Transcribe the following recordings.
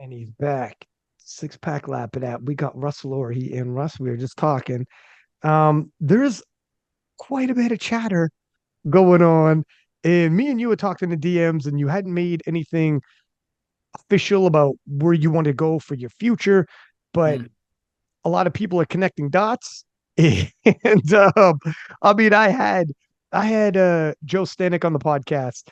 And he's back. Six pack Lapadat. We got Russel Orhii and Russ. We were just talking. There's quite a bit of chatter going on. And me and you had talked in the DMs, and you hadn't made anything official about where you want to go for your future. But Mm. a lot of people are connecting dots. And I mean, I had Joe Stanek on the podcast.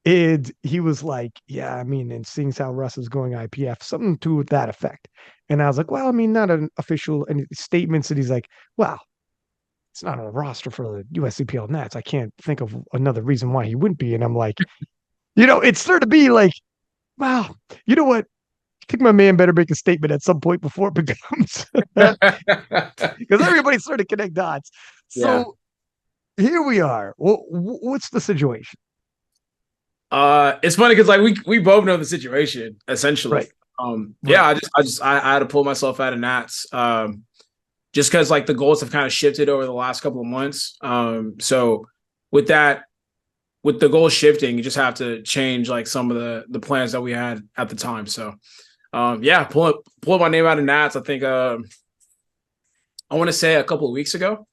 And he was like, yeah, I mean, and seeing how Russ is going IPF, something to that effect. And I was like, well, I mean, not an official any statements. And he's like, well, it's not on a roster for the USAPL Nats. I can't think of another reason why he wouldn't be. And I'm like, it's starting to be like, wow, you know what? I think my man better make a statement at some point before it becomes because everybody's starting to connect dots. Yeah. So here we are. What's the situation? It's funny because like we both know the situation essentially. Right, Yeah, right. I had to pull myself out of Nats. Just because like the goals have kind of shifted over the last couple of months. So with that, with the goals shifting, you just have to change like some of the plans that we had at the time. So yeah, pull my name out of Nats. I think I want to say a couple of weeks ago.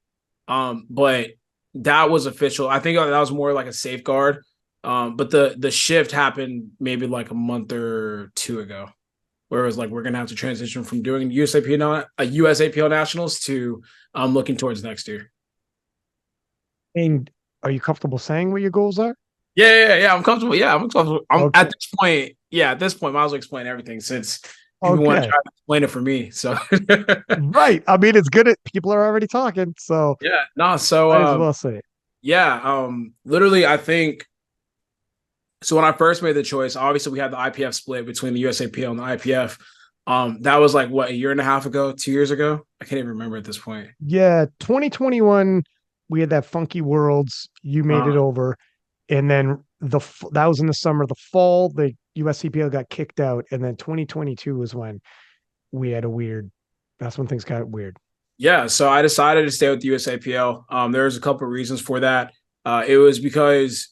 But that was official. I think that was more like a safeguard. But the shift happened maybe like a month or two ago, where it was like we're gonna have to transition from doing USAPL nationals to looking towards next year. And are you comfortable saying what your goals are? Yeah. I'm comfortable. Yeah, I'm comfortable. I'm at Okay. this point. Yeah, at this point, might as well explain everything since people want to Okay. try to explain it for me. So Right. I mean, it's good at people are already talking, so yeah, no. So might as well say it. yeah, literally, I think so. When I first made the choice, obviously we had the IPF split between the USAPL and the IPF. That was like what, a year and a half ago, 2 years ago. I can't even remember at this point. Yeah, 2021, we had that Funky Worlds. You made Uh, it over, and then that was in the summer. The fall, the USCPL got kicked out, and then 2022 was when we had a weird. That's when things got weird. yeah, so I decided to stay with the USAPL. There was a couple of reasons for that. It was because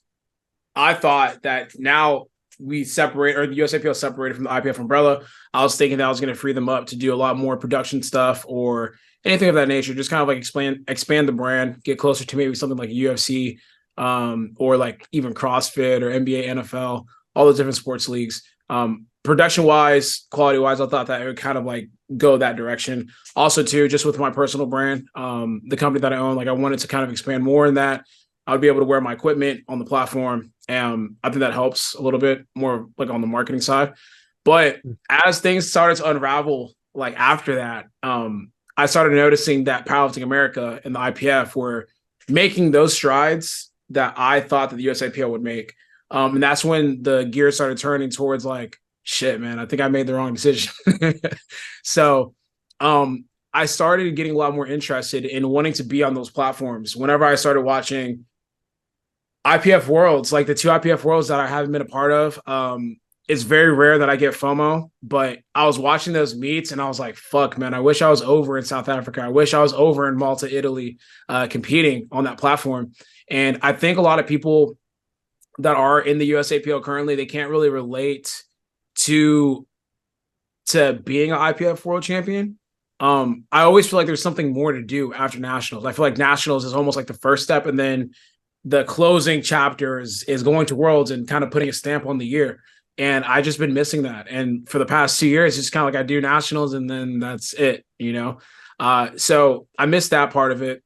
I thought that now we separate, or the USAPL separated from the IPF umbrella. I was thinking that I was going to free them up to do a lot more production stuff or anything of that nature. Just kind of like expand the brand, get closer to maybe something like UFC, or like even CrossFit or NBA, NFL, all those different sports leagues. Production wise, quality wise, I thought that it would kind of like go that direction. Also, too, just with my personal brand, the company that I own, like I wanted to kind of expand more in that. I would be able to wear my equipment on the platform. I think that helps a little bit more like on the marketing side. But as things started to unravel, like after that, I started noticing that Powerlifting America and the IPF were making those strides that I thought that the USAPL would make. And that's when the gears started turning towards like, shit, man, I think I made the wrong decision. So I started getting a lot more interested in wanting to be on those platforms. Whenever I started watching IPF Worlds, like the two IPF Worlds that I haven't been a part of, it's very rare that I get FOMO, but I was watching those meets and I was like, fuck, man, I wish I was over in South Africa. I wish I was over in Malta, Italy, competing on that platform. And I think a lot of people that are in the USAPL currently, they can't really relate to being an IPF world champion. I always feel like there's something more to do after nationals. I feel like nationals is almost like the first step, and then the closing chapter is going to worlds and kind of putting a stamp on the year. And I just been missing that. And for the past 2 years, it's kind of like I do nationals and then that's it. So I missed that part of it.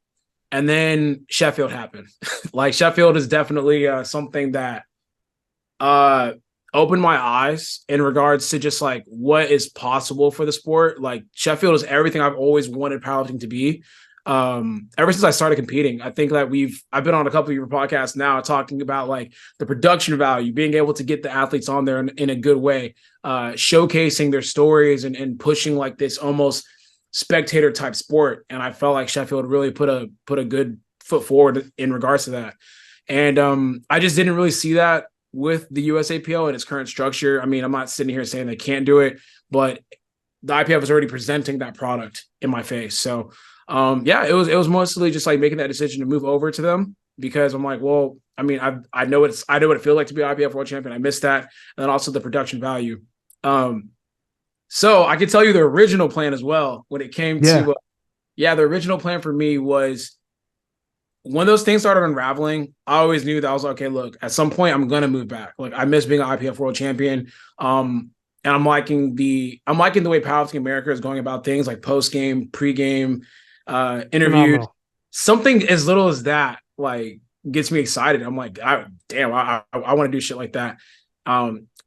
And then Sheffield happened. Like Sheffield is definitely something that uh opened my eyes in regards to just like what is possible for the sport. Like Sheffield is everything I've always wanted powerlifting to be. Ever since I started competing, I think that I've been on a couple of your podcasts now talking about like the production value, being able to get the athletes on there in a good way, showcasing their stories and pushing like this almost spectator type sport. And I felt like Sheffield really put a good foot forward in regards to that. And I just didn't really see that with the USAPL and its current structure. I mean, I'm not sitting here saying they can't do it, but the IPF is already presenting that product in my face. So yeah, it was mostly just like making that decision to move over to them because I'm like, well, I mean, I know what it feels like to be IPF world champion. I missed that. And then also the production value. So I can tell you the original plan as well when it came Yeah. to, yeah, the original plan for me was when those things started unraveling, I always knew that I was like, okay, look, at some point I'm gonna move back. Like I miss being an IPF world champion. And I'm liking the way Powerlifting America is going about things like post game, pre game, interviews. Phenomenal. Something as little as that, like, gets me excited. I'm like, damn, I want to do shit like that.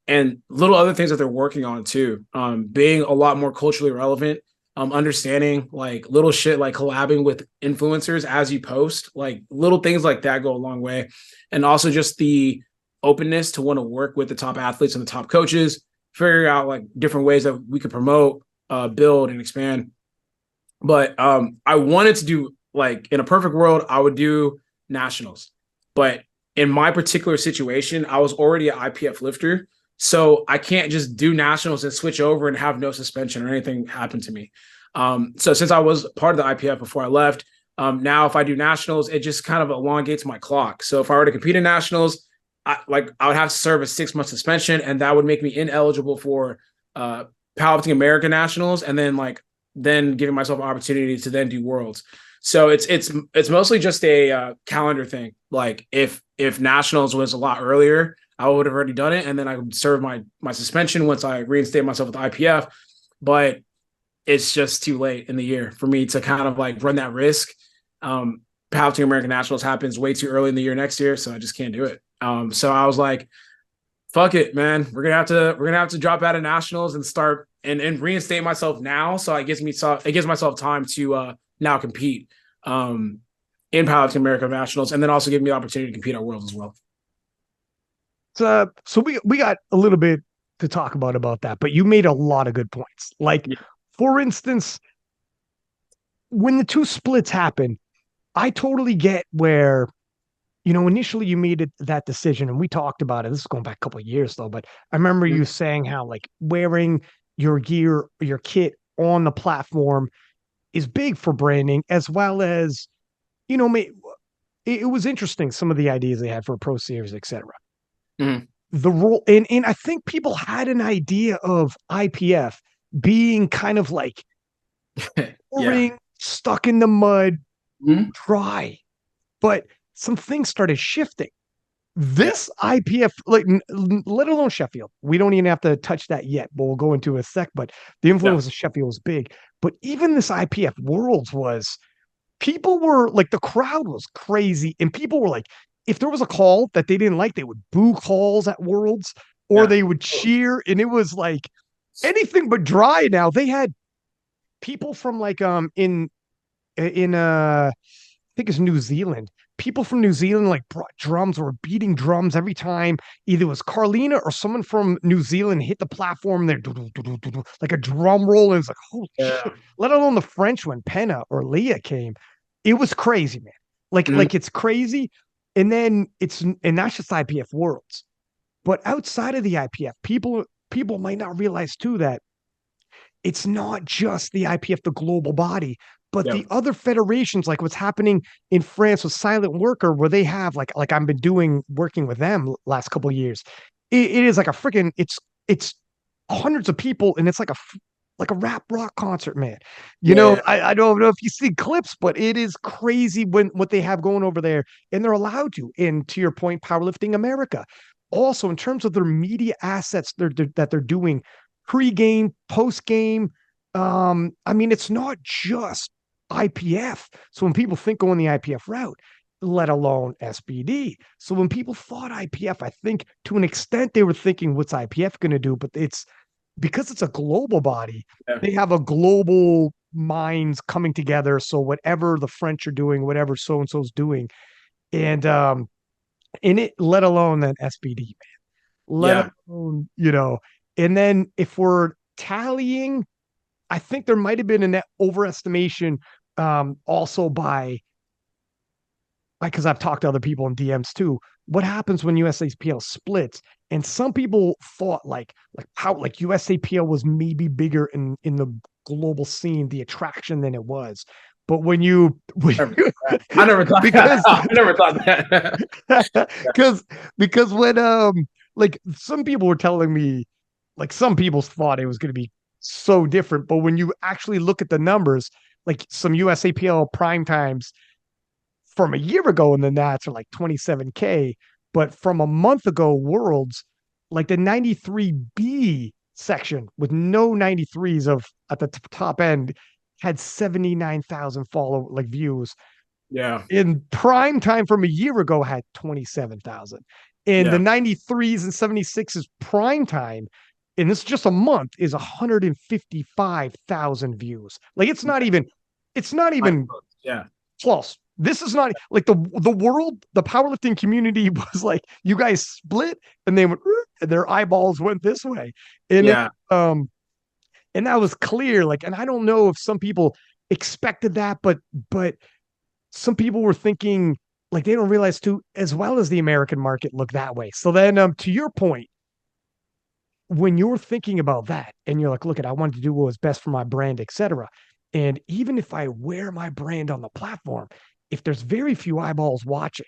And little other things that they're working on too. Being a lot more culturally relevant, understanding like little shit like collabing with influencers as you post, like little things like that go a long way. And also just the openness to want to work with the top athletes and the top coaches, figure out like different ways that we could promote, build and expand. But I wanted to do, like, in a perfect world, I would do nationals. But in my particular situation, I was already an IPF lifter. So I can't just do nationals and switch over and have no suspension or anything happen to me. So since I was part of the IPF before I left, now if I do nationals, it just kind of elongates my clock. So if I were to compete in nationals, I would have to serve a 6-month suspension, and that would make me ineligible for Powerlifting America nationals, and then giving myself an opportunity to then do worlds. So it's mostly just a calendar thing. Like if nationals was a lot earlier, I would have already done it, and then I would serve my suspension once I reinstate myself with the IPF. But it's just too late in the year for me to kind of like run that risk. Powerlifting American Nationals happens way too early in the year next year, so I just can't do it. So I was like, fuck it, man. We're gonna have to drop out of nationals and start and reinstate myself now. So it gives myself time to now compete in Powerlifting America Nationals, and then also give me the opportunity to compete at Worlds as well. So we got a little bit to talk about that, but you made a lot of good points. Like, Yeah. for instance, when the two splits happen, I totally get where, initially you made that decision, and we talked about it. This is going back a couple of years though, but I remember you saying how like wearing your gear, your kit on the platform is big for branding, as well as, it was interesting some of the ideas they had for a pro series, etc. Mm-hmm. The role, and I think people had an idea of IPF being kind of like Yeah. boring, stuck in the mud, Mm-hmm. dry, but some things started shifting. Yeah. This IPF, like, let alone Sheffield, we don't even have to touch that yet, but we'll go into a sec. But the Yeah. influence of Sheffield was big. But even this IPF Worlds was, people were like, the crowd was crazy, and people were like, if there was a call that they didn't like, they would boo calls at Worlds, or Yeah. they would cheer, and it was like anything but dry. Now they had people from like in I think it's New Zealand. People from New Zealand like brought drums or were beating drums every time either it was Carlina or someone from New Zealand hit the platform there, like a drum roll. And it was like, holy Yeah. shit. Let alone the French when Penna or Leah came. It was crazy, man. Mm-hmm. Like it's crazy. And that's just IPF Worlds. But outside of the IPF, people might not realize too that it's not just the IPF, the global body, but Yeah. the other federations, like what's happening in France with Silent Worker, where they have like I've been working with them last couple of years. It is like a freaking it's hundreds of people, and it's like a rap rock concert, man. Yeah. I don't know if you see clips, but it is crazy when what they have going over there, and they're allowed to. And to your point, Powerlifting America, also in terms of their media assets that they're doing pre-game, post-game. I mean, it's not just IPF. So when people think going the IPF route, let alone SBD. So when people thought IPF, I think to an extent they were thinking, what's IPF going to do? But it's because it's a global body, Yeah. they have a global minds coming together. So whatever the French are doing, whatever so and so's doing, and in it, let alone that SBD, let Yeah. alone, and then if we're tallying, I think there might have been an overestimation also by, because I've talked to other people in DMs too. What happens when USAPL splits? And some people thought like how like USAPL was maybe bigger in the global scene, the attraction than it was. But I never thought that. because I never thought that. because when like some people were telling me, like some people thought it was going to be so different. But when you actually look at the numbers, like some USAPL prime times from a year ago in the Nats are like 27K, but from a month ago, Worlds, like the 93B section with no 93s of at the top end had 79,000 follow like views. Yeah. In prime time from a year ago had 27,000. And the Yeah. 93s and 76s prime time, and this is just a month, is 155,000 views. Like it's not even Yeah. close. This is not like the world, the powerlifting community was like, you guys split and they went, and their eyeballs went this way. And Yeah. and that was clear. Like, and I don't know if some people expected that, but some people were thinking like they don't realize too, as well as the American market look that way. So then to your point, when you're thinking about that and you're like, look at, I wanted to do what was best for my brand, etc. And even if I wear my brand on the platform, if there's very few eyeballs watching,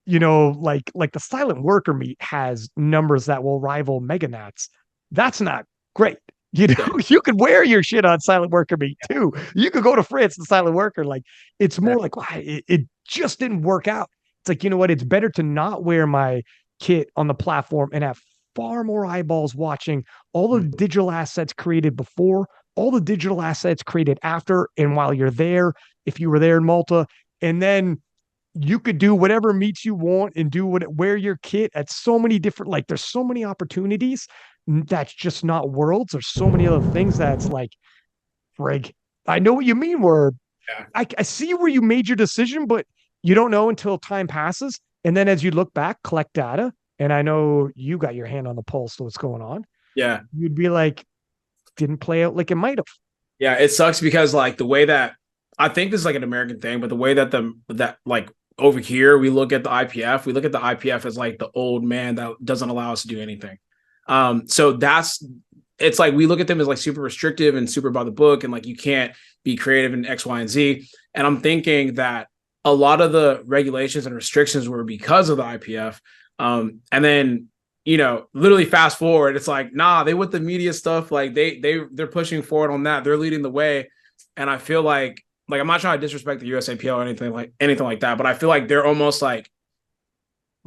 like the silent worker meet has numbers that will rival Meganats. That's not great. Yeah. You could wear your shit on silent worker meet too. You could go to France and silent worker. Like it's Yeah. more like, wow, it just didn't work out. It's like, you know what? It's better to not wear my kit on the platform and have far more eyeballs watching all the digital assets created before, all the digital assets created after, and while you're there, if you were there in Malta, and then you could do whatever meets you want and do what wear your kit at so many different, like there's so many opportunities that's just not worlds. There's so many other things that's like, frig. I know what you mean where Yeah. I see where you made your decision, but you don't know until time passes. And then as you look back, collect data, and I know you got your hand on the pulse of what's going on, Yeah. you'd be like, didn't play out like it might have. Yeah. It sucks because like the way that I think this is like an American thing, but the way that that like over here we look at the IPF, we look at the IPF as like the old man that doesn't allow us to do anything. So that's it's like we look at them as like super restrictive and super by the book, and like you can't be creative in X, Y, and Z. And I'm thinking that a lot of the regulations and restrictions were because of the IPF. And then literally fast forward, it's like, nah, they with the media stuff, like they're pushing forward on that. They're leading the way. And I feel like I'm not trying to disrespect the USAPL or anything like that, but I feel like they're almost like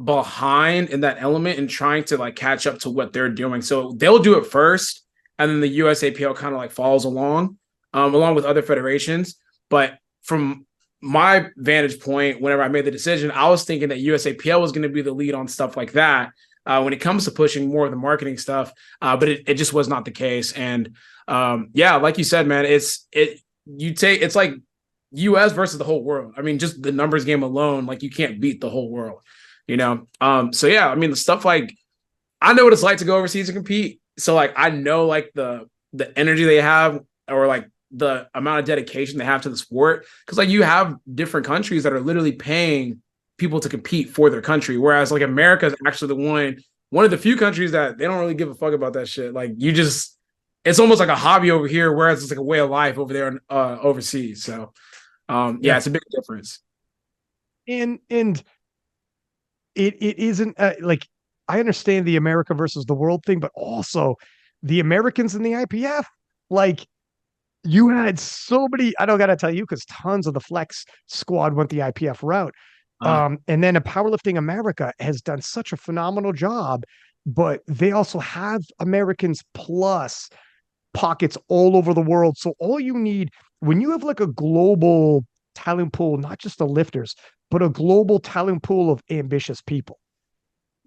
behind in that element and trying to like catch up to what they're doing. So they'll do it first, and then the USAPL kind of like follows along with other federations. But from my vantage point, whenever I made the decision, I was thinking that USAPL was going to be the lead on stuff like that when it comes to pushing more of the marketing stuff. But it just was not the case. And yeah, like you said, man, it's like US versus the whole world. I mean, just the numbers game alone, like you can't beat the whole world. So yeah, I mean the stuff like I know what it's like to go overseas and compete. So like I know like the energy they have, or like the amount of dedication they have to the sport. Cause like you have different countries that are literally paying people to compete for their country. Whereas like America is actually one of the few countries that they don't really give a fuck about that shit. Like it's almost like a hobby over here, whereas it's like a way of life over there overseas. So yeah, Yeah. it's a big difference. And it isn't like I understand the America versus the world thing, but also the Americans in the IPF, like you had so many, I don't gotta tell you, because tons of the flex squad went the IPF route. Uh, And then a Powerlifting America has done such a phenomenal job, but they also have Americans plus pockets all over the world. So all you need when you have like a global talent pool, not just the lifters, but a global talent pool of ambitious people,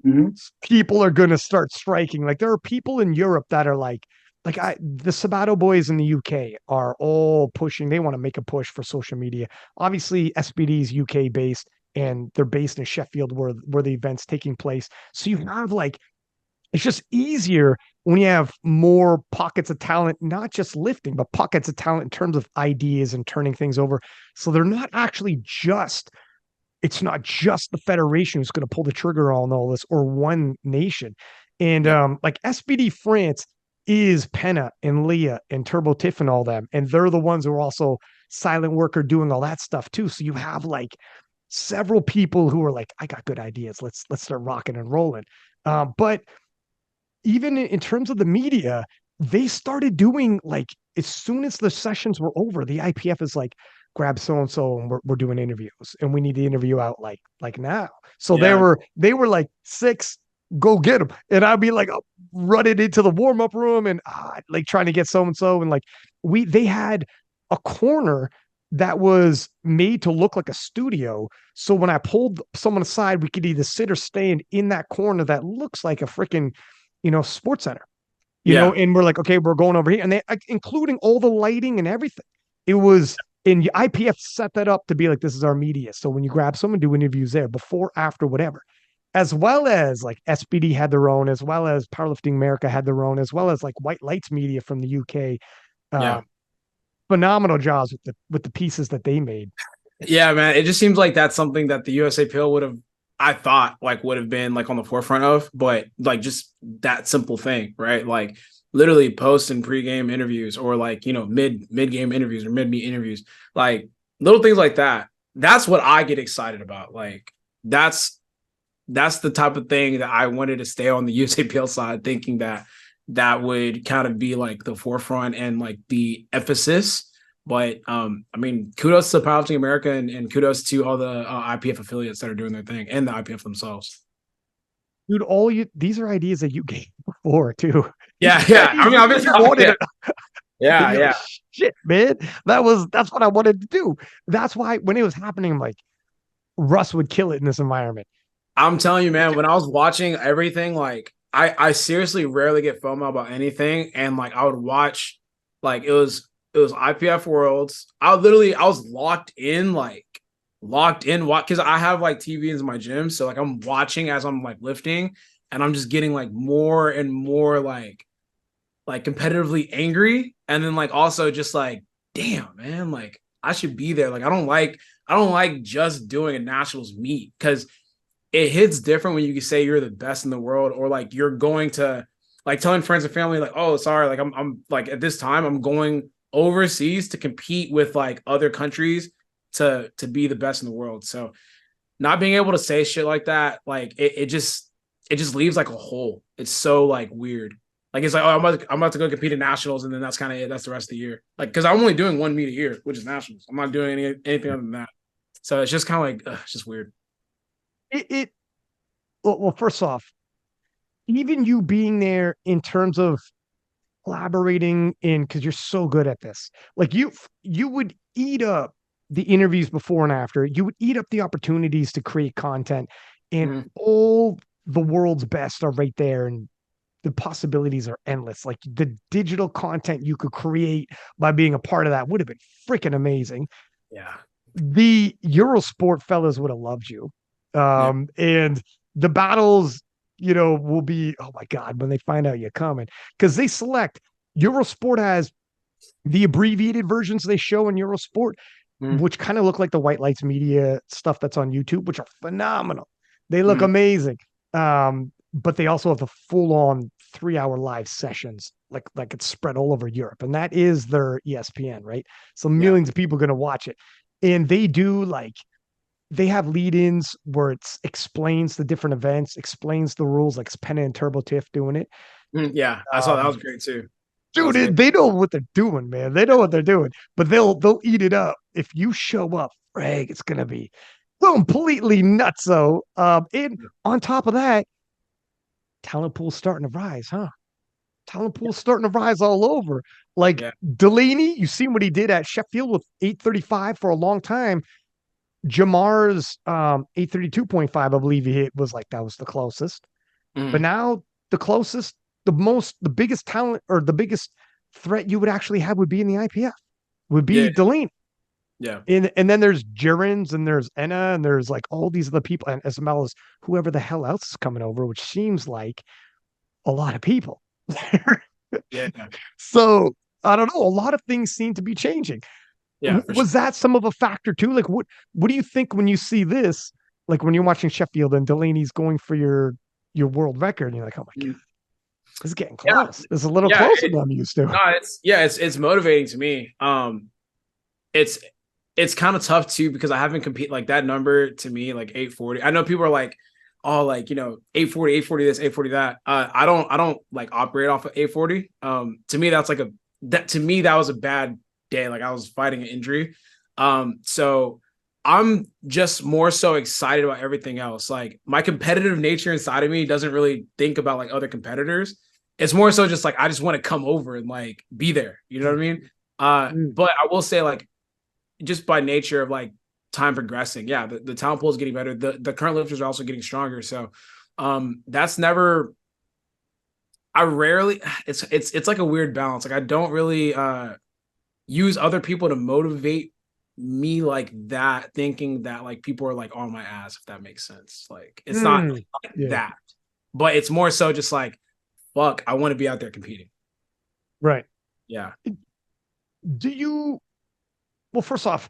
mhm. people are going to start striking. Like there are people in Europe that are the Sabato boys in the UK are all pushing. They want to make a push for social media. Obviously, SBD is UK based and they're based in Sheffield where the event's taking place. So you have like it's just easier when you have more pockets of talent, not just lifting, but pockets of talent in terms of ideas and turning things over. So they're not actually just, it's not just the federation who's going to pull the trigger on all this or one nation. And Yeah. like SBD France is Penna and Leah and Turbo Tiff and all them. And they're the ones who are also silent worker doing all that stuff too. So you have like several people who are like, I got good ideas. Let's start rocking and rolling. But even in terms of the media, they started doing like as soon as the sessions were over, the IPF is like, grab so and so, and we're doing interviews, and we need the interview out like now. So Yeah. they were like 6, go get them, and I'd be like running into the warm up room and like trying to get so and so, and like they had a corner that was made to look like a studio. So when I pulled someone aside, we could either sit or stand in that corner that looks like a freaking, sports center, Yeah. and we're like, okay, we're going over here. And they, including all the lighting and everything, it was in IPF set that up to be like, this is our media. So when you grab someone, do interviews there before, after, whatever, as well as like SBD had their own, as well as Powerlifting America had their own, as well as like White Lights Media from the UK. Uh, Yeah. phenomenal jobs with the pieces that they made. Yeah, man. It just seems like that's something that the USAPL would have, I thought, like would have been like on the forefront of, but like just that simple thing, right? Like literally post and pre-game interviews, or like, mid-game interviews or mid-meet interviews, like little things like that. That's what I get excited about. Like that's the type of thing that I wanted to stay on the USAPL side, thinking that that would kind of be like the forefront and like the emphasis. But I mean, kudos to Powerlifting America, and kudos to all the IPF affiliates that are doing their thing, and the IPF themselves. Dude, these are ideas that you gave before too. These Yeah, are yeah. I ideas mean, you said obviously, you wanted yeah, it. yeah, You're like, yeah. shit, man. That's what I wanted to do. That's why when it was happening, I'm like, Russ would kill it in this environment. I'm telling you, man, when I was watching everything, like I seriously rarely get FOMO about anything. And like I would watch, like it was IPF Worlds. I was locked in what, because I have like TVs in my gym. So like I'm watching as I'm like lifting, and I'm just getting like more and more like competitively angry. And then like also just like, damn, man, like I should be there. Like I don't like just doing a nationals meet, because it hits different when you can say you're the best in the world, or like you're going to like telling friends and family like, oh, sorry, like I'm like at this time I'm going overseas to compete with like other countries to be the best in the world. So not being able to say shit like that, like it just leaves like a hole. It's so like weird. Like it's like, oh, I'm about to go compete at nationals, and then that's kind of it. That's the rest of the year. Like, because I'm only doing one meet a year, which is nationals. I'm not doing anything other than that. So it's just kind of like, it's just weird. It well, first off, even you being there in terms of collaborating in, because you're so good at this, like you would eat up the interviews before and after. You would eat up the opportunities to create content, and Mhm. all the world's best are right there, and the possibilities are endless. Like the digital content you could create by being a part of that would have been freaking amazing. Yeah. The Eurosport fellas would have loved you. Yeah. And the battles, will be, oh my God, when they find out you're coming. Because they select, Eurosport has the abbreviated versions they show in Eurosport, Mm-hmm. which kind of look like the White Lights Media stuff that's on YouTube, which are phenomenal. They look Mm-hmm. amazing. But they also have the full-on 3-hour live sessions, like it's spread all over Europe, and that is their ESPN, right? So Yeah. millions of people are going to watch it, and they have lead-ins where it explains the different events, explains the rules, like Penna and Turbo Tiff doing it. Yeah. I saw that Um, was great too. That was dude, good. they know what they're doing, man. They know what they're doing, but they'll eat it up if you show up. Greg, it's gonna be completely nutso. And on top of that, talent pool's starting to rise, huh? Talent pool's starting to rise all over. Like Yeah. Delaney, you seen what he did at Sheffield with 835 for a long time. Jamar's 832.5, I believe he hit, was like that was the closest. But Mm-hmm. now the closest, the biggest talent or the biggest threat you would actually have would be in the IPF, would Yeah. be Delaney. Yeah. And then there's Jirens and there's Enna and there's like all these other people, and as well as whoever the hell else is coming over, which seems like a lot of people. Yeah. So I don't know. A lot of things seem to be changing. Yeah. For sure. Was that some of a factor too? Like, what do you think when you see this? Like when you're watching Sheffield and Delaney's going for your world record, and you're like, oh my God, Mhm. this is getting Yeah. close. This is a little Yeah. closer than I'm used to. No, it's motivating to me. It's it's kind of tough too, because I haven't competed like that number to me, like 840. I know people are like, oh, like, 840, 840 this, 840 that. I don't like operate off of 840. To me, that was a bad day. Like I was fighting an injury. So I'm just more so excited about everything else. Like my competitive nature inside of me doesn't really think about like other competitors. It's more so just like I just want to come over and like be there. You know what I mean? Mm. But I will say like just by nature of like time progressing, yeah, the talent pool is getting better. The current lifters are also getting stronger. So that's never I rarely it's like a weird balance. Like I don't really use other people to motivate me like that, thinking that like people are like on my ass, if that makes sense. Like it's not Mm. like Yeah. that, but it's more so just like, fuck, I want to be out there competing. Right. Yeah. Do you, well, first off,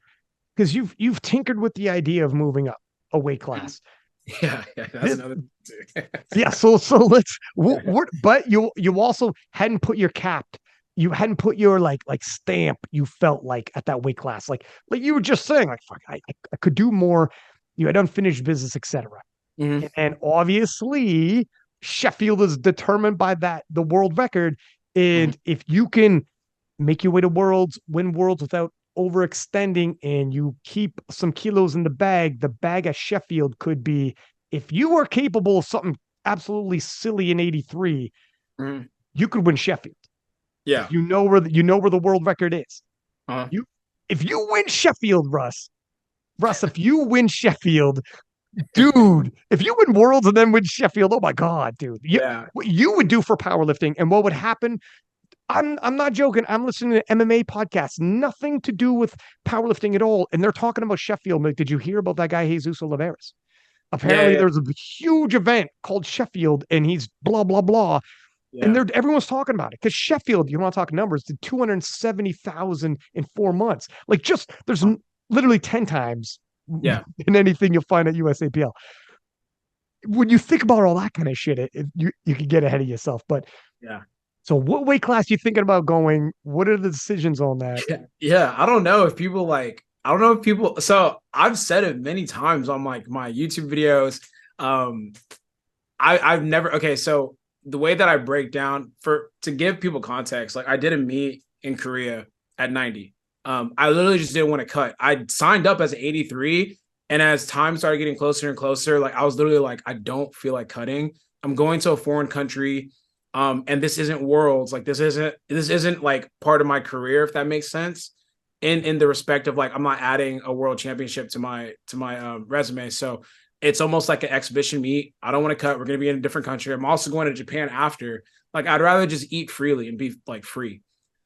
because you've tinkered with the idea of moving up a weight class. Yeah, that's another thing too. Yeah, so let's what but you also hadn't put your cap, you hadn't put your like stamp you felt like at that weight class, like you were just saying like fuck, I could do more. You had unfinished business, etc. Mhm. And obviously Sheffield is determined by that the world record, Mhm. and if you can make your way to worlds, win worlds without overextending, and you keep some kilos in the bag at Sheffield could be, if you are capable of something absolutely silly in 83, Mhm. you could win Sheffield Yeah. because you know where the world record is. Uh-huh. You if you win Sheffield, Russ, if you win Sheffield, dude, if you win worlds and then win Sheffield, oh my god, dude. Yeah. What you would do for powerlifting and what would happen, I'm not joking. I'm listening to MMA podcasts, nothing to do with powerlifting at all, and they're talking about Sheffield. Like, did you hear about that guy Jesus Oliveras? Yeah. Apparently, Yeah. there's a huge event called Sheffield, and he's blah blah blah, and Yeah. they're everyone's talking about it because Sheffield, you want to talk numbers, did 270,000 in 4 months. Like, just there's literally 10 times Yeah. in anything you'll find at USAPL. When you think about all that kind of shit, you can get ahead of yourself. But Yeah. so, what weight class you thinking about going? What are the decisions on that? Yeah. I don't know if people like, I don't know if people, so I've said it many times on like my YouTube videos. Um, I've never, okay, so the way that I break down for to give people context, like I did a meet in Korea at 90. I literally just didn't want to cut. I signed up as an 83, and as time started getting closer and closer, like I was literally like, I don't feel like cutting. I'm going to a foreign country. And this isn't worlds, like this isn't like part of my career, if that makes sense. In the respect of like I'm not adding a world championship to my resume. So it's almost like an exhibition meet. I don't want to cut. We're going to be in a different country. I'm also going to Japan after. Like I'd rather just eat freely and be like free.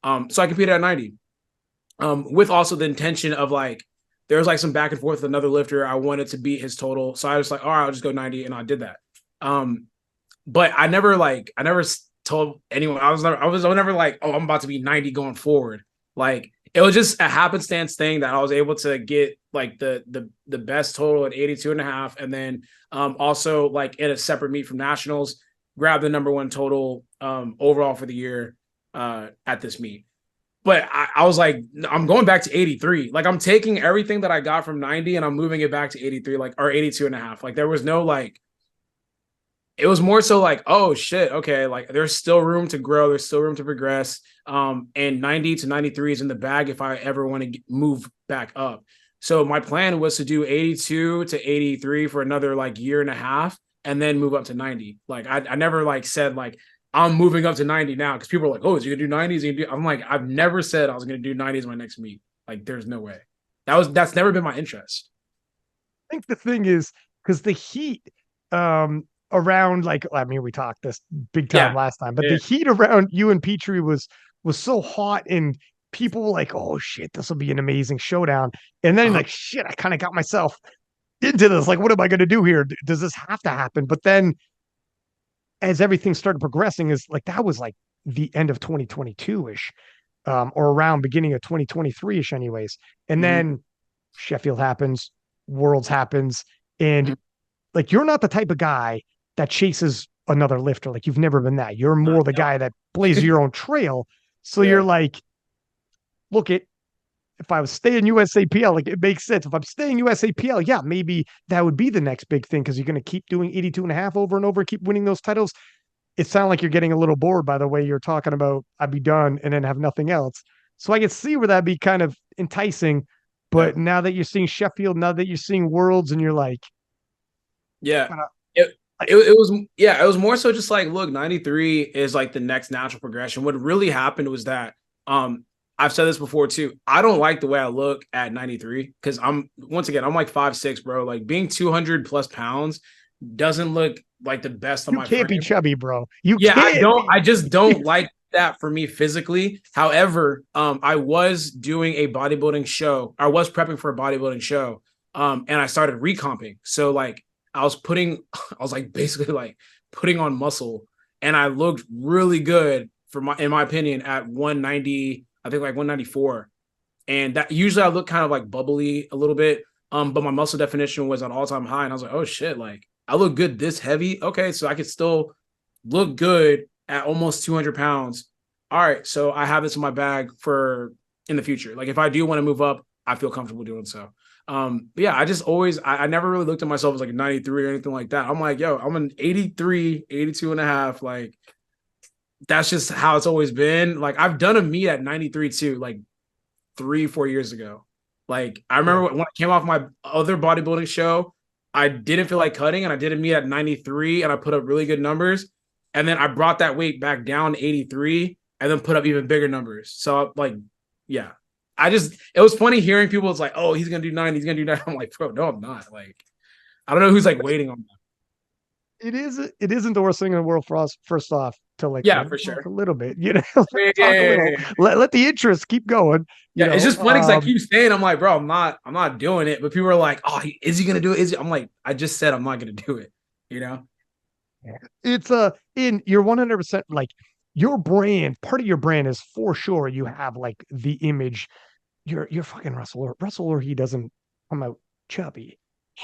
So I competed at 90. With also the intention of like there was like some back and forth with another lifter. I wanted to beat his total. So I was like, all right, I'll just go 90, and I did that. Um, but I never told anyone. I was never like, oh, I'm about to be 90 going forward. Like it was just a happenstance thing that I was able to get like the best total at 82 and a half, and then also like in a separate meet from nationals, grab the number one total overall for the year at this meet. But I was like, I'm going back to 83. Like I'm taking everything that I got from 90 and I'm moving it back to 83, like, or 82 and a half. Like there was no like, it was more so like, oh shit, okay, like there's still room to grow, there's still room to progress. And 90 to 93 is in the bag if I ever want to move back up. So my plan was to do 82 to 83 for another like year and a half and then move up to 90. Like I never like said like I'm moving up to 90 now because people are like, oh, is you gonna do 90s? I'm like, I've never said I was gonna do 90s my next meet. Like there's no way. That's never been my interest. I think the thing is because the heat around, like, I mean, we talked this big time Yeah. last time, but the Yeah. heat around you and Petrie was so hot, and people were like, oh shit, this will be an amazing showdown. And then Uh-huh. like shit, I kind of got myself into this. Like, what am I gonna do here? Does this have to happen? But then as everything started progressing, is like that was like the end of 2022-ish, or around beginning of 2023-ish anyways. And Mhm. then Sheffield happens, Worlds happens, and Mhm. like you're not the type of guy that chases another lifter. Like you've never been that. You're more the Yep. guy that blazes your own trail. So you're Yeah. like, look it, if I was staying USAPL, like it makes sense. If I'm staying USAPL, yeah, maybe that would be the next big thing because you're going to keep doing 82 and a half over and over, keep winning those titles. It sounds like you're getting a little bored by the way you're talking about I'd be done and then have nothing else. So I can see where that'd be kind of enticing. Yeah. But now that you're seeing Sheffield, now that you're seeing Worlds, and you're like, Yeah. uh, It, I, it was yeah, it was more so just like, look, 93 is like the next natural progression. What really happened was that um I've said this before too. I don't like the way I look at 93 because I'm like 5'6", bro. Like being 200 plus pounds doesn't look like the best on you my can't be frame. chubby, bro. You Yeah, can't I be. just don't like that for me physically. However, I was doing a bodybuilding show. I was prepping for a bodybuilding show. And I started recomping. So like I was like basically like putting on muscle, and I looked really good in my opinion at 190, I think like 194. And that usually I look kind of like bubbly a little bit. But my muscle definition was at all-time high. And I was like, oh shit, like I look good this heavy. Okay, so I could still look good at almost 200 pounds. All right, so I have this in my bag for in the future. Like if I do want to move up, I feel comfortable doing so. But yeah, I just always, I never really looked at myself as like a 93 or anything like that. I'm like, yo, I'm an 83, 82 and a half. Like that's just how it's always been. Like I've done a meet at 93 too, like 3, 4 years ago. Like I Yeah. remember when I came off my other bodybuilding show, I didn't feel like cutting, and I did a meet at 93, and I put up really good numbers. And then I brought that weight back down to 83, and then put up even bigger numbers. So like, yeah, it was funny hearing people. It's like, oh, he's gonna do 9, he's gonna do 9. I'm like, bro, no, I'm not. Like, I don't know who's like waiting on that. It isn't the worst thing in the world for us, first off, to like Yeah, let for it talk sure. a little bit, let Yeah, it yeah, talk a yeah, little, yeah. let the interest keep going, Yeah, it's just funny because I keep saying, I'm like, bro, I'm not doing it. But people are like, oh, is he gonna do it? Is he? I'm like, I just said I'm not gonna do it. You know? it's in you're 100% like your brand, part of your brand is for sure you have like the image. You're fucking Russell or he doesn't come out chubby.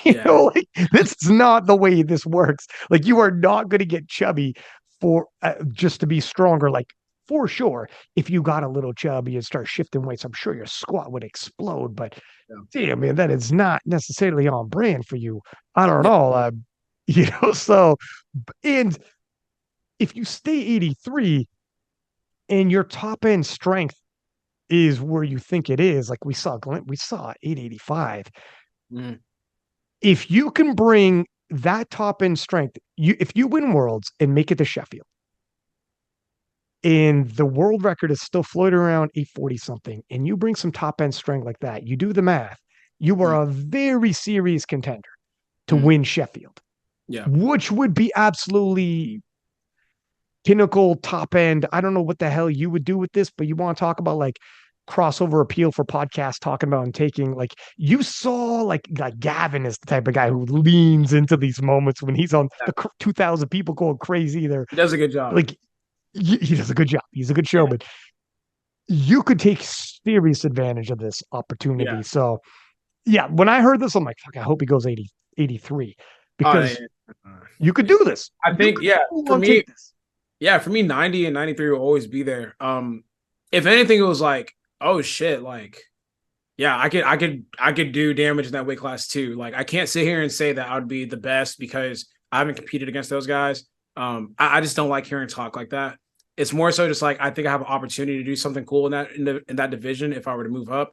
Yeah, Like this is not the way this works. Like you are not going to get chubby for just to be stronger. Like for sure, if you got a little chubby and start shifting weights, I'm sure your squat would explode. But yeah, damn, man, that is not necessarily on brand for you. I don't yeah, know. So and if you stay 83 and your top end strength is where you think it is, like we saw 885. mm, If you can bring that top end strength, if you win worlds and make it to Sheffield, and the world record is still floating around 840 something, and you bring some top end strength like that, you do the math, you are mm, a very serious contender to mm, win Sheffield, yeah, which would be absolutely pinnacle top end. I don't know what the hell you would do with this, but you want to talk about like crossover appeal for podcasts talking about and taking like you saw like Gavin is the type of guy who leans into these moments when he's on yeah. the 2,000 people going crazy. They're He does a good job. like he does a good job. He's a good Yeah, showman. You could take serious advantage of this yeah. opportunity. So yeah, when I heard this, I'm like, fuck, I hope he goes 80, 83 Yeah. because you could do this. I You think, could yeah, full for on me, take this. yeah, for me, 90 and 93 will always be there. If anything, it was like, oh shit, like, yeah, I could do damage in that weight class too. Like, I can't sit here and say that I would be the best because I haven't competed against those guys. I just don't like hearing talk like that. It's more so just like I think I have an opportunity to do something cool in that division if I were to move up.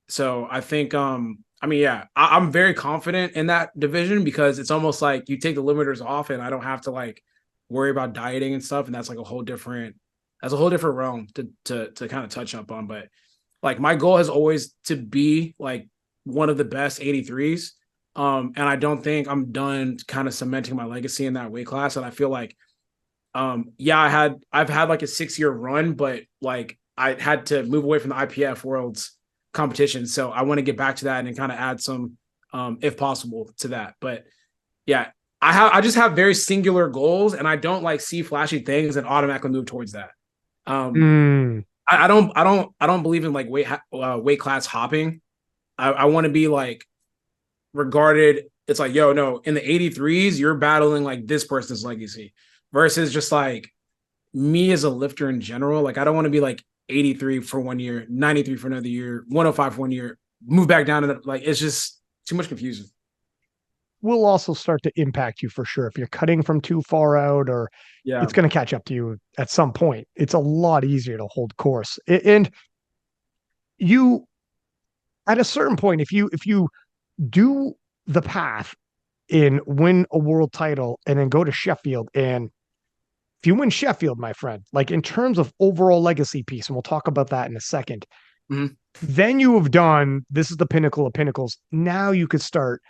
So I think I mean, yeah, I'm very confident in that division because it's almost like you take the limiters off and I don't have to like worry about dieting and stuff, and that's a whole different realm to kind of touch up on. But like my goal has always to be like one of the best 83s. And I don't think I'm done kind of cementing my legacy in that weight class. And I feel like, yeah, I've had like a 6 year run, but like I had to move away from the IPF worlds competition. So I want to get back to that and kind of add some, if possible, to that. But yeah, I just have very singular goals, and I don't like see flashy things and automatically move towards that. Um, Mm. I don't believe in like weight class hopping. I want to be like regarded. It's like, yo, no, in the 83s, you're battling like this person's legacy versus just like me as a lifter in general. Like, I don't want to be like 83 for 1 year, 93 for another year, 105 for 1 year, move back down to the, like, it's just too much confusion. Will also start to impact you for sure. If you're cutting from too far out, or Yeah. it's going to catch up to you at some point. It's a lot easier to hold course. And you, at a certain point, if you do the path and win a world title and then go to Sheffield, and if you win Sheffield, my friend, like in terms of overall legacy piece, and we'll talk about that in a second, Mhm. then you have done, this is the pinnacle of pinnacles. Now you could start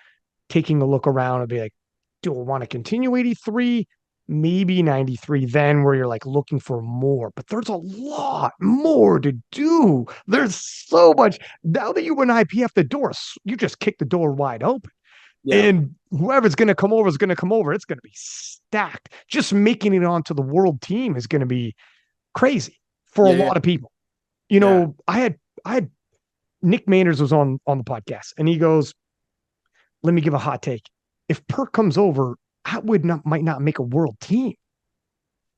taking a look around and be like, do I want to continue 83? Maybe 93, then where you're like looking for more. But there's a lot more to do. There's so much. Now that you win IPF, the door, you just kick the door wide open. Yeah. And whoever's going to come over is going to come over. It's going to be stacked. Just making it onto the world team is going to be crazy for a Yeah. lot of people. Yeah. I had Nick Manners was on the podcast, and he goes, let me give a hot take. If Perk comes over, Atwood might not make a world team.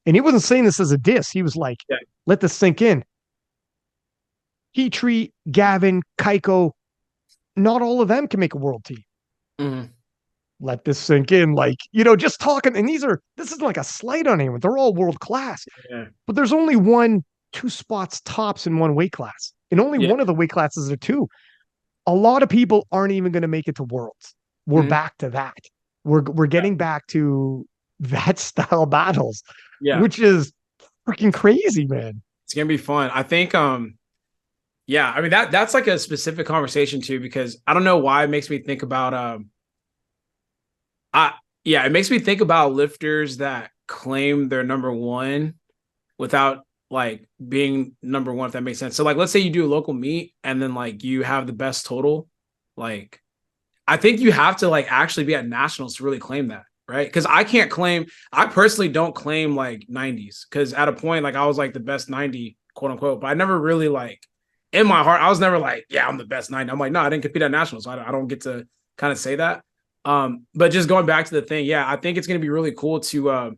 And he wasn't saying this as a diss. He was like, Yeah. let this sink in. Petrie, Gavin, Kaiko, not all of them can make a world team. Mhm. Let this sink in. Like, just talking. And this isn't like a slight on anyone. They're all world class. Yeah. But there's only two spots tops in one weight class. And only Yeah. one of the weight classes are two. A lot of people aren't even going to make it to worlds. We're Mhm. back to that. We're getting back to that style battles, Yeah. which is freaking crazy, man. It's gonna be fun. I think yeah, I mean that's like a specific conversation too, because I don't know why it makes me think about I yeah, it makes me think about lifters that claim they're number one without like being number one, if that makes sense. So like let's say you do a local meet and then like you have the best total, like I think you have to like actually be at nationals to really claim that, right? Because I personally don't claim like 90s, because at a point like I was like the best 90, quote unquote, but I never really like in my heart I was never like, yeah, I'm the best 90. I'm like, no, I didn't compete at nationals, so I don't get to kind of say that. But just going back to the thing, yeah, I think it's gonna be really cool to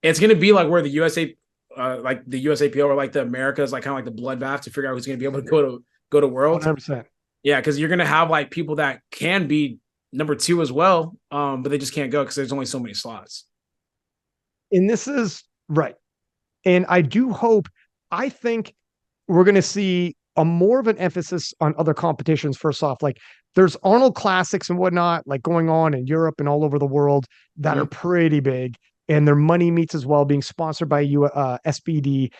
it's gonna be like where the USA like the USAPL or like the Americas, like kind of like the bloodbath to figure out who's gonna be able to go to worlds. 100%. Yeah, because you're gonna have like people that can be number two as well, but they just can't go because there's only so many slots. And this is right. And I think we're going to see a more of an emphasis on other competitions. First off, like there's Arnold Classics and whatnot, like going on in Europe and all over the world that are Mhm. pretty big, and their money meets as well, being sponsored by SBD.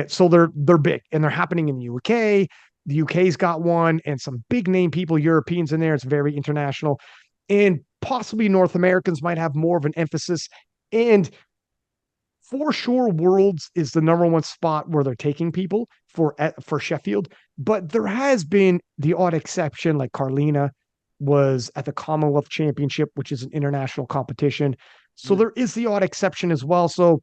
So they're big and they're happening in the UK. The UK's got one, and some big name people, Europeans in there. It's very international, and possibly North Americans might have more of an emphasis. And for sure, Worlds is the number one spot where they're taking people for Sheffield. But there has been the odd exception, like Carlina was at the Commonwealth Championship, which is an international competition. So Mhm. there is the odd exception as well. So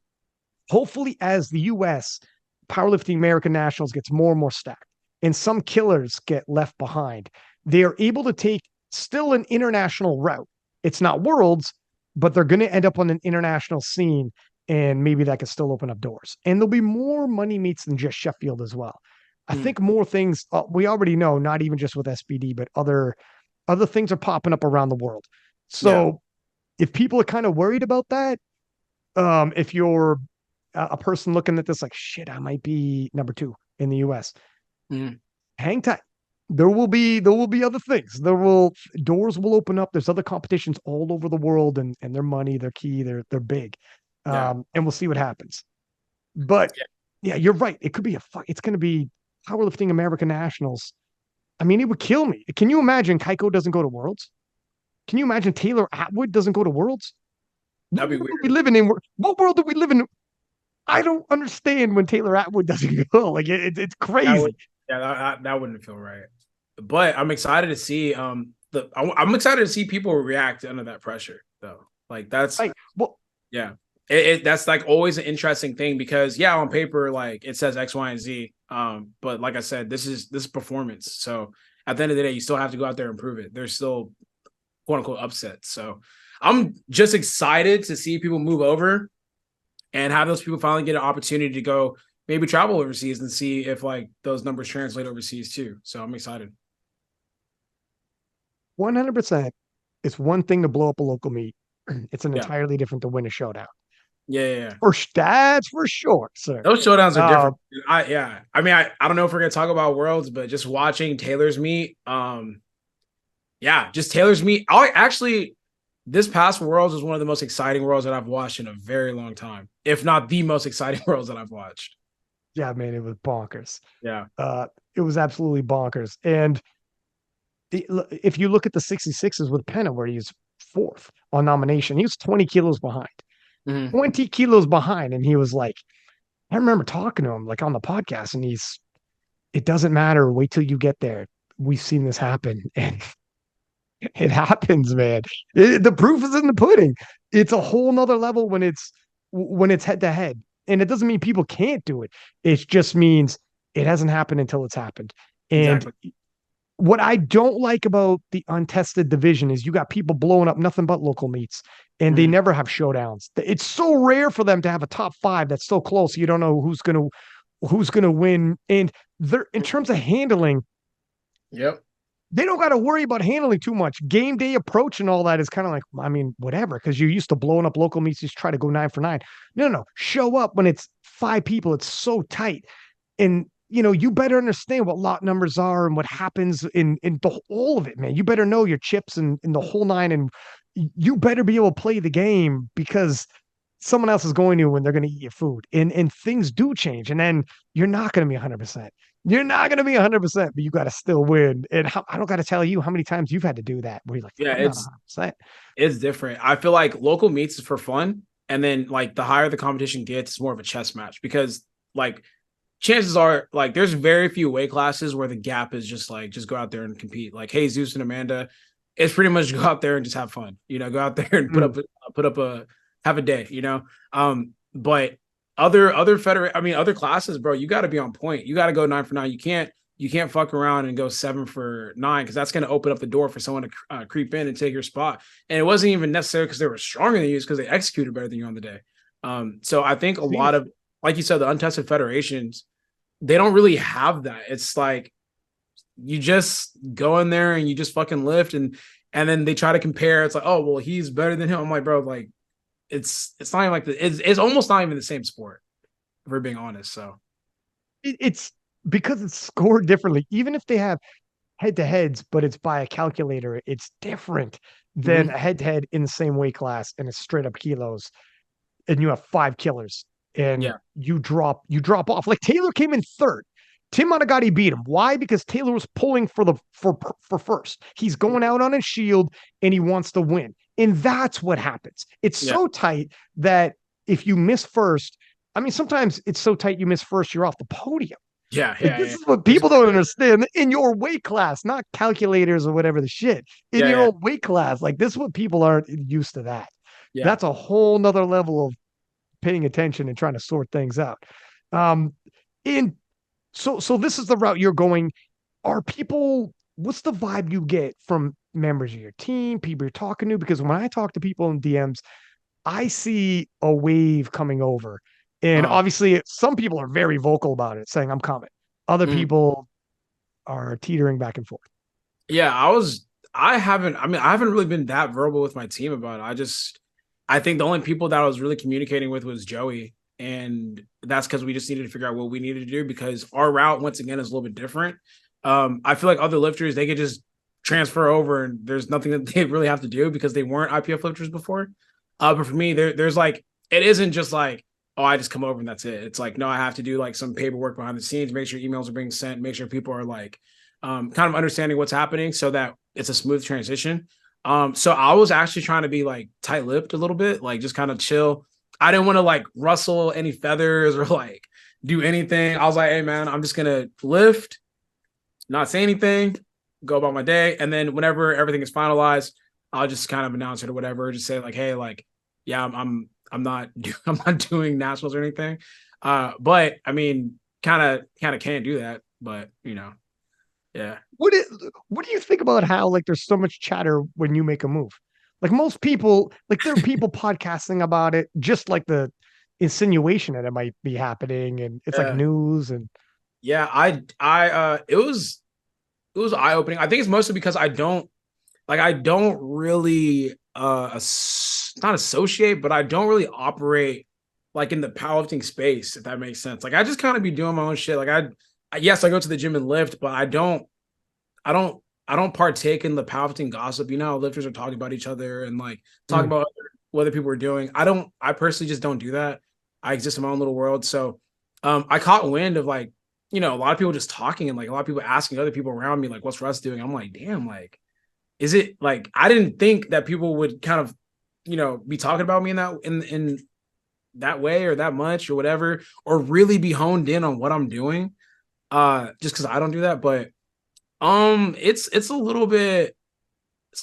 hopefully, as the US Powerlifting American Nationals gets more and more stacked, and some killers get left behind, they are able to take still an international route. It's not Worlds, but they're going to end up on an international scene, and maybe that could still open up doors. And there'll be more money meets than just Sheffield as well. I Mhm. think more things we already know, not even just with SBD, but other things are popping up around the world. Yeah. So if people are kind of worried about that, if you're a person looking at this like, shit, I might be number two in the US, Mhm. hang tight. There will be other things. Doors will open up. There's other competitions all over the world, and their money, their key, they're big. Yeah. And we'll see what happens. But Yeah. yeah, you're right. It could be it's gonna be powerlifting American Nationals. I mean, it would kill me. Can you imagine Kaiko doesn't go to Worlds? Can you imagine Taylor Atwood doesn't go to Worlds? What That'd be world are we weird. living in? What world do we live in? I don't understand when Taylor Atwood doesn't go. Like it's That would crazy. yeah, that wouldn't feel right. But I'm excited to see I'm excited to see people react under that pressure though. Like that's Like, well, yeah. That's like always an interesting thing because yeah, on paper like it says X, Y, and Z. But like I said, this is performance. So at the end of the day, you still have to go out there and prove it. There's still quote unquote upsets. So I'm just excited to see people move over and have those people finally get an opportunity to go maybe travel overseas and see if like those numbers translate overseas too. So I'm excited. 100%. It's one thing to blow up a local meet. It's an Yeah. entirely different to win a showdown. Yeah. That's for sure, sir. Those showdowns are Uh, different. I mean, I don't know if we're gonna talk about worlds, but just watching Taylor's meet, yeah, just Taylor's meet. I actually this past worlds was one of the most exciting worlds that I've watched in a very long time, if not the most exciting worlds that I've watched. yeah, man, it was bonkers. Yeah. Uh, it was absolutely bonkers. And if you look at the 66s with Penna, where he's fourth on nomination, he was 20 kilos behind. Mm-hmm. 20 kilos behind. And he was like, I remember talking to him like on the podcast, and it doesn't matter. Wait till you get there. We've seen this happen. And it happens, man. The proof is in the pudding. It's a whole nother level when it's head to head. And it doesn't mean people can't do it. It just means it hasn't happened until it's happened. And Exactly. what I don't like about the untested division is you got people blowing up nothing but local meets, and they Mm-hmm. never have showdowns. It's so rare for them to have a top five that's so close. You don't know who's gonna win. And they're in terms of handling, Yep. they don't got to worry about handling too much. Game day approach and all that is kind of like, I mean, whatever, because you're used to blowing up local meets, just try to go 9 for 9. No. Show up when it's five people. It's so tight. And you better understand what lot numbers are and what happens in all of it, man. You better know your chips and in the whole nine, and you better be able to play the game because someone else is going to when they're going to eat your food. And things do change. And then you're not going to be 100%. You're not going to be 100%, but you got to still win. And I don't got to tell you how many times you've had to do that where you're like, Yeah, I'm not 100%. it's different. I feel like local meets is for fun, and then like the higher the competition gets, it's more of a chess match because like chances are like there's very few weight classes where the gap is just like just go out there and compete. Like hey, Zeus and Amanda, it's pretty much go out there and just have fun. Go out there and Mm. put up a have a day. But other classes, bro, you got to be on point. You got to go 9 for 9. You can't fuck around and go 7 for 9 because that's going to open up the door for someone to creep in and take your spot. And it wasn't even necessary because they were stronger than you, because they executed better than you on the day. So I think a lot Sheesh. of, like you said, the untested federations, they don't really have that. It's like you just go in there and you just fucking lift, and then they try to compare. It's like, oh well, he's better than him. I'm like, bro, like it's not even like it's almost not even the same sport, if we're being honest. So It's because it's scored differently. Even if they have head to heads, but it's by a calculator, it's different than mhm. a head to head in the same weight class and it's straight up kilos. And you have five killers and Yeah, you drop off. Like Taylor came in third. Tim Monagatti beat him. Why? Because Taylor was pulling for first. He's going out on his shield and he wants to win. And that's what happens. It's yeah, so tight that if you miss first, I mean, sometimes it's so tight you miss first, you're off the podium. Like this yeah. is what people don't understand in your weight class, not calculators or whatever the shit. In Yeah, your yeah, own weight class, like this is what people aren't used to that. yeah. That's a whole nother level of paying attention and trying to sort things out. Um, and so this is the route you're going. Are people? What's the vibe you get from members of your team, people you're talking to? Because when I talk to people in DMs, I see a wave coming over, and Uh, obviously some people are very vocal about it, saying I'm coming. Other mhm. people are teetering back and forth. Yeah, I haven't really been that verbal with my team about it. I think the only people that I was really communicating with was Joey. And that's because we just needed to figure out what we needed to do, because our route, once again, is a little bit different. I feel like other lifters, they could just transfer over and there's nothing that they really have to do because they weren't IPF lifters before. But for me, there's like, it isn't just like, oh, I just come over and that's it. It's like, no, I have to do like some paperwork behind the scenes, make sure emails are being sent, make sure people are like, kind of understanding what's happening so that it's a smooth transition. So I was actually trying to be like tight-lipped a little bit, like just kind of chill. I didn't want to like rustle any feathers or like do anything. I was like, hey man, I'm just gonna lift, not say anything, go about my day, and then whenever everything is finalized, I'll just kind of announce it or whatever. Just say like, hey, like, yeah, I'm not I'm not doing nationals or anything. But I mean, kind of can't do that. But yeah. What do you think about how like there's so much chatter when you make a move? Like most people, like there are people podcasting about it, just like insinuation that it might be happening, and it's like Yeah. news and Yeah, it was eye opening. I think it's mostly because I don't really not associate, but I don't really operate like in the powerlifting space, if that makes sense. Like I just kind of be doing my own shit. Like yes, I go to the gym and lift, but I don't I don't partake in the powerlifting gossip. You know how lifters are talking about each other and like talking mm, about what other people are doing. I personally just don't do that. I exist in my own little world. So I caught wind of like, you know, a lot of people just talking and like a lot of people asking other people around me, like, what's Russ doing? I'm like, damn, like, is it like I didn't think that people would kind of, you know, be talking about me in that way or that much or whatever, or really be honed in on what I'm doing. Just because I don't do that. But it's a little bit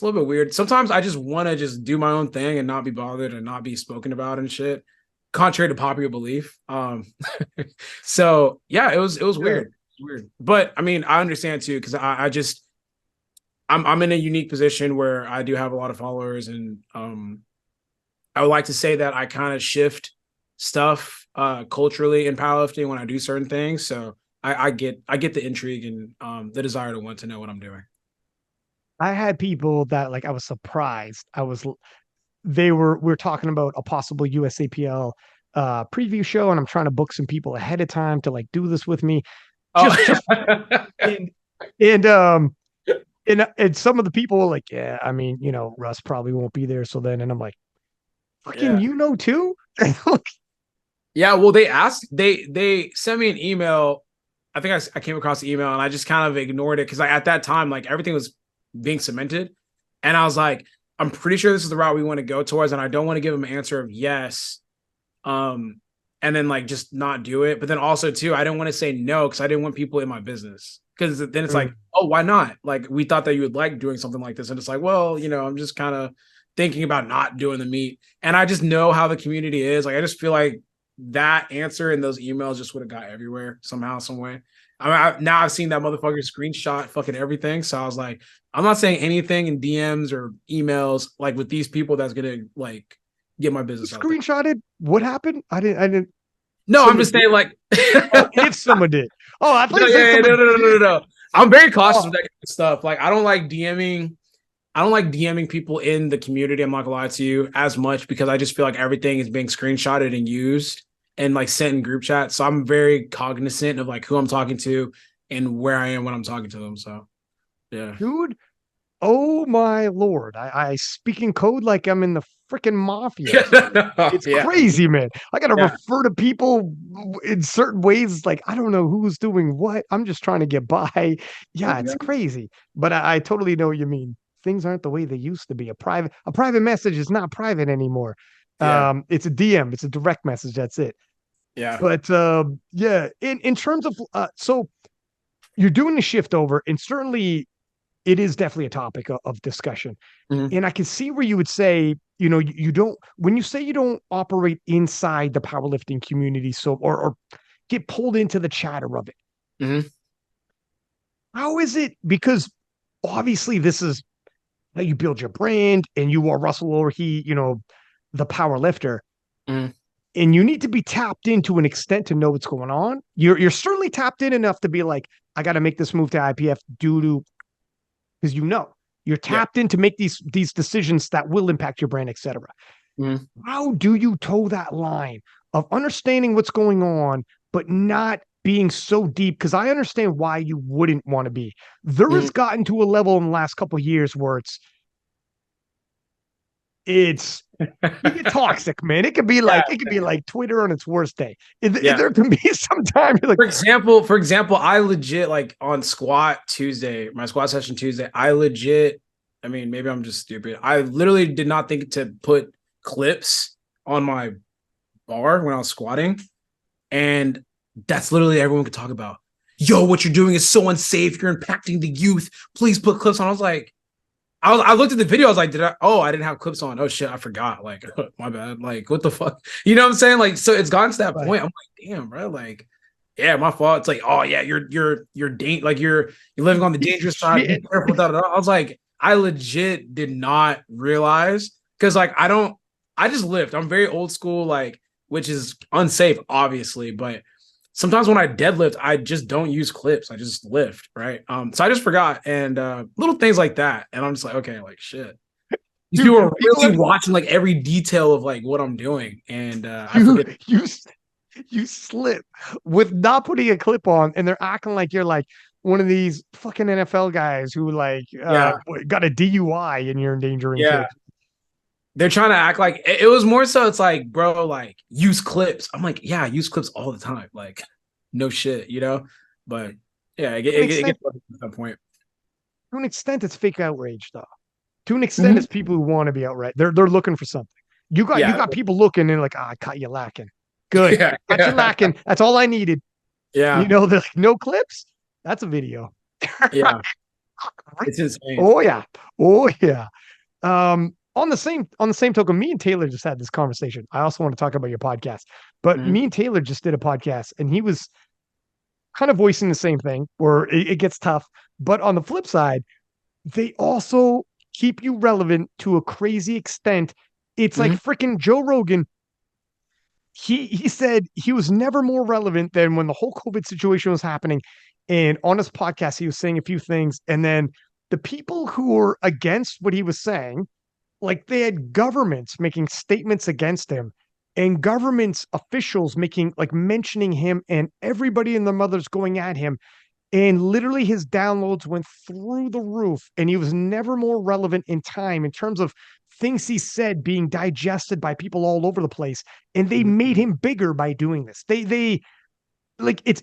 weird. Sometimes I just want to just do my own thing and not be bothered and not be spoken about and shit, contrary to popular belief. So yeah, it was yeah. weird. Weird. But I mean, I understand too, because I just I'm in a unique position where I do have a lot of followers, and I would like to say that I kind of shift stuff culturally in powerlifting when I do certain things. So I get the intrigue and the desire to want to know what I'm doing. I had people that like I was surprised. We were talking about a possible USAPL preview show, and I'm trying to book some people ahead of time to like do this with me. Oh, Just and and um and some of the people were like, yeah, I mean, you know, Russ probably won't be there. So then, and I'm like, fucking, yeah. you know, too. Yeah, well, they sent me an email. I think I came across the email and I just kind of ignored it because at that time, like everything was being cemented, and I was like, I'm pretty sure this is the route we want to go towards, and I don't want to give them an answer of yes, um, and then like just not do it. But then also too, I didn't want to say no because I didn't want people in my business, because then it's like, Mm. oh, why not? Like we thought that you would like doing something like this, and it's like, well, you know, I'm just kind of thinking about not doing the meet, and I just know how the community is. Like I just feel like that answer and those emails just would have got everywhere somehow, some way. I mean, now I've seen that motherfucker screenshot fucking everything. So I was like, I'm not saying anything in DMs or emails like with these people that's gonna like get my You business out there. screenshotted what happened? I didn't, No, I'm someone just did. saying like Oh, if someone did. Oh, I thought no, you said yeah, yeah, no, someone no, no, no, no, did. no. I'm very cautious Oh, of that kind of stuff. Like I don't like DMing. I don't like DMing people in the community. I'm not gonna lie to you as much because I just feel like everything is being screenshotted and used and like sent in group chat. So I'm very cognizant of like who I'm talking to and where I am when I'm talking to them. So yeah. dude. Oh my lord. I speak in code like I'm in the freaking mafia. It's Yeah. crazy, man. I gotta Yeah. refer to people in certain ways. Like I don't know who's doing what. I'm just trying to get by. Yeah, it's crazy. But I totally know what you mean. Things aren't the way they used to be. A private message is not private anymore. Yeah. It's a DM. It's a direct message. That's it. Yeah. But yeah, in terms of so you're doing the shift over, and certainly it is definitely a topic of discussion. Mhm. And I can see where you would say, you know, you don't, when you say you don't operate inside the powerlifting community, so, or get pulled into the chatter of it. Mhm. How is it? Because obviously this is how you build your brand, and you are Russel Orhii, you know, the power lifter. Mhm. And you need to be tapped in to an extent to know what's going on. You're certainly tapped in enough to be like, I got to make this move to IPF due to, because you know you're Yeah. tapped in to make these decisions that will impact your brand, etc. Mhm. How do you toe that line of understanding what's going on, but not being so deep? Because I understand why you wouldn't want to be. There has Mhm. gotten to a level in the last couple of years where it's you get toxic, man. Yeah. It could be like Twitter on its worst day. Yeah. There can be some time you're like, For example, I legit like on squat Tuesday, my squat session Tuesday, I mean, maybe I'm just stupid. I literally did not think to put clips on my bar when I was squatting. And that's literally everyone could talk about. Yo, what you're doing is so unsafe. You're impacting the youth. Please put clips on. I was like, I looked at the video. I was like, I didn't have clips on. Oh shit, I forgot. Like, my bad. Like, what the fuck? You know what I'm saying? Like, so it's gotten to that right. point. I'm like, damn, bro. Like, yeah, my fault. It's like, oh yeah, you're living on the dangerous side. Be Shit. careful. Da, da, da. I was like, I legit did not realize because like I just lift. I'm very old school. Like which is unsafe, obviously. But sometimes when I deadlift, I just don't use clips. I just lift, right? So I just forgot, and little things like that. And I'm just like, okay, like shit. These Dude, people are people really are watching like every detail of like what I'm doing, and I you forget. you you slip with not putting a clip on, and they're acting like you're like one of these fucking NFL guys who like Yeah, got a DUI and you're endangering yeah. kids. They're trying to act like it was more so. It's like, bro, like use clips. I'm like, yeah, I use clips all the time. Like, no shit, you know. But yeah, To an it extent, gets to that point. it's fake outrage, though. To an extent, Mhm. it's people who want to be outright. They're looking for something. You Yeah, got people looking and like, I caught you lacking. Good, yeah, got you yeah, lacking. That's all I needed. yeah, They're like, no clips. That's a video. yeah. It's insane. Oh yeah, oh yeah. On the same token, me and Taylor just had this conversation. I also want to talk about your podcast, but Mhm. me and Taylor just did a podcast, and he was kind of voicing the same thing, where it gets tough. But on the flip side, they also keep you relevant to a crazy extent. It's like Mhm. freaking Joe Rogan. He said he was never more relevant than when the whole COVID situation was happening. And on his podcast, he was saying a few things, and then the people who were against what he was saying, like they had governments making statements against him and governments officials making like mentioning him and everybody and their mothers going at him, and literally his downloads went through the roof, and he was never more relevant in time in terms of things he said being digested by people all over the place, and they Mhm. made him bigger by doing this. They like it's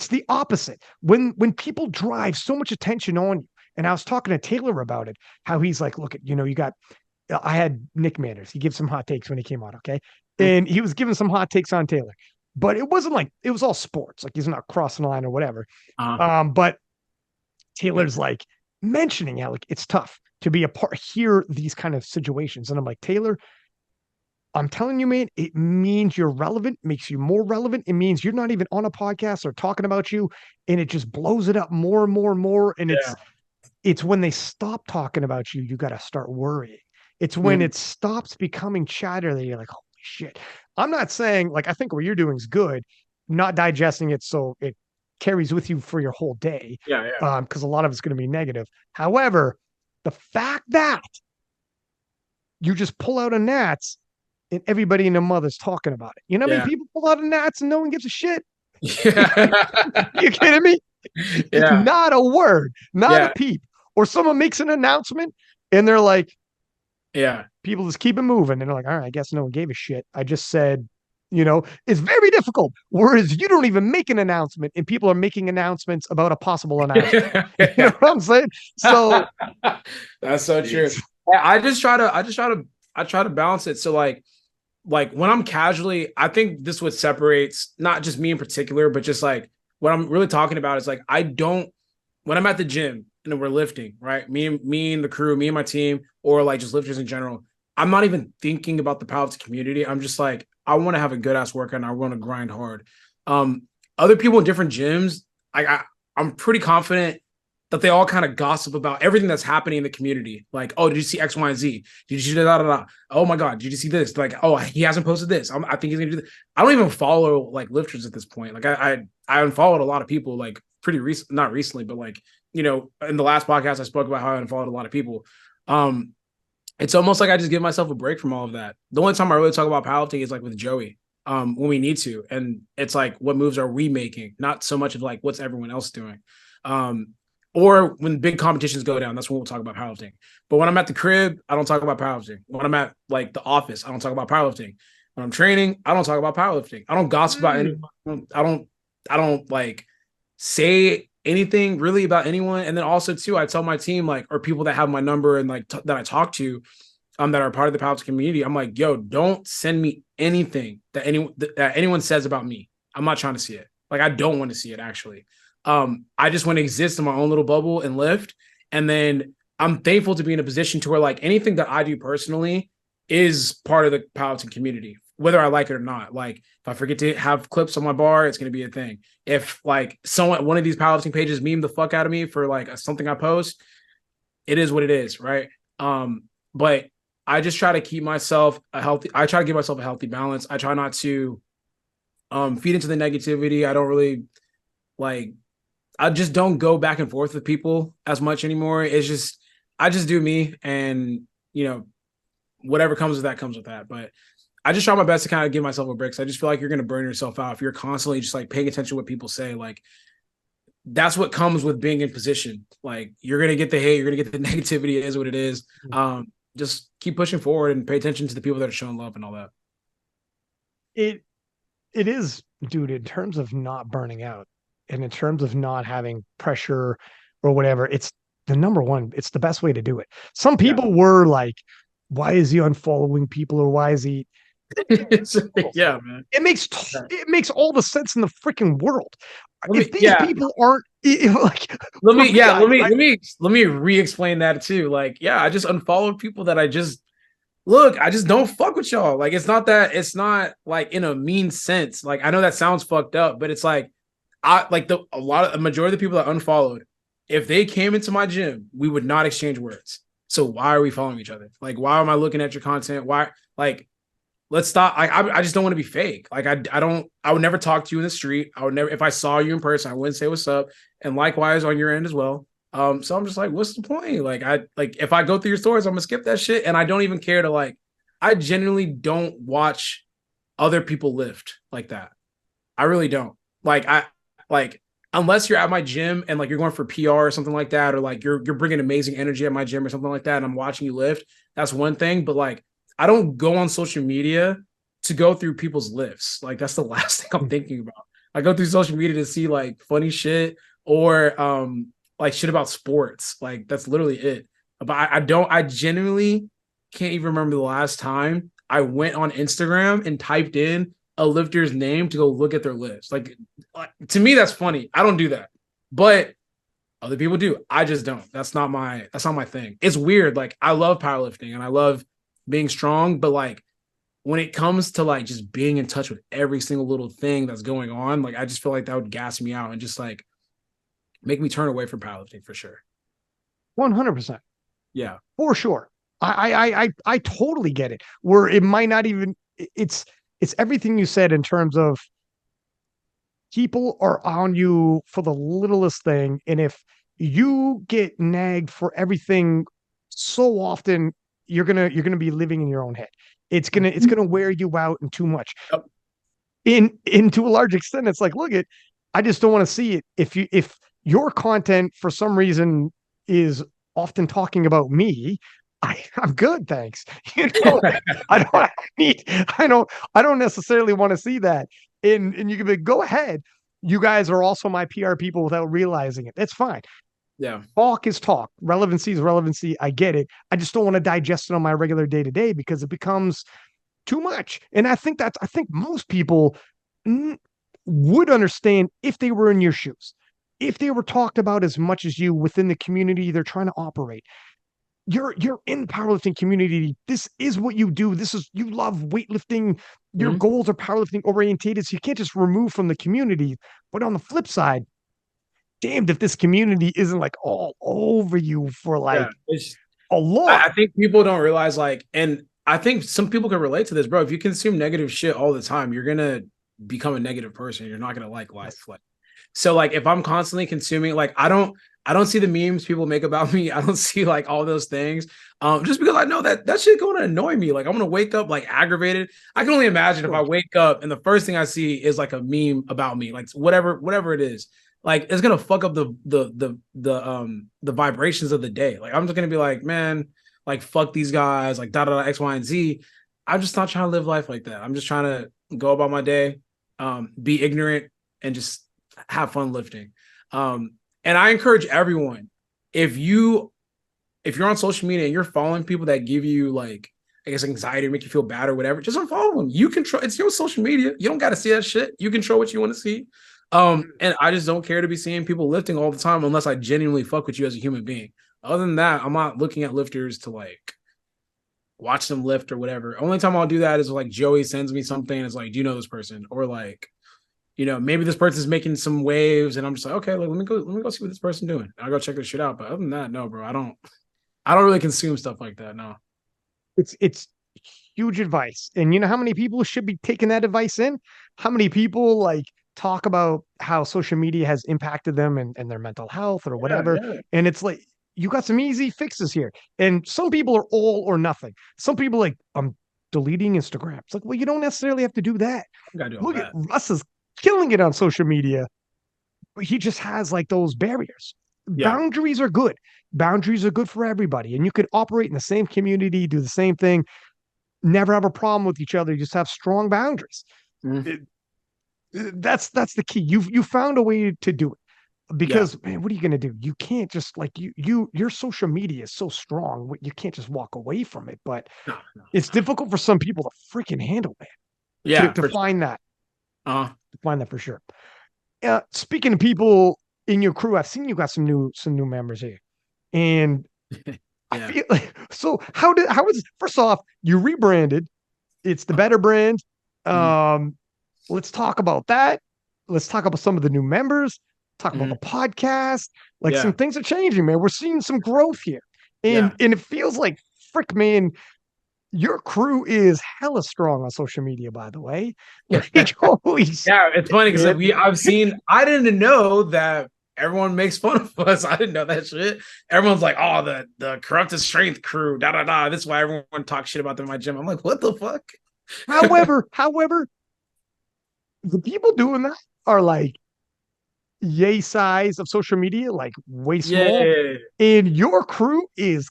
the opposite. When people drive so much attention on you, and I was talking to Taylor about it, how he's like, look at, you got, I had Nick Manners. He gives some hot takes when he came out, okay? And he was giving some hot takes on Taylor. But it wasn't like it was all sports. Like he's not crossing the line or whatever. Uh, But Taylor's like mentioning how like it's tough to be a part hear these kind of situations. And I'm like, Taylor, I'm telling you, man, it means you're relevant, makes you more relevant. It means you're not even on a podcast or talking about you, and it just blows it up more and more and more. And yeah. it's when they stop talking about you, you got to start worrying. It's when Mhm. it stops becoming chatter that you're like, holy shit. I'm not saying like I think what you're doing is good, not digesting it so it carries with you for your whole day, Yeah, yeah, because a lot of it's going to be negative. However, the fact that you just pull out a Nats and everybody and their mother's talking about it. You know how many yeah, people pull out a Nats and no one gives a shit? yeah, You kidding me? It's yeah, not a word, not a yeah, peep. Or someone makes an announcement and they're like, yeah. people just keep it moving. And they're like, all right, I guess no one gave a shit. I just said, it's very difficult. Whereas you don't even make an announcement and people are making announcements about a possible announcement. You know what I'm saying? So That's so true. it's, I try to balance it. So like when I'm casually, I think this what separates not just me in particular, but just like what I'm really talking about is like I don't when I'm at the gym and we're lifting, right? Me and the crew, me and my team, or like just lifters in general. I'm not even thinking about the powerlifting community. I'm just like, I want to have a good ass workout and I want to grind hard. Um, Other people in different gyms, I'm pretty confident that they all kind of gossip about everything that's happening in the community. Like, oh, did you see X, Y, and Z? Did you see da da da? Oh my God, did you see this? Like, oh, he hasn't posted this. I think he's gonna do this. I don't even follow like lifters at this point. Like, I unfollowed a lot of people like pretty recent, not recently, but like in the last podcast I spoke about how I unfollowed a lot of people. Um, it's almost like I just give myself a break from all of that. The only time I really talk about powerlifting is like with Joey, when we need to, and it's like what moves are we making, not so much of like what's everyone else doing. Um, or when big competitions go down, that's when we'll talk about powerlifting. But when I'm at the crib, I don't talk about powerlifting. When I'm at like the office, I don't talk about powerlifting. When I'm training, I don't talk about powerlifting. I don't gossip about mm, anyone. I don't like say anything really about anyone. And then also too, I tell my team like, or people that have my number and like that I talk to, that are part of the powerlifting community. I'm like, yo, don't send me anything that anyone says about me. I'm not trying to see it. Like, I don't want to see it actually. I just want to exist in my own little bubble and lift. And then I'm thankful to be in a position to where like anything that I do personally is part of the powerlifting community, whether I like it or not. Like if I forget to have clips on my bar, it's going to be a thing. If like one of these powerlifting pages meme the fuck out of me for like something I post, it is what it is. Right. But I just try to keep myself I try to give myself a healthy balance. I try not to feed into the negativity. I don't really like I just don't go back and forth with people as much anymore. It's just I just do me, and you know, whatever comes with that comes with that. But I just try my best to kind of give myself a break. So I just feel like you're gonna burn yourself out if you're constantly just like paying attention to what people say. Like that's what comes with being in position. Like you're gonna get the hate, you're gonna get the negativity. It is what it is. Just keep pushing forward and pay attention to the people that are showing love and all that. It it is, dude, in terms of not burning out and in terms of not having pressure or whatever, it's the number one, it's the best way to do it. Some Yeah. people were like, why is he unfollowing people or why is he Yeah, man. it makes all the sense in the freaking world. If these Yeah. people aren't like Let me, me, yeah, let me re-explain that too. Like, yeah, I just unfollowed people that I just look, I just don't fuck with y'all. Like, it's not like in a mean sense. Like, I know that sounds fucked up, but it's like I like a majority of the people that unfollowed, if they came into my gym, we would not exchange words. So why are we following each other? Like, why am I looking at your content? Why like let's stop. I just don't want to be fake. Like I would never talk to you in the street. I would never, if I saw you in person, I wouldn't say what's up. And likewise on your end as well. So I'm just like, what's the point? Like if I go through your stories, I'm gonna skip that shit. And I don't even care to like, I genuinely don't watch other people lift like that. I really don't. Like unless you're at my gym and like you're going for PR or something like that, or like you're bringing amazing energy at my gym or something like that, and I'm watching you lift. That's one thing. But like I don't go on social media to go through people's lifts. Like that's the last thing I'm thinking about. I go through social media to see like funny shit or like shit about sports. Like that's literally it. But I genuinely can't even remember the last time I went on Instagram and typed in a lifter's name to go look at their lifts. Like to me, that's funny. I don't do that. But other people do. I just don't. That's not my thing. It's weird. Like I love powerlifting and I love being strong, but like when it comes to like just being in touch with every single little thing that's going on, like I just feel like that would gas me out and just like make me turn away from powerlifting for sure. 100%. Yeah. For sure. I totally get it. Where it might not even it's everything you said in terms of people are on you for the littlest thing. And if you get nagged for everything so often, you're gonna be living in your own head. It's gonna wear you out and too much. Yep. In to a large extent, it's like, look, I just don't want to see it. If your content for some reason is often talking about me, I'm good, thanks. You know, I don't need, I don't necessarily want to see that. And you can be, go ahead. You guys are also my PR people without realizing it. That's fine. Yeah. Talk is talk. Relevancy is relevancy. I get it. I just don't want to digest it on my regular day to day because it becomes too much. And I think most people would understand if they were in your shoes, if they were talked about as much as you within the community they're trying to operate. You're in the powerlifting community. This is what you do. This is you love weightlifting. Your goals are powerlifting orientated. So you can't just remove from the community. But on the flip side, damned if this community isn't like all over you for like a lot. I think people don't realize like, and I think some people can relate to this, bro. If you consume negative shit all the time, you're gonna become a negative person. You're not gonna like life. Like, so like if I'm constantly consuming, like I don't see the memes people make about me. I don't see like all those things. Just because I know that shit going to annoy me. Like I'm gonna wake up like aggravated. I can only imagine if I wake up and the first thing I see is like a meme about me, like whatever it is. Like it's gonna fuck up the vibrations of the day. Like I'm just gonna be like, man, like fuck these guys, like da da da X, Y, and Z. I'm just not trying to live life like that. I'm just trying to go about my day, be ignorant, and just have fun lifting. And I encourage everyone, if you're on social media and you're following people that give you like, I guess anxiety or make you feel bad or whatever, just unfollow them. You control, it's your social media. You don't got to see that shit. You control what you want to see. And I just don't care to be seeing people lifting all the time unless I genuinely fuck with you as a human being. Other than that, I'm not looking at lifters to like watch them lift or whatever. Only time I'll do that is like Joey sends me something and it's like, do you know this person? Or like, you know, maybe this person's making some waves and I'm just like, okay, like, let me go see what this person's doing. I'll go check this shit out. But other than that, no, bro, I don't really consume stuff like that. No. It's huge advice. And you know how many people should be taking that advice in? How many people like talk about how social media has impacted them and their mental health or Yeah, whatever. yeah. And it's like you got some easy fixes here. And some people are all or nothing. Some people like, I'm deleting Instagram. It's like, well, you don't necessarily have to do that. I gotta do all Look at that. Russ is killing it on social media, but he just has like those barriers. Yeah. Boundaries are good. Boundaries are good for everybody. And you could operate in the same community, do the same thing, never have a problem with each other. You just have strong boundaries. Mhm. It, that's the key. You found a way to do it Yeah. because man, what are you going to do? You can't just like your social media is so strong. You can't just walk away from it. But No, no. it's difficult for some people to freaking handle that. Yeah, To for sure. find that, Uh, to find that for sure. Speaking of people in your crew, I've seen you got some new members here, and I yeah. feel like so. How is first off you rebranded? It's the better brand. Mhm. Um, let's talk about that. Let's talk about some of the new members. Talk about the Mhm. podcast. Like some Yeah. things are changing, man. We're seeing some growth here, Yeah. and it feels like frick, man. Your crew is hella strong on social media, by the way. Like holy shit, Yeah, it's funny because man. I didn't know that everyone makes fun of us. I didn't know that shit. Everyone's like, oh, the corrupted strength crew, da da da. That's why everyone talks shit about them in my gym. I'm like, what the fuck? However, the people doing that are like yay size of social media, like way small. Yeah. And your crew is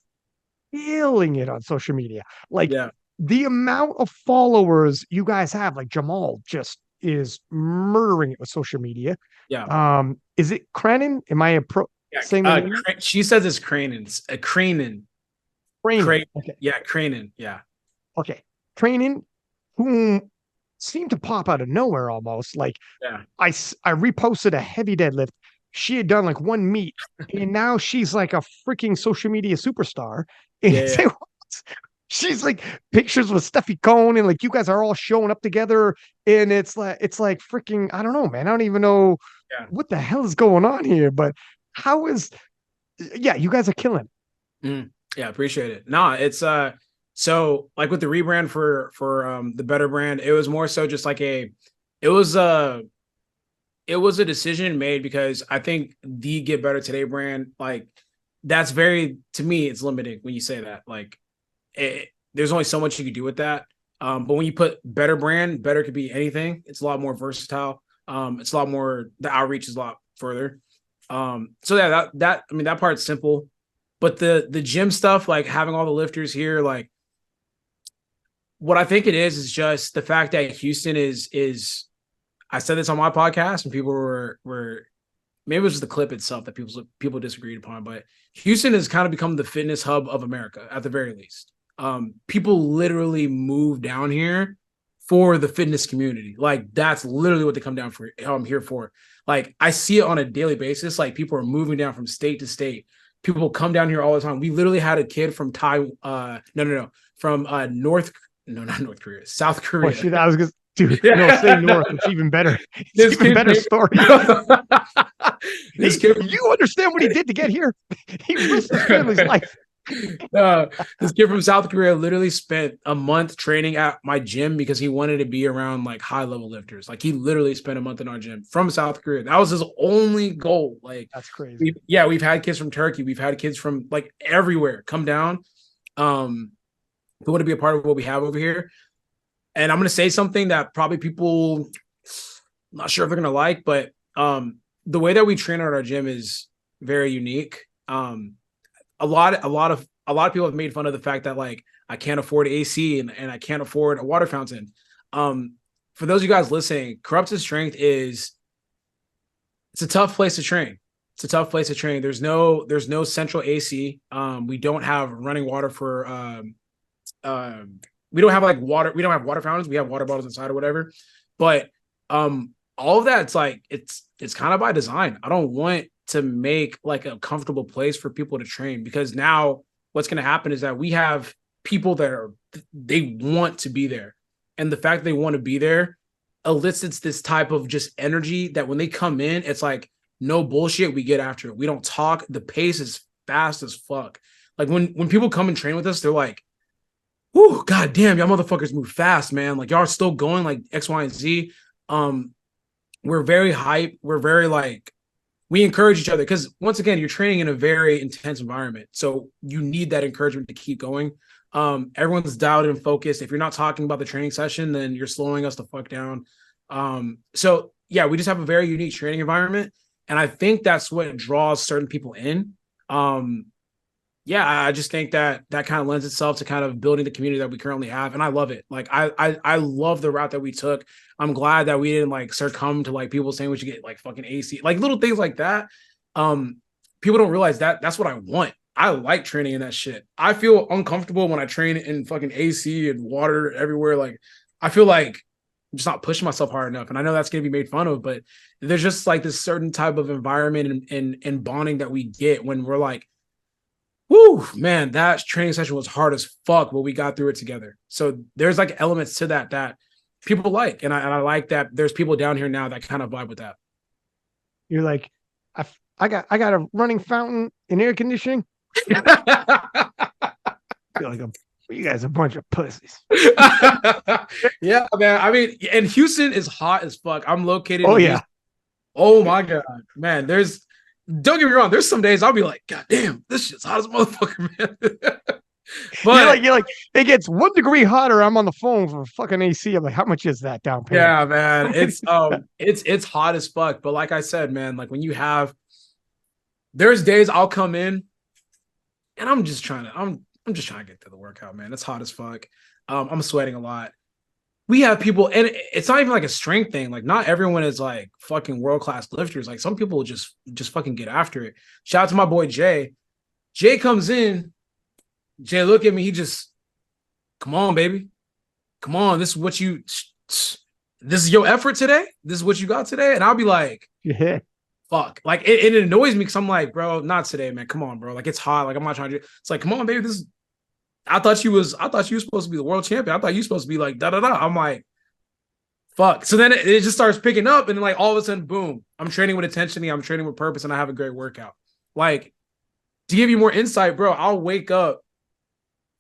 killing it on social media. Like Yeah. the amount of followers you guys have, like Jamal just is murdering it with social media. Yeah. Is it Crennan? Am I Yeah. saying the name right? She says it's Cranen. Cranen. Cranen. Cranen. Okay. Yeah, Cranen. Yeah. Okay. Cranen, whom seemed to pop out of nowhere almost. Like Yeah. I reposted a heavy deadlift. She had done like one meet, and now she's like a freaking social media superstar. And Yeah. Yeah. she's like pictures with Steffi Cohn, and like you guys are all showing up together, and it's like freaking I don't know, man. I don't even know Yeah. what the hell is going on here. But how is yeah, you guys are killing. Yeah, appreciate it. Nah, it's so like with the rebrand for the better brand, it was more so just like it was a it was a decision made because I think the Get Better Today brand, like that's very to me, it's limiting when you say that. Like there's only so much you can do with that. But when you put better brand, better could be anything. It's a lot more versatile. It's a lot more the outreach is a lot further. So yeah, that I mean that part's simple. But the gym stuff, like having all the lifters here, like what I think it is just the fact that Houston is I said this on my podcast and people were maybe it was just the clip itself that people disagreed upon, but Houston has kind of become the fitness hub of America at the very least. People literally move down here for the fitness community. Like that's literally what they come down for. Here for. Like I see it on a daily basis. Like people are moving down from state to state. People come down here all the time. We literally had a kid from no, from not North Korea, South Oh Korea. shit, I was just dude, no, say Yeah. North. It's even better. It's This even kid better came, story. this kid from You understand what he did to get here? He risked his family's life. uh, this kid from South Korea literally spent a month training at my gym because he wanted to be around like high level lifters. Like he literally spent a month in our gym from South Korea. That was his only goal. Like That's crazy. we've had kids from Turkey, we've had kids from like everywhere come down. Who want to be a part of what we have over here. And I'm gonna say something that probably people I'm not sure if they're gonna like, but the way that we train at our gym is very unique. A lot of people have made fun of the fact that like I can't afford AC and I can't afford a water fountain. For those of you guys listening, corrupted strength is it's a tough place to train. It's a tough place to train. There's no central AC. We don't have running water for we don't have like water. We don't have water fountains. We have water bottles inside or whatever. But all of that, it's like it's kind of by design. I don't want to make like a comfortable place for people to train because now what's going to happen is that we have people that they want to be there, and the fact they want to be there elicits this type of just energy that when they come in, it's like no bullshit. We get after it. We don't talk. The pace is fast as fuck. Like when people come and train with us, they're like Whew, god damn, y'all motherfuckers move fast, man. Like y'all are still going like X, Y, and Z. Um, we're very hype. We're very like we encourage each other because once again, you're training in a very intense environment. So you need that encouragement to keep going. Everyone's dialed in focused. If you're not talking about the training session, then you're slowing us the fuck down. So yeah, we just have a very unique training environment. And I think that's what draws certain people in. Um, yeah, I just think that that kind of lends itself to kind of building the community that we currently have, and I love it. Like I love the route that we took. I'm glad that we didn't like succumb to like people saying we should get like fucking AC, like little things like that. Um, People don't realize that that's what I want. I like training in that shit. I feel uncomfortable when I train in fucking AC and water everywhere. Like I feel like I'm just not pushing myself hard enough, and I know that's gonna be made fun of, but there's just like this certain type of environment and bonding that we get when we're like whoo, man, that training session was hard as fuck, but we got through it together. So there's like elements to that that people like, and I like that there's people down here now that kind of vibe with that. You're like, I got a running fountain and air conditioning. Feel like you guys are a bunch of pussies. Yeah, man. I mean, and Houston is hot as fuck. I'm located Oh in yeah. Houston. Oh my god, man. Don't get me wrong. There's some days I'll be like, God damn, this shit's hot as motherfucker, man. But You're like, it gets 1 degree hotter. I'm on the phone for fucking AC. I'm like, how much is that down payment? yeah, man, it's hot as fuck. But like I said, man, like when you have there's days I'll come in and I'm just trying to get through the workout, man. It's hot as fuck. I'm sweating a lot. We have people, and it's not even like a strength thing. Like not everyone is like fucking world class lifters. Like some people just fucking get after it. Shout out to my boy Jay. Jay comes in. Jay, look at me. He just come on, baby. Come on. This is your effort today. This is what you got today. And I'll be like, Yeah. fuck. Like it annoys me because I'm like, bro, not today, man. Come on, bro. Like it's hot. Like I'm not trying to. It's like, come on, baby. I thought you was supposed to be the world champion. I thought you were supposed to be like da da da. I'm like, fuck. So then it just starts picking up, and then like all of a sudden, boom, I'm training with intensity, I'm training with purpose, and I have a great workout. Like to give you more insight, bro, I'll wake up.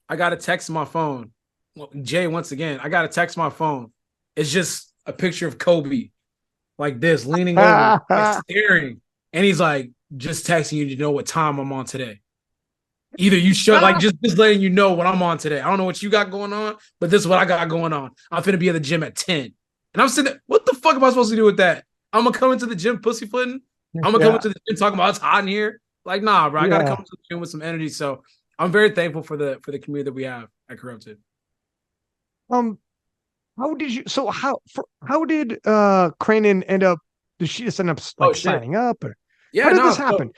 I got a text on my phone. Well, Jay, once again, I got a text on my phone. It's just a picture of Kobe, like this, leaning over, like staring, and he's like, just texting you to know what time I'm on today. Either you should like just letting you know what I'm on today. I don't know what you got going on, but this is what I got going on. I'm finna be at the gym at 10. And I'm sitting there, what the fuck am I supposed to do with that? I'm gonna come into the gym pussyfooting. I'm gonna come Yeah. into the gym talking about it's hot in here. Like, nah, bro. I gotta come Yeah. to the gym with some energy. So I'm very thankful for the community that we have at Corrupted. Um, how did you how did Cranen end up did she just end up Oh like shit. signing up or how Yeah, did no. this happen?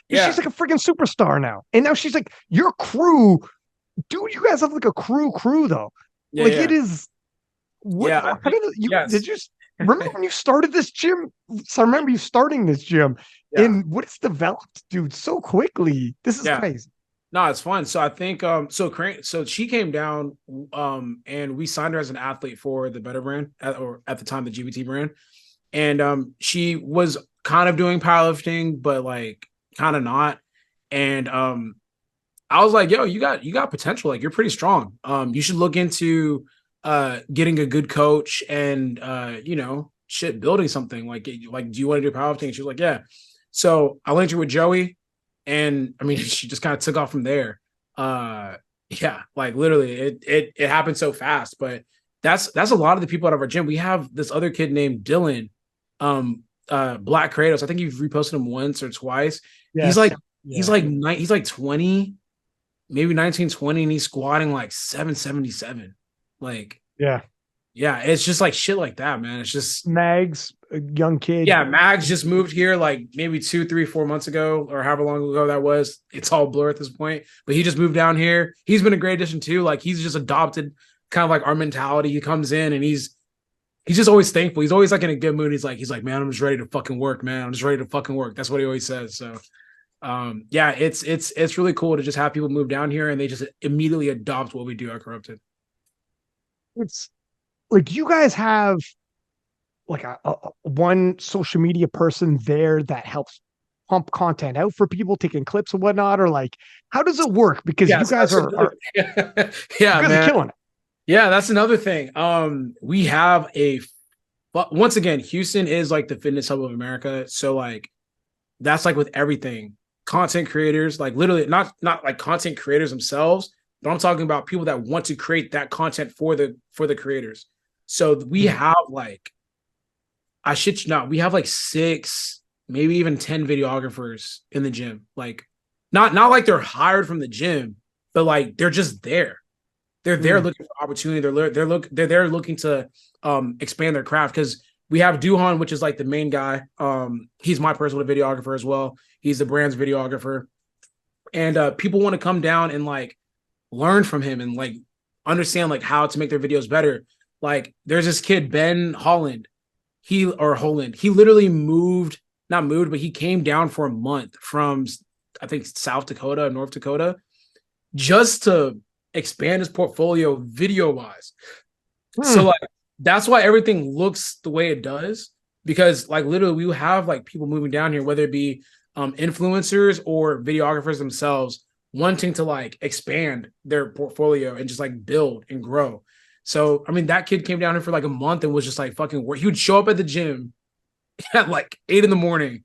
Yeah. She's like a freaking superstar now. And now she's like, your crew, dude, you guys have like a crew though. Yeah, Like it yeah. is what Yeah. I how think you yes. did you remember when you started this gym? So I remember you starting this gym Yeah. and what it's developed, dude, so quickly. This is Yeah. crazy. No, it's fun. So I think so she came down and we signed her as an athlete for the Better brand or at the time the GBT brand. And she was kind of doing powerlifting, but like kind of not. And I was like, yo, you got potential. Like you're pretty strong. You should look into getting a good coach and shit, building something. Like do you want to do powerlifting? And she was like, yeah. So I linked her with Joey, and I mean, she just kind of took off from there. Yeah, like literally, it happened so fast. But that's a lot of the people out of our gym. We have this other kid named Dylan, Black Kratos. I think you've reposted him once or twice. He's Yes. like Yeah. he's like 20, maybe 19, 20, and he's squatting like 777. Like, Yeah. yeah, it's just like shit like that, man. It's just Mags, a young kid. yeah, Mags just moved here like maybe 2, 3, 4 months ago, or however long ago that was. It's all blur at this point. But he just moved down here. He's been a great addition too. Like he's just adopted kind of like our mentality. He comes in and he's just always thankful. He's always like in a good mood. He's like, man, I'm just ready to fucking work, man. I'm just ready to fucking work. That's what he always says. So yeah, it's really cool to just have people move down here and they just immediately adopt what we do at Corrupted. It's like you guys have like a one social media person there that helps pump content out for people, taking clips and whatnot, or like how does it work? Because you Yes, guys that's are another you yeah, guys are man. killing it. Yeah, that's another thing. We have but once again, Houston is like the fitness hub of America. So like that's like with everything. Content creators, like literally not like content creators themselves, but I'm talking about people that want to create that content for the creators. So we Mhm. have like I shit you not, we have like 6, maybe even 10 videographers in the gym. Like not like they're hired from the gym, but like they're just there. They're there Mm. looking for opportunity. They're there looking to expand their craft because we have Duhan, which is like the main guy. He's my personal videographer as well. He's the brand's videographer, and people want to come down and like learn from him and like understand like how to make their videos better. Like there's this kid Ben Holland. He literally not moved, but he came down for a month from I think South Dakota, North Dakota, just to expand his portfolio video wise. So Mm. like that's why everything looks the way it does because like literally we have like people moving down here, whether it be influencers or videographers themselves wanting to like expand their portfolio and just like build and grow. So I mean that kid came down here for like a month and was just like fucking work. He would show up at the gym at like 8 in the morning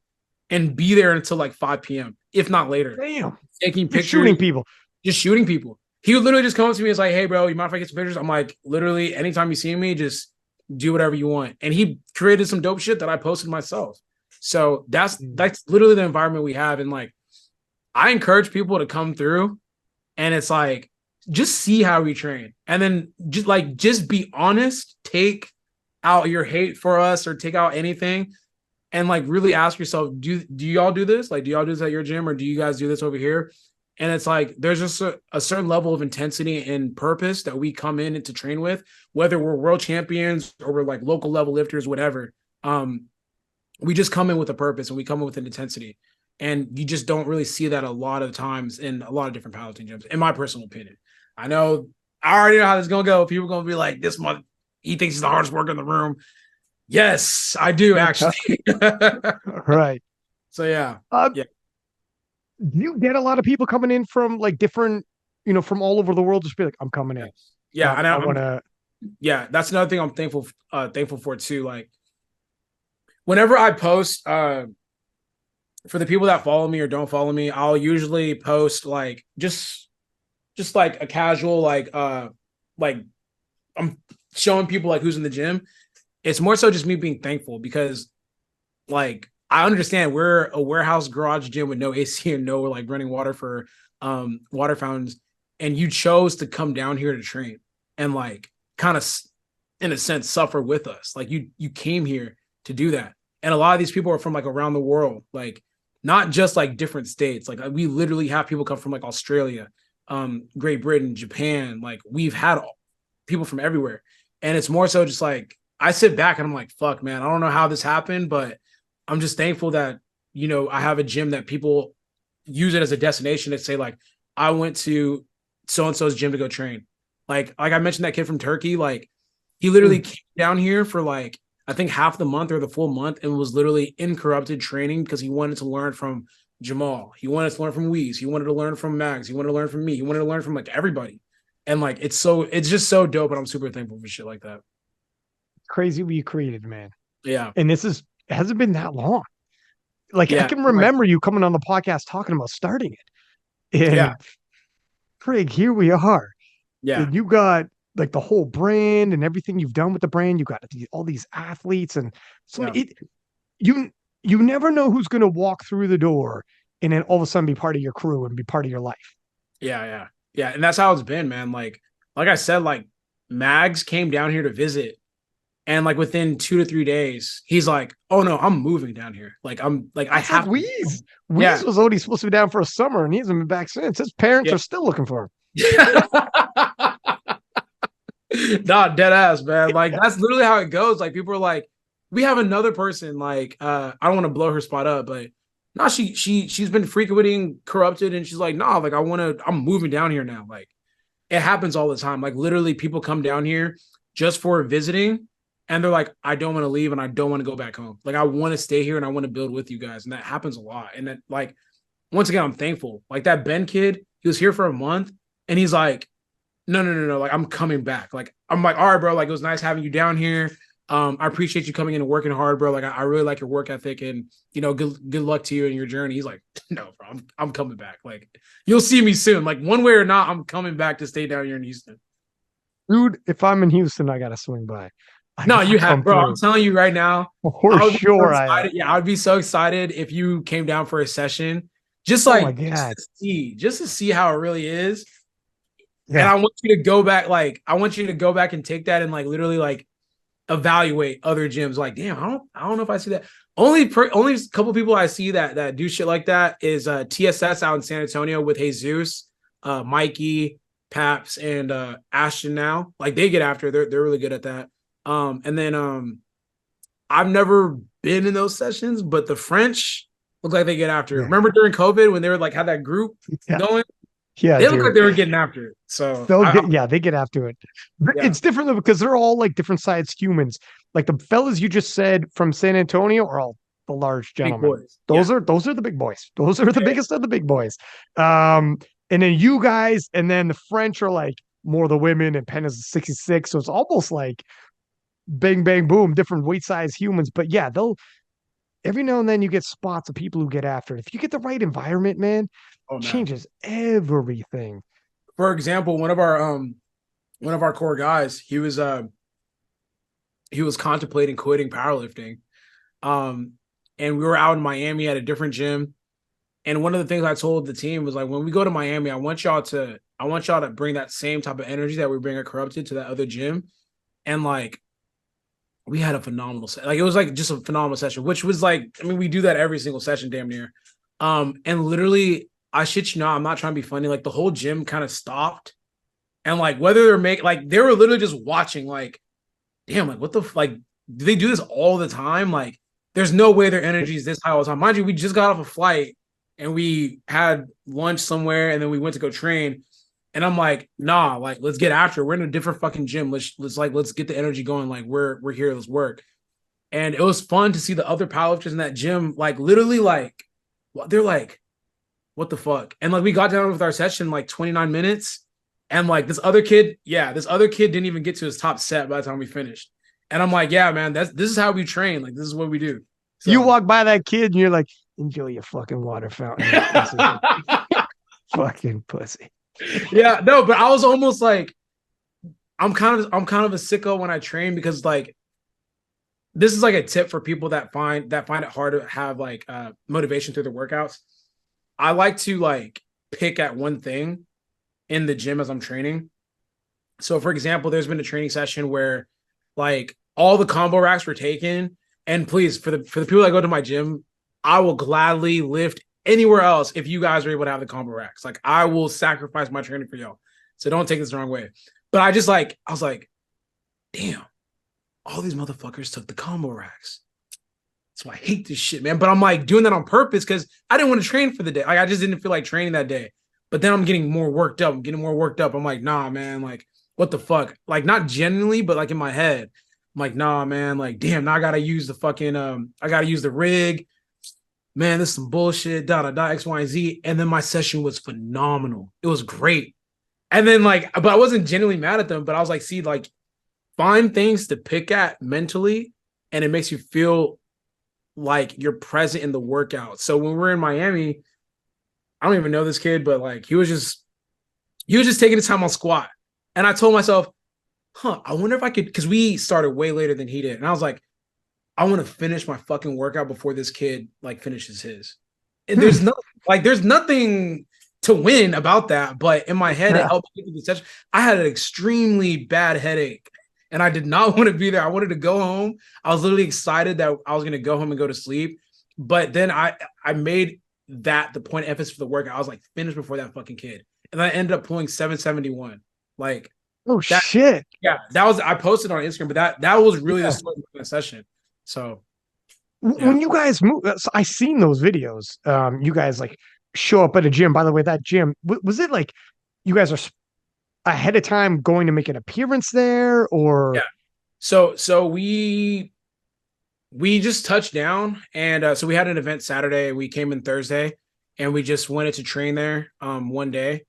and be there until like 5 p.m. if not later, Damn, taking you're pictures, shooting people. just shooting people. He would literally just come up to me and is like, "Hey, bro, you mind if I get some pictures?" I'm like, literally, anytime you see me, just do whatever you want. And he created some dope shit that I posted myself. So Mm. that's literally the environment we have. And like, I encourage people to come through, and it's like, just see how we train, and then just be honest. Take out your hate for us, or take out anything, and like really ask yourself, do y'all do this? Like, do y'all do this at your gym, or do you guys do this over here? And it's like there's just a certain level of intensity and purpose that we come in to train with, whether we're world champions or we're like local level lifters, whatever. We just come in with a purpose and we come in with an intensity. And you just don't really see that a lot of times in a lot of different powerlifting gyms, in my personal opinion. I know I already know how this is gonna go. People are gonna be like, this month he thinks he's the hardest worker in the room. Yes, I do actually. Right. So yeah, Uh, yeah, do you get a lot of people coming in from like different, from all over the world? Just be like, I'm coming in. yes, yeah. And I want to. yeah, that's another thing I'm thankful for too. Like whenever I post, for the people that follow me or don't follow me, I'll usually post like just like a casual like I'm showing people like who's in the gym. It's more so just me being thankful because like I understand we're a warehouse garage gym with no AC and no like running water for water fountains, and you chose to come down here to train and like kind of in a sense suffer with us. Like you came here to do that. And a lot of these people are from like around the world, like not just like different states. Like we literally have people come from like Australia, Great Britain, Japan. Like we've had people from everywhere. And it's more so just like I sit back and I'm like, fuck, man, I don't know how this happened, but I'm just thankful that, I have a gym that people use it as a destination to say, like, I went to so and so's gym to go train. Like I mentioned that kid from Turkey, like he literally came down here for like I think half the month or the full month and was literally incorrupted training because he wanted to learn from Jamal. He wanted to learn from Weeze. He wanted to learn from Max. He wanted to learn from me. He wanted to learn from like everybody. And like it's just so dope, and I'm super thankful for shit like that. Crazy what you created, man. Yeah. And it hasn't been that long. Like I Yeah. can Like, remember you coming on the podcast talking about starting it. yeah. And Craig, here we are. Yeah. And you got like the whole brand and everything you've done with the brand. You got all these athletes and Yeah. you you never know who's going to walk through the door and then all of a sudden be part of your crew and be part of your life. Yeah. Yeah. Yeah. And that's how it's been, man. Like I said, like Mags came down here to visit. And like within 2 to 3 days, he's like, "Oh no, I'm moving down here. Like I'm like I It's like have to." Weeze. Yeah, Weeze was only supposed to be down for a summer and he hasn't been back since. His parents yeah. are still looking for him. Nah, dead ass, man. Like that's literally how it goes. Like people are like, we have another person. Like, I don't want to blow her spot up, but nah, she's been frequenting corrupted, and she's like, nah, like I'm moving down here now. Like it happens all the time. Like literally, people come down here just for visiting, and they're like, I don't want to leave and I don't want to go back home. Like I want to stay here and I want to build with you guys. And that happens a lot. And that like once again, I'm thankful. Like that Ben kid, he was here for a month and he's like, no. Like I'm coming back. Like I'm like, all right, bro. Like it was nice having you down here. I appreciate you coming in and working hard, bro. Like I really like your work ethic and good luck to you in your journey. He's like, no, bro, I'm coming back. Like you'll see me soon. Like one way or not, I'm coming back to stay down here in Houston. Dude, if I'm in Houston, I gotta swing by. I No, gotta you have, come bro. I'm through. telling you right now, For I would be so sure I am. excited. Yeah, I would be so excited if you came down for a session, just Oh my like God. just to see how it really is. And Yeah. I want you to go back, like I want you to go back and take that and like literally like evaluate other gyms. Like, damn, I don't know if I see that. Only a couple people I see that do shit like that is TSS out in San Antonio with Jesus, Mikey, Paps, and Ashton now. Like they get after. They're really good at that. And then I've never been in those sessions, but the French look like they get after it. Yeah. Remember during COVID when they were like had that group Yeah. going? Yeah, They look like dude. they were getting after it. So They'll get, yeah, they get after it. yeah, It's different though because they're all like different sized humans. Like the fellas you just said from San Antonio are all the large big gentlemen. boys. Yeah. Those are the big boys. Those are the biggest of the big boys. And then you guys, and then the French are like more the women, and Penn is 66. So it's almost like bang, bang, boom, different weight size humans. But yeah, they'll every now and then you get spots of people who get after it. If you get the right environment, man, Oh man. changes everything. For example, one of our core guys, he was contemplating quitting powerlifting. Um, and we were out in Miami at a different gym. And one of the things I told the team was like, when we go to Miami, I want y'all to bring that same type of energy that we bring at Corrupted to that other gym. And like, we had a phenomenal like it was like just a phenomenal session, which was like, I mean, we do that every single session, damn near. And literally, I shit you not, I'm not trying to be funny. Like the whole gym kind of stopped, and like whether they're making like they were literally just watching, like, damn, like what the like do they do this all the time? Like, there's no way their energy is this high all the time. Mind you, we just got off a flight and we had lunch somewhere, and then we went to go train. And I'm like, nah, like let's get after it. We're in a different fucking gym. Let's get the energy going. Like we're here. Let's work. And it was fun to see the other powerlifters in that gym, like literally, like they're like, what the fuck? And like we got down with our session like 29 minutes, and like this other kid didn't even get to his top set by the time we finished. And I'm like, yeah, man, this is how we train. Like this is what we do. You So walk by that kid and you're like, enjoy your fucking water fountain, you piece of fucking pussy. yeah, no, but I was almost like, I'm kind of a sicko when I train, because like this is like a tip for people that find it hard to have like motivation through their workouts. I like to like pick at one thing in the gym as I'm training. So for example, there's been a training session where like all the combo racks were taken. And please, for the people that go to my gym, I will gladly lift anywhere else if you guys are able to have the combo racks. Like I will sacrifice my training for y'all. So don't take this the wrong way. But I was like, damn, all these motherfuckers took the combo racks. So I hate this shit, man. But I'm like doing that on purpose because I didn't want to train for the day. Like I just didn't feel like training that day. But then I'm getting more worked up. I'm like, nah, man. Like, what the fuck? Like, not genuinely, but like in my head. I'm like, nah, man. Like, damn, now I gotta use the fucking I gotta use the rig. Man, this is some bullshit. X, Y, and Z. And then my session was phenomenal. It was great. And then like, but I wasn't genuinely mad at them. But I was like, see, like, find things to pick at mentally, and it makes you feel like you're present in the workout. So when we're in Miami, I don't even know this kid, but like he was just taking his time on squat. And I told myself, I wonder if I could, because we started way later than he did. And I was like, I want to finish my fucking workout before this kid like finishes his. And there's nothing to win about that. But in my head, it helped me through the session. I had an extremely bad headache, and I did not want to be there. I wanted to go home. I was literally excited that I was going to go home and go to sleep. But then I made that the point of emphasis for the workout. I was like, finish before that fucking kid. And I ended up pulling 771. Like, Oh that, shit. yeah, that was, I posted on Instagram, but that was really the story of the session. So yeah. When you guys move, so I seen those videos. You guys like show up at a gym. By the way, that gym was it like you guys are ahead of time going to make an appearance there, or Yeah. So we just touched down, and so we had an event Saturday. We came in Thursday, and we just wanted to train there one day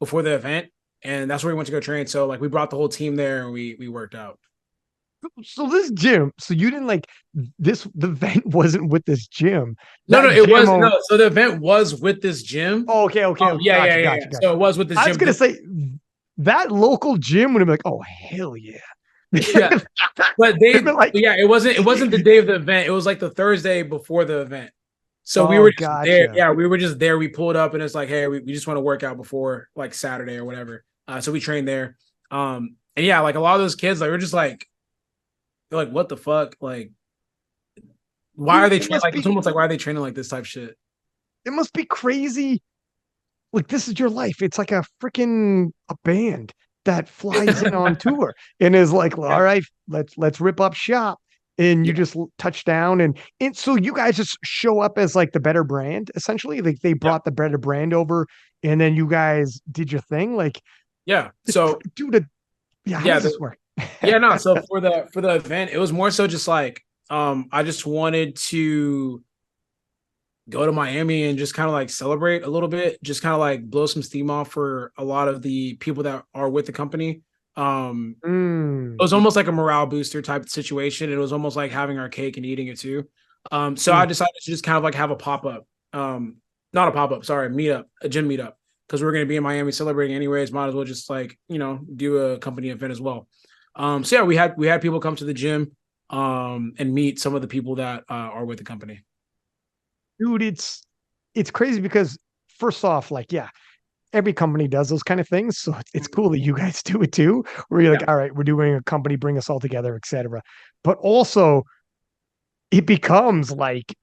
before the event, and that's where we went to go train. So like we brought the whole team there, and we worked out. So this gym, so you didn't like this, the event wasn't with this gym. No, no, That it gym was owned. no. So the event was with this gym. Oh, okay, okay, Yeah, yeah, gotcha, yeah, yeah. gotcha, gotcha. So it was with this I was gym. gonna say that local gym would have been like, oh hell yeah. Yeah, but They've been like, yeah, it wasn't the day of the event. It was like the Thursday before the event. So we oh, were just there. gotcha. Yeah, we were just there. We pulled up, and it's like, hey, we just want to work out before like Saturday or whatever. So we trained there. And yeah, like a lot of those kids, like we're just like, they're like, what the fuck? Like, why are Dude, they training? Like, it's almost like, why are they training like this type shit? it must be crazy. Like this is your life. It's like a freaking a band that flies in on tour and is like, well, Yeah, all right, let's rip up shop. And you yeah, just touch down and so you guys just show up as like the better brand, essentially. Like they yeah, brought the better brand over and then you guys did your thing. Like, yeah. So dude, yeah, how yeah, does this work? yeah, no. So for the event, it was more so just like, I just wanted to go to Miami and just kind of like celebrate a little bit, just kind of like blow some steam off for a lot of the people that are with the company. It Mm, was almost like a morale booster type situation. It was almost like having our cake and eating it too. So I mm. decided to just kind of like have a pop up, not a pop up, sorry, meetup, a gym meetup, because we're going to be in Miami celebrating anyways. Might as well just like do a company event as well. So yeah, we had people come to the gym, and meet some of the people that are with the company. Dude, it's crazy because first off, like, yeah, every company does those kind of things. So it's cool that you guys do it too, where you're Yeah, like, all right, we're doing a company, bring us all together, etc. But also it becomes like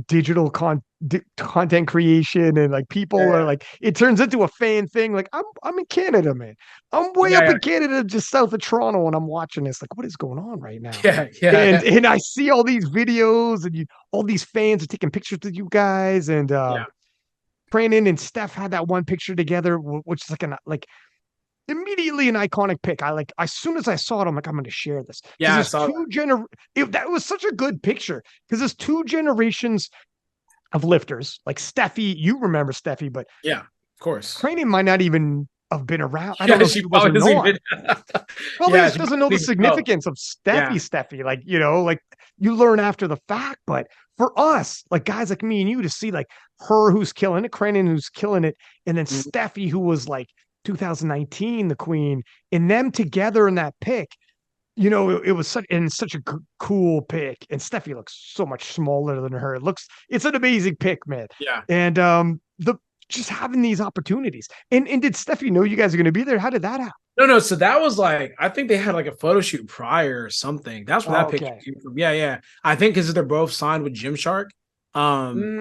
digital content creation and like people are yeah, like it turns into a fan thing. Like I'm in Canada, man. I'm way up yeah, in Canada, just south of Toronto, and I'm watching this. Like, what is going on right now? yeah, yeah, And yeah, and I see all these videos and all these fans are taking pictures with you guys and yeah. Brandon and Steph had that one picture together, which is like like immediately an iconic pic. I like as soon as I saw it, I'm like, I'm going to share this because Yeah, I there's saw that. that was such a good picture because there's two generations of lifters. Like Steffi, you remember Steffi, but Yeah, of course. Cranium might not even have been around. I don't Yeah, know if she she was or probably doesn't not. even. Probably Yeah, just she doesn't probably know the doesn't even know. significance of Yeah, Steffi. Like, like you learn after the fact. But for us, like guys like me and you to see like her who's killing it, Cranium who's killing it, and then mhm, Steffi who was like 2019, the queen, and them together in that pick, it was such a cool pick. And Steffi looks so much smaller than her. It's an amazing pick, man. yeah. And the just having these opportunities. And did Steffi know you guys are going to be there? How did that happen? No, no. So that was like, I think they had like a photo shoot prior or something. That's where that picture Okay. came from. Yeah, yeah. I think because they're both signed with Gymshark. Um,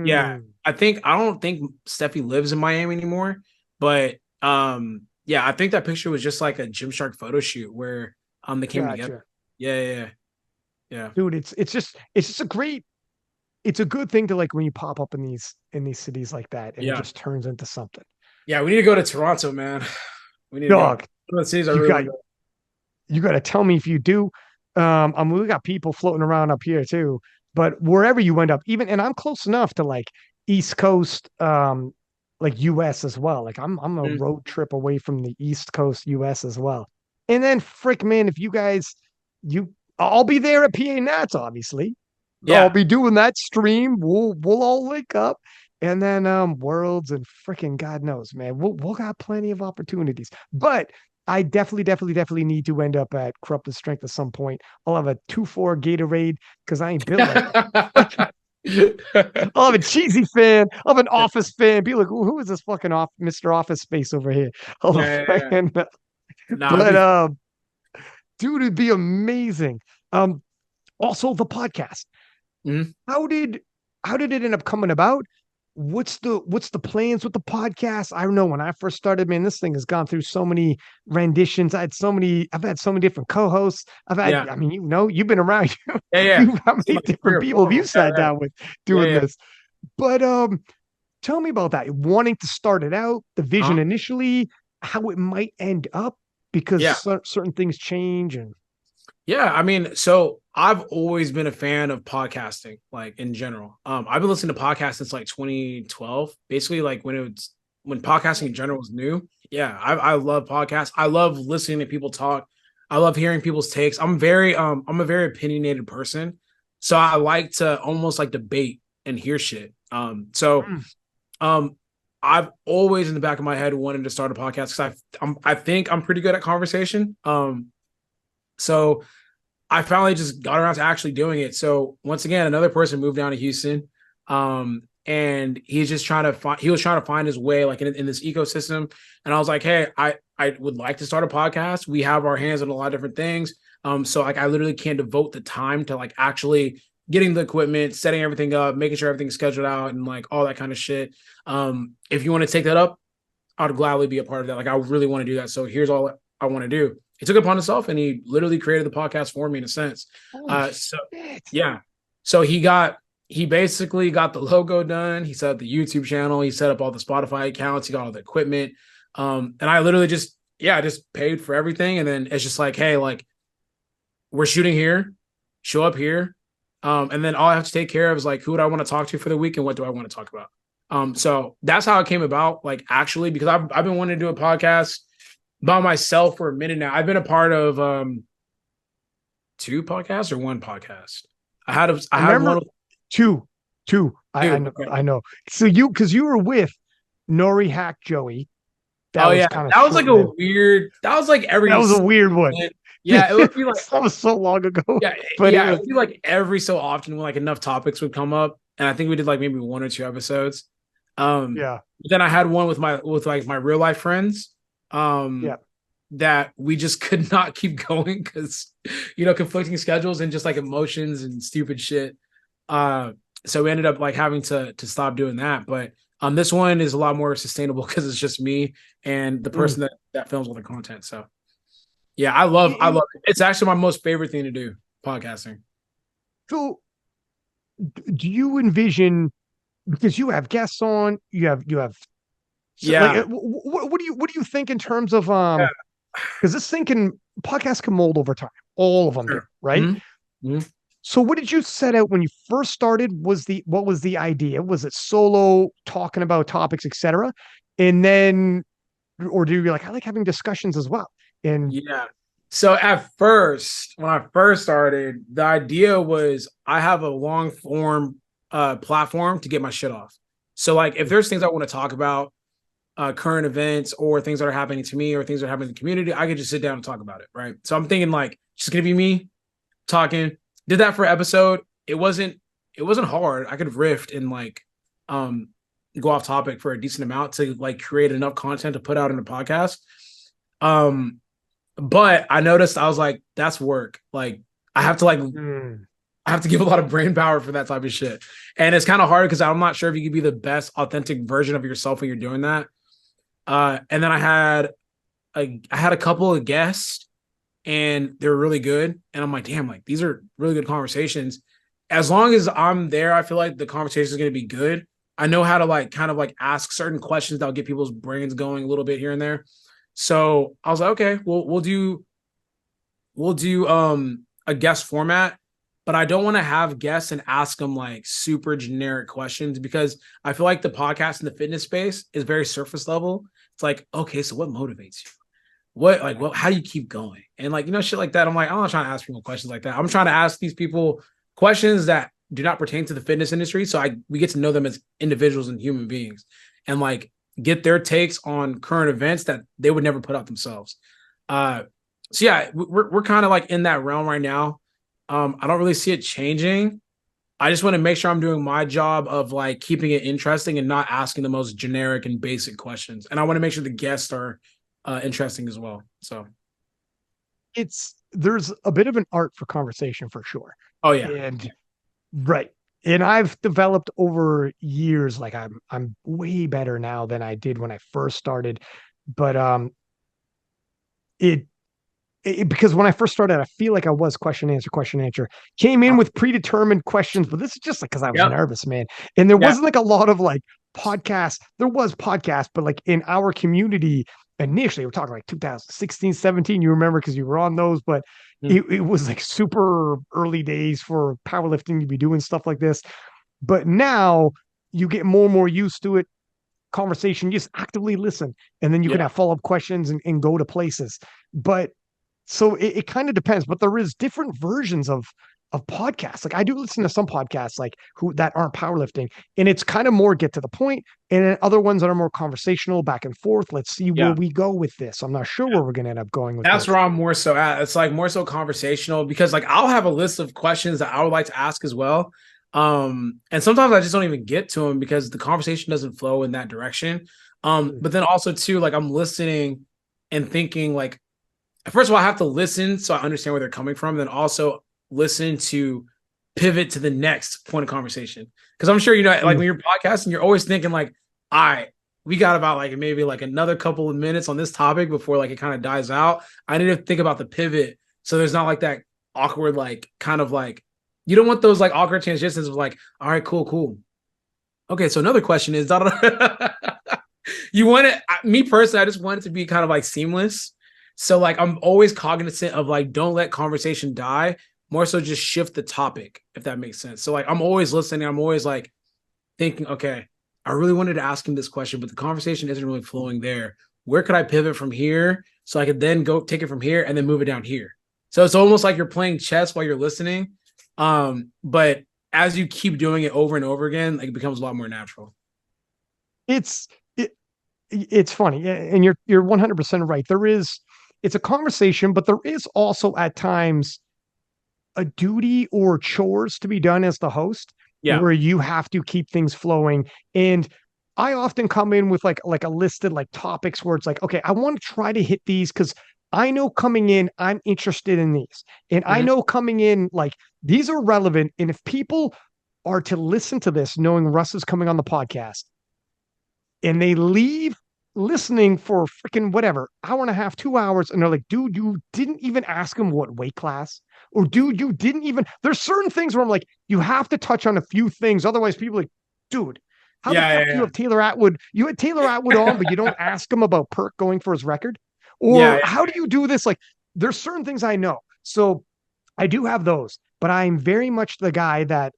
yeah. Mm, I don't think Steffi lives in Miami anymore, but yeah, I think that picture was just like a Gymshark photo shoot where they came together. gotcha. Yeah, yeah, yeah. Yeah. Dude, it's just a great it's a good thing to like when you pop up in these cities like that and it Yeah. just turns into something. Yeah, we need to go to Toronto, man. We need to go. Dog, Some of the cities I you really got want to go. you got to tell me if you do. We got people floating around up here too, but wherever you end up, even and I'm close enough to like East Coast, like US as well. Like I'm a Mm, road trip away from the East Coast US as well. And then frick man, if you guys you I'll be there at PA Nats, obviously. I'll yeah. be doing that stream. We'll all link up. And then worlds and freaking God knows, man. We'll got plenty of opportunities. But I definitely need to end up at Corrupted Strength at some point. I'll have a 2-4 Gatorade because I ain't built like that. I'll have a cheesy fan. I'll have an office fan. Be like, who is this fucking Mr. Office Space over here? I'll have Yeah, a yeah, yeah. fan. Nah, it'd But be dude, it'd be amazing. Um, Also the podcast. mhm. How did how did it end up coming about? What's the plans with the podcast? I don't know. When I first started, man, this thing has gone through so many renditions. I've had so many different co-hosts. Yeah, I mean, you've been around. yeah, yeah. How It's many like three different or people four have of you them. Yeah, sat yeah, down with yeah, doing yeah. this? But tell me about that. Wanting to start it out, the vision Uh-huh. initially, how it might end up because Yeah. certain things change and Yeah, I mean, so I've always been a fan of podcasting, like in general. I've been listening to podcasts since like 2012, basically like when podcasting in general was new. Yeah, I love podcasts. I love listening to people talk. I love hearing people's takes. I'm a very opinionated person, so I like to almost like debate and hear shit. Mm. Um, I've always in the back of my head wanted to start a podcast because I think I'm pretty good at conversation. So I finally just got around to actually doing it. So once again, another person moved down to Houston. And he's just trying to find, he was trying to find his way like in this ecosystem. And I was like, hey, I would like to start a podcast. We have our hands on a lot of different things. So like I literally can't devote the time to like actually getting the equipment, setting everything up, making sure everything's scheduled out and like all that kind of shit. If you want to take that up, I'd gladly be a part of that. Like I really want to do that. So here's all I want to do. He took it upon himself and he literally created the podcast for me in a sense. Holy So shit. yeah. So he basically got the logo done. He set up the YouTube channel. He set up all the Spotify accounts. He got all the equipment. And I literally just, yeah, I just paid for everything. And then it's just like, hey, like we're shooting here, show up here. And then all I have to take care of is like, who do I want to talk to for the week and what do I want to talk about? So that's how it came about, like actually, because I've been wanting to do a podcast by myself for a minute now. I've been a part of two podcasts or one podcast. I I had remember one two, two. I two. know, Okay. I know. So because you were with Nori Hack Joey, that Oh was yeah, kind of that was like short a lived. weird. That was like That every. was a weird one. Yeah, it would be like That was so long ago, yeah, but it yeah. It was, would be like every so often when like enough topics would come up, and I think we did like maybe one or two episodes. yeah, But then I had one with like my real life friends. yeah. That we just could not keep going because conflicting schedules and just like emotions and stupid shit. Uh, so we ended up like having to stop doing that. But this one is a lot more sustainable because it's just me and the Mm. person that films all the content. So yeah, I love it. It's actually my most favorite thing to do, podcasting. So, do you envision, because you have guests on, you have so like Yeah. what do you think in terms of Yeah. because this thing can podcasts can mold over time, all of them do, Sure. right? Mhm. Mhm. So what did you set out when you first started? What was the idea? Was it solo talking about topics, etc.? And then, or do you be like, I like having discussions as well? And Yeah. So at first, when I first started, the idea was I have a long form platform to get my shit off. So like if there's things I want to talk about, current events or things that are happening to me or things that are happening in the community, I could just sit down and talk about it. Right. So I'm thinking like just gonna be me talking. Did that for an episode. It wasn't hard. I could have riffed and like um go off topic for a decent amount to like create enough content to put out in a podcast. Um but I noticed I was like, that's work. Like I have to like mm, I have to give a lot of brain power for that type of shit. And it's kind of hard because I'm not sure if you could be the best authentic version of yourself when you're doing that. And then I had a couple of guests and they're really good. And I'm like, damn, like these are really good conversations. As long as I'm there, I feel like the conversation is going to be good. I know how to like kind of like ask certain questions that'll get people's brains going a little bit here and there. So I was like, okay, we'll do a guest format, but I don't want to have guests and ask them like super generic questions because I feel like the podcast in the fitness space is very surface level. It's like, okay, so what motivates you? What how do you keep going? And like, shit like that. I'm like, I'm not trying to ask people questions like that. I'm trying to ask these people questions that do not pertain to the fitness industry. So we get to know them as individuals and human beings and like get their takes on current events that they would never put out themselves. So yeah, we're kind of like in that realm right now. I don't really see it changing. I just want to make sure I'm doing my job of like keeping it interesting and not asking the most generic and basic questions. And I want to make sure the guests are interesting as well. So, there's a bit of an art for conversation for sure. oh yeah, And right. And I've developed over years, like I'm way better now than I did when I first started. But it, because when I first started, I feel like I was question answer, came in with predetermined questions, but this is just like because I was yep, nervous, man. And there yeah, wasn't like a lot of like podcasts. There was podcasts, but like in our community, initially we're talking like 2016, 17, you remember because you were on those, but it was like super early days for powerlifting to be doing stuff like this. But now you get more and more used to it. Conversation, you just actively listen, and then you can Yeah. have follow-up questions and go to places. But so it kind of depends, but there is different versions of podcasts. Like I do listen to some podcasts like who that aren't powerlifting, and it's kind of more get to the point, and then other ones that are more conversational, back and forth. Let's see where Yeah. we go with this. I'm not sure where we're gonna end up going with That's this. where I'm more so at. It's like more so conversational because like I'll have a list of questions that I would like to ask as well. And sometimes I just don't even get to them because the conversation doesn't flow in that direction. But then also too, like I'm listening and thinking like, first of all, I have to listen so I understand where they're coming from, then also listen to pivot to the next point of conversation. Because I'm sure, like when you're podcasting, you're always thinking like, all right, we got about like maybe like another couple of minutes on this topic before like it kind of dies out. I need to think about the pivot. So there's not like that awkward, like kind of like, you don't want those like awkward transitions of like, all right, cool, cool. Okay, so another question is, you want it, me personally, I just want it to be kind of like seamless. So like I'm always cognizant of like don't let conversation die, more so just shift the topic, if that makes sense. So like I'm always listening, I'm always like thinking, okay, I really wanted to ask him this question, but the conversation isn't really flowing there. Where could I pivot from here so I could then go take it from here and then move it down here? So it's almost like you're playing chess while you're listening. But as you keep doing it over and over again, like it becomes a lot more natural. It's it, it's funny, and you're 100% right. It's a conversation, but there is also at times a duty or chores to be done as the host Yeah. where you have to keep things flowing. And I often come in with like a listed like topics where it's like, okay, I want to try to hit these because I know coming in, I'm interested in these. And I Mm-hmm. know coming in, like these are relevant. And if people are to listen to this, knowing Russ is coming on the podcast, and they leave listening for freaking whatever, hour and a half, 2 hours, and they're like, dude, you didn't even ask him what weight class. Or dude, you didn't even there's certain things where I'm like, you have to touch on a few things. Otherwise, people are like, dude, how the fuck do you Yeah. have Taylor Atwood? You had Taylor Atwood on, but you don't ask him about Perk going for his record? Yeah. Or how do you do this? Like, there's certain things I know. So I do have those, but I'm very much the guy that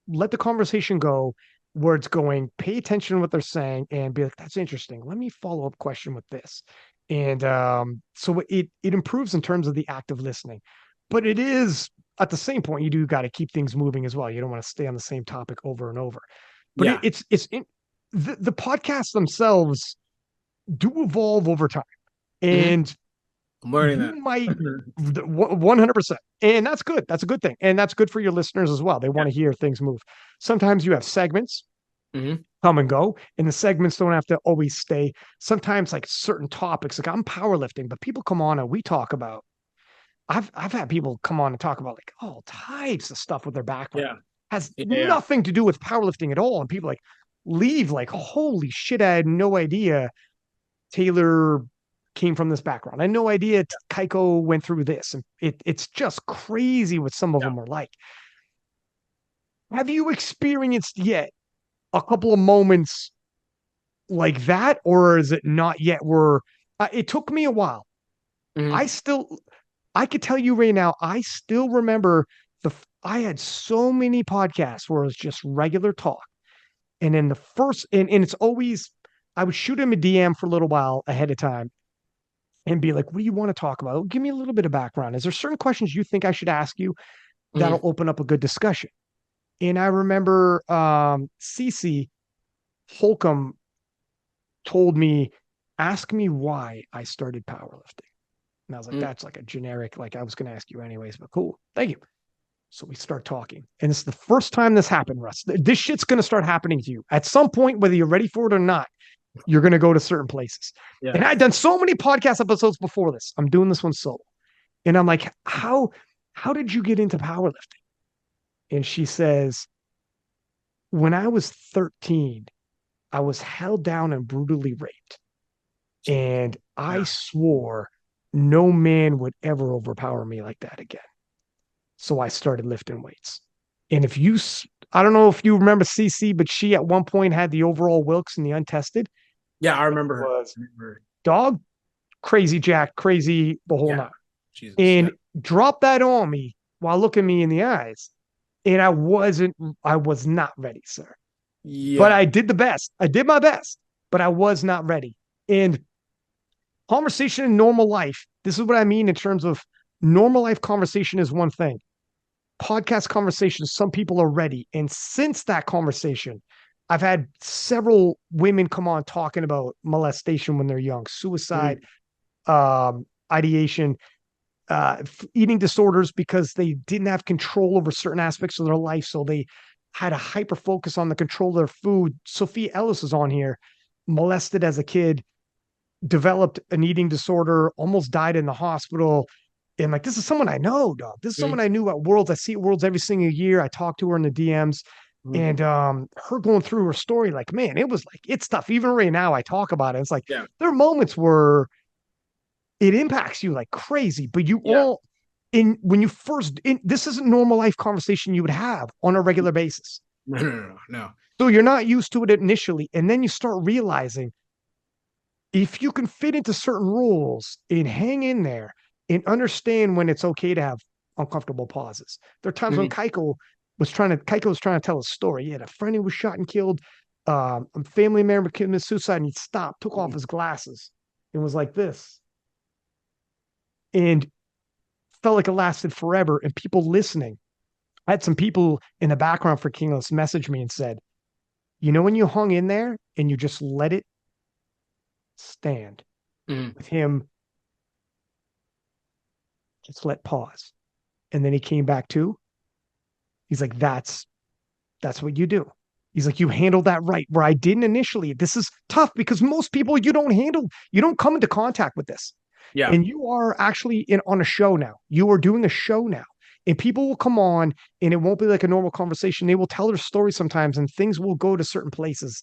let the conversation go where it's going, pay attention to what they're saying and be like, that's interesting. Let me follow up question with this. And so it improves in terms of the active listening. But it is at the same point, you do got to keep things moving as well. You don't want to stay on the same topic over and over. But Yeah. the podcasts themselves do evolve over time. Mm-hmm. And I'm learning you that. might 100%. And that's good. That's a good thing. And that's good for your listeners as well. They Yeah. want to hear things move. Sometimes you have segments Mm-hmm. come and go, and the segments don't have to always stay. Sometimes like certain topics, like I'm powerlifting, but people come on and we talk about, I've had people come on and talk about like all types of stuff with their background. Yeah. Has Yeah. nothing to do with powerlifting at all. And people like leave like, holy shit, I had no idea Taylor came from this background. I had no idea Kaiko went through this. And it's just crazy what some of Yeah. them are like. Have you experienced yet a couple of moments like that? Or is it not yet where it took me a while? Mm-hmm. I still, I could tell you right now, I still remember I had so many podcasts where it was just regular talk. And then the first, and it's always, I would shoot him a DM for a little while ahead of time and be like, what do you want to talk about? Give me a little bit of background. Is there certain questions you think I should ask you that'll Mm-hmm. open up a good discussion? And I remember Cece Holcomb told me, ask me why I started powerlifting. And I was like, Mm-hmm. that's like a generic, like I was going to ask you anyways, but cool. Thank you. So we start talking. And it's the first time this happened, Russ. This shit's going to start happening to you. At some point, whether you're ready for it or not, you're going to go to certain places. Yeah. And I'd done so many podcast episodes before this. I'm doing this one solo. And I'm like, how did you get into powerlifting? And she says, when I was 13, I was held down and brutally raped. And I Yeah. swore no man would ever overpower me like that again. So I started lifting weights. And I don't know if you remember CC, but she at one point had the overall Wilks and the untested. Yeah. I remember her. Was I remember her. dog, crazy Jack, crazy the whole Yeah. nine. Jesus. Yeah. and dropped that on me while looking me in the eyes. And I was not ready, sir. But Yeah. I did the best. I did my best, but I was not ready. And conversation in normal life, this is what I mean in terms of normal life conversation is one thing. Podcast conversations, some people are ready. And since that conversation, I've had several women come on talking about molestation when they're young, suicide, Mhm. ideation, eating disorders because they didn't have control over certain aspects of their life. So they had a hyper focus on the control of their food. Sophia Ellis is on here, molested as a kid, developed an eating disorder, almost died in the hospital. And like, this is someone I know, dog. This is someone Mhm. I knew at Worlds. I see at Worlds every single year. I talk to her in the DMs. Mhm. And her going through her story, like, man, it was like, it's tough. Even right now, I talk about it. It's like, Yeah. there are moments where it impacts you like crazy, but you Yeah. all, in when you first, this isn't normal life conversation you would have on a regular basis. No, no, no, no. So you're not used to it initially. And then you start realizing if you can fit into certain rules and hang in there and understand when it's okay to have uncomfortable pauses. There are times when Mhm. Keiko was trying to tell a story. He had a friend who was shot and killed, a family member committed suicide, and he stopped, took off Mhm. his glasses, and was like this, and felt like it lasted forever. And people listening, I had some people in the background for Kingless message me and said, you know, when you hung in there and you just let it stand Mhm. with him, just let pause. And then he came back to, he's like, that's what you do. He's like, you handled that right. Where I didn't initially. This is tough because most people you don't come into contact with this. Yeah. And you are actually on a show now. You are doing a show now. And people will come on and it won't be like a normal conversation. They will tell their story sometimes and things will go to certain places.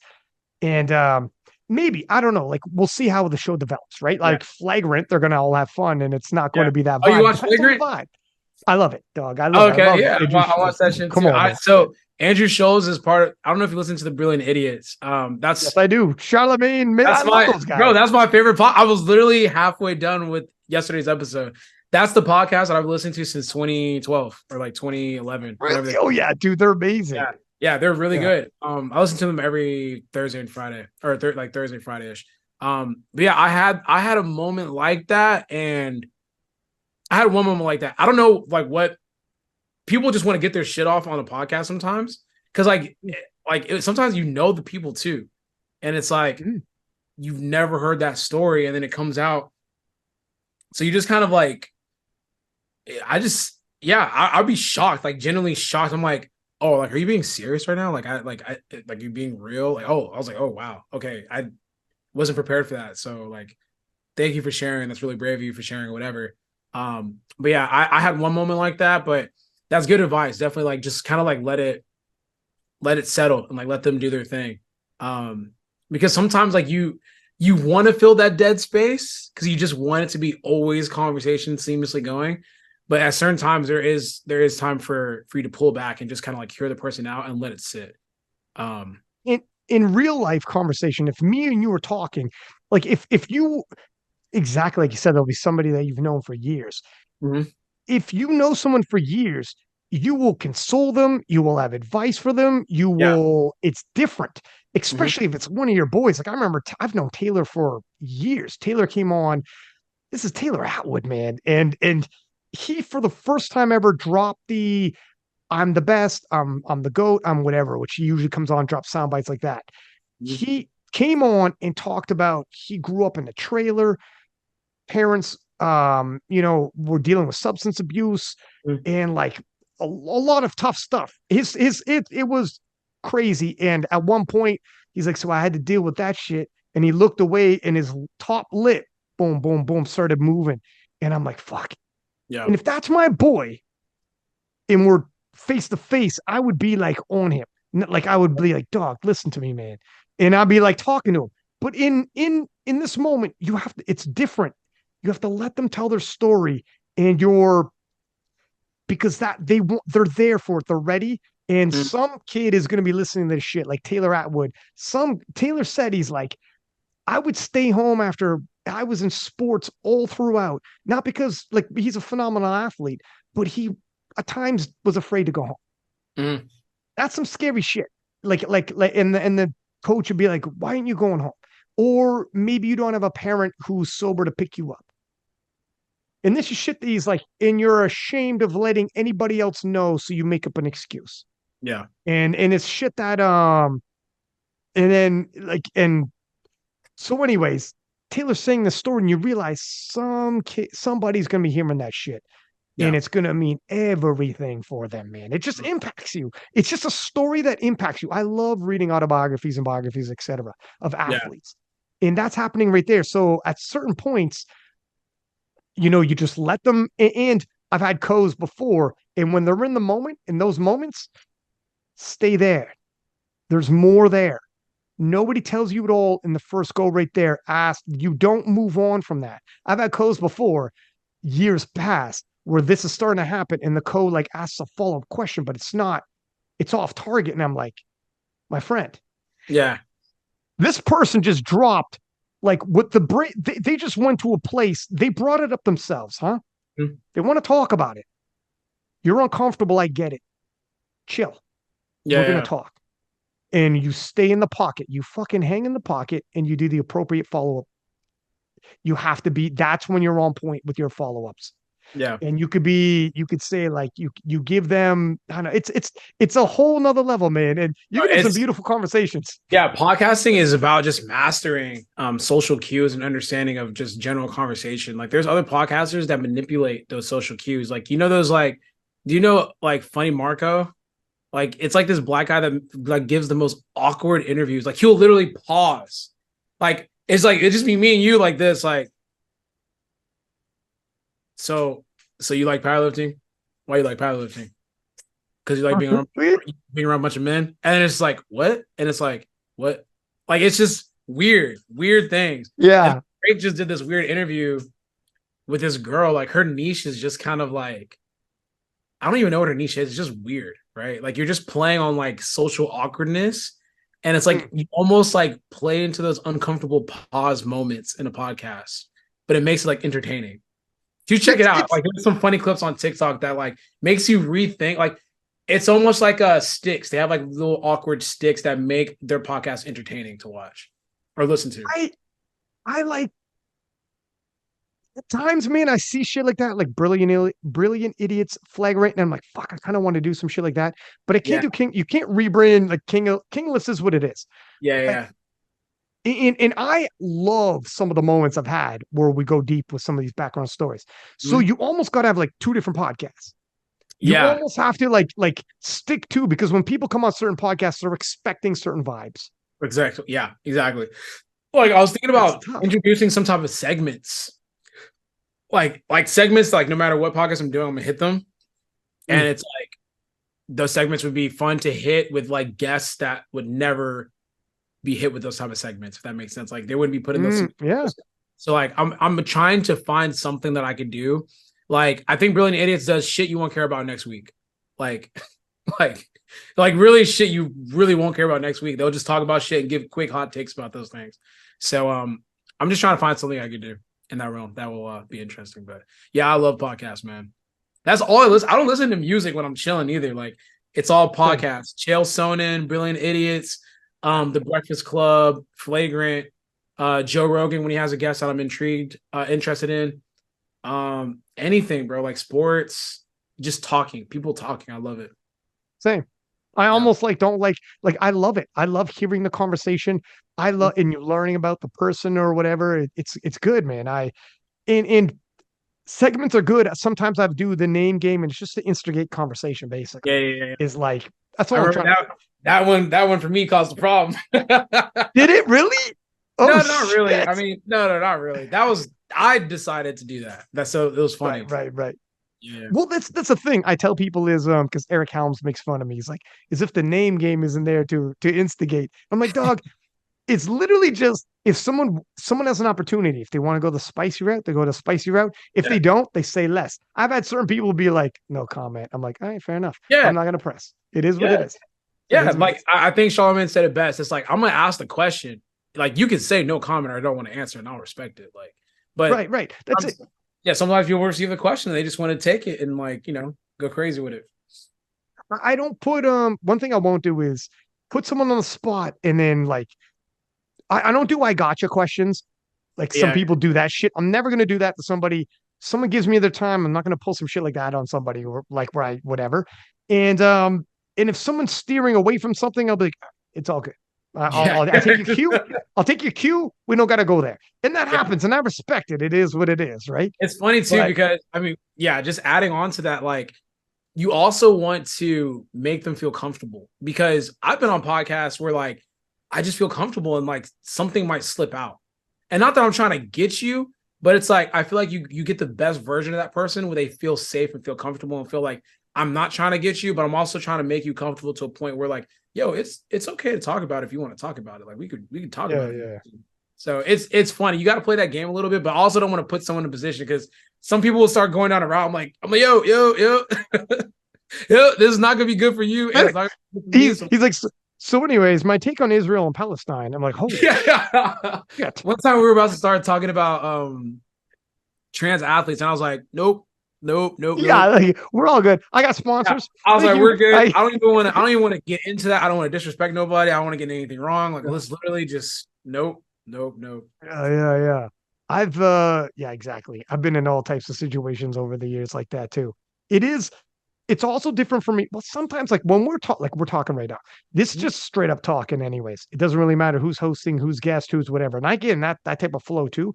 And maybe, I don't know, like we'll see how the show develops, right? Yeah. Like Flagrant, they're gonna all have fun and it's not going Yeah. to be that Oh, you vibe. watch Depends on the Flagrant? vibe. I love it, dog. Oh, I okay. love Yeah. Andrew. I watched that Like, shit come too. on, man. So Andrew Scholes is part of, I don't know if you listen to the Brilliant Idiots. Yes, I do. Charlemagne, man, I That's love my those bro. guys. That's my favorite pod. I was literally halfway done with yesterday's episode. That's the podcast that I've listened to since 2012 or like 2011, whenever Really? they. Oh yeah, dude, they're amazing. Yeah, yeah, they're really Yeah. good. I listen to them every Thursday and Friday, or like Thursday Friday ish. But yeah, I had a moment like that, and I had one moment like that. I don't know, like what people just want to get their shit off on a podcast sometimes, because sometimes you know the people too, and it's like Mm. you've never heard that story, and then it comes out, so you just kind of like, I just yeah, I'd be shocked, like genuinely shocked. I'm like, oh, like are you being serious right now? Like you being real? Like, oh, I was like, oh wow, okay, I wasn't prepared for that. So like, thank you for sharing. That's really brave of you for sharing or whatever. But yeah, I had one moment like that, but that's good advice. Definitely like just kind of like let it settle and like let them do their thing. Um, because sometimes like you want to fill that dead space because you just want it to be always conversation seamlessly going. But at certain times there is time for you to pull back and just kind of like hear the person out and let it sit. Um, In real life conversation, if me and you were talking, like if you exactly like you said, there'll be somebody that you've known for years. mhm. If you know someone for years, you will console them, you will have advice for them, Yeah. it's different, Mhm. especially if it's one of your boys. Like I remember, I've known Taylor for years. Taylor came on, this is Taylor Atwood, man. And he, for the first time ever, dropped the I'm the best, I'm the GOAT, I'm whatever, which he usually comes on, drops sound bites like that. Mhm. He came on and talked about he grew up in a trailer, parents were dealing with substance abuse Mhm. and like a lot of tough stuff. It was crazy. And at one point he's like, so I had to deal with that shit. And he looked away and his top lip, boom, boom, boom, started moving. And I'm like, fuck. Yeah. And if that's my boy and we're face to face, I would be like on him. Like I would be like, dog, listen to me, man. And I'd be like talking to him. But in this moment, you have to, it's different. You have to let them tell their story and you're because that they're there for it. They're ready. And Mhm. some kid is gonna be listening to this shit, like Taylor Atwood. Taylor said he's like, I would stay home after I was in sports all throughout, not because like he's a phenomenal athlete, but he at times was afraid to go home. Mm. That's some scary shit. And the coach would be like, why aren't you going home? Or maybe you don't have a parent who's sober to pick you up. And this is shit that he's like, and you're ashamed of letting anybody else know, so you make up an excuse. Yeah. And it's shit that and then like and so anyways, Taylor's saying the story, and you realize somebody's gonna be hearing that shit. And Yeah. it's going to mean everything for them, man. It just impacts you. It's just a story that impacts you. I love reading autobiographies and biographies, etc., of Yeah. athletes. And that's happening right there. So at certain points, you just let them. And I've had co's before. And when they're in the moment, in those moments, stay there. There's more there. Nobody tells you it all in the first go right there. Ask, you don't move on from that. I've had co's before, years past, where this is starting to happen, and the co like asks a follow-up question, but it's off target. And I'm like, my friend, Yeah. this person just dropped like what the brain, they just went to a place, they brought it up themselves, huh? Mm. They want to talk about it. You're uncomfortable, I get it. Chill. Yeah. We're gonna Yeah. talk. And you stay in the pocket. You fucking hang in the pocket and you do the appropriate follow-up. You have to be, that's when you're on point with your follow-ups. Yeah. And you could say like you give them, I don't know, it's a whole nother level, man. And you can have some beautiful conversations. Yeah, podcasting is about just mastering social cues and understanding of just general conversation. Like there's other podcasters that manipulate those social cues. Like, those like, do you know like Funny Marco? Like it's like this black guy that like gives the most awkward interviews. Like he'll literally pause. Like it's like it just be me and you like this, like so you like powerlifting? Why you like powerlifting? Because you like being around a bunch of men, and then it's like what? And it's like what? Like it's just weird things. Yeah. And Drake just did this weird interview with this girl. Like her niche is just kind of like I don't even know what her niche is. It's just weird, right? Like you're just playing on like social awkwardness, and it's like you almost like play into those uncomfortable pause moments in a podcast, but it makes it like entertaining. You check it out. Like there's some funny clips on TikTok that like makes you rethink. Like it's almost like sticks. They have like little awkward sticks that make their podcast entertaining to watch or listen to. I like at times, man, I see shit like that, like brilliant idiots flagrant, and I'm like, fuck, I kind of want to do some shit like that, but I can't do King. You can't rebrand like Kingless is what it is. Yeah. And I love some of the moments I've had where we go deep with some of these background stories. So you almost got to have like two different podcasts. You almost have to like stick to, because when people come on certain podcasts, they're expecting certain vibes. Exactly. Yeah, exactly. Like I was thinking about introducing some type of segments. Like segments, like no matter what podcast I'm doing, I'm gonna hit them. And it's like those segments would be fun to hit with like guests that would never be hit with those type of segments, if that makes sense. Like they wouldn't be put in those. Yeah. So like I'm trying to find something that I could do. Like I think Brilliant Idiots does shit you won't care about next week. Like really shit you really won't care about next week. They'll just talk about shit and give quick hot takes about those things. So I'm just trying to find something I could do in that realm that will be interesting. But yeah, I love podcasts, man. That's all I listen. I don't listen to music when I'm chilling either. Like it's all podcasts. Chael Sonnen, Brilliant Idiots, The Breakfast Club, Flagrant, Joe Rogan when he has a guest that I'm interested in. Anything, bro, like sports, just talking, people talking. I love it. Same. I almost don't like I love it. I love hearing the conversation. I love and you're learning about the person or whatever. It's good, man. And segments are good. Sometimes I do the name game, and it's just to instigate conversation. Basically, Yeah. Is like that's all I'm trying. That one for me caused the problem. Did it really? Oh, no, not really. I mean, no, not really. I decided to do that. It was funny. Right. Yeah. Well, that's the thing I tell people is because Eric Helms makes fun of me. He's like, as if the name game isn't there to instigate. I'm like, dog, it's literally just if someone has an opportunity, if they want to go the spicy route, they go the spicy route. If they don't, they say less. I've had certain people be like, no comment. I'm like, all right, fair enough. Yeah. I'm not gonna press. It is what it is. Yeah, like I think Charlamagne said it best. It's like I'm gonna ask the question, like you can say no comment or I don't want to answer, and I'll respect it. Like, but Right. That's it. yeah, sometimes people receive the question and they just want to take it and like go crazy with it. I don't put one thing I won't do is put someone on the spot and then like I don't do I gotcha questions. Like some Yeah, people do that shit. I'm never gonna do that to somebody. Someone gives me their time. I'm not gonna pull some shit like that on somebody or like where I whatever. And if someone's steering away from something, I'll be like, it's all good. yeah, I'll take your cue. I'll take your cue. We don't gotta go there. And that yeah. happens, and I respect it. It is what it is, right? It's funny too But because I mean, yeah, just adding on to that, like you also want to make them feel comfortable because I've been on podcasts where like I just feel comfortable and like something might slip out. And not that I'm trying to get you, but it's like I feel like you get the best version of that person where they feel safe and feel comfortable and feel like I'm not trying to get you, but I'm also trying to make you comfortable to a point where like, yo, it's okay to talk about it if you want to talk about it. Like we could talk yeah, about it. yeah. So it's funny. You got to play that game a little bit, but also don't want to put someone in a position because some people will start going down a route. I'm like, yo, yo, this is not gonna be good for you, and it's not good for me. So He's like, so anyways, my take on Israel and Palestine. I'm like, holy yeah. shit. One time we were about to start talking about trans athletes, and I was like, Yeah, nope. like, we're all good. I got Yeah. sponsors. I was Thank like, you. we're good. I don't even want to get into that. I don't want to disrespect nobody. I don't want to get anything wrong. Like, let's literally just nope. Yeah. Yeah, exactly. I've been in all types of situations over the years like that too. It is, it's also different for me. Well, sometimes like when we're talking right now, this is Mhm. just straight up talking anyways. It doesn't really matter who's hosting, who's guest, who's whatever. And I get in that type of flow too.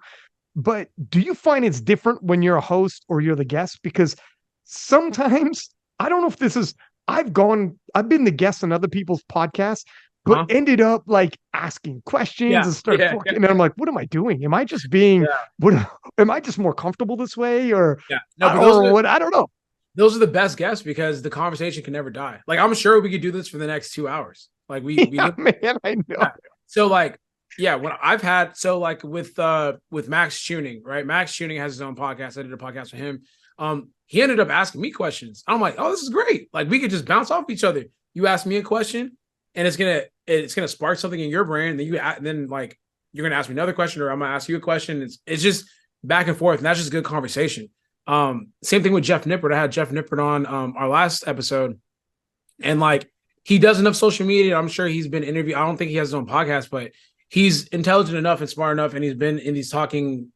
But do you find it's different when you're a host or you're the guest? Because sometimes I don't know if this is I've been the guest on other people's podcasts, but Uh-huh. ended up like asking questions Yeah, and start fucking and I'm like, what am I doing? Am I just being yeah, what am I just more comfortable this way yeah. No, but or what? I don't know. those are the best guests because the conversation can never die. Like I'm sure we could do this for the next 2 hours. Like we Yeah, live. man, I know. Yeah. So like yeah, when I've had so like with Max Tuning, right? Max Tuning has his own podcast. I did a podcast with him. He ended up asking me questions. I'm like, oh, this is great. Like we could just bounce off each other. You ask me a question, and it's gonna spark something in your brain. And then like you're gonna ask me another question, or I'm gonna ask you a question. It's just back and forth, and that's just good conversation. Same thing with Jeff Nippert. I had Jeff Nippert on our last episode, and like he does enough social media. I'm sure he's been interviewed. I don't think he has his own podcast, but he's intelligent enough and smart enough, and he's been in these talking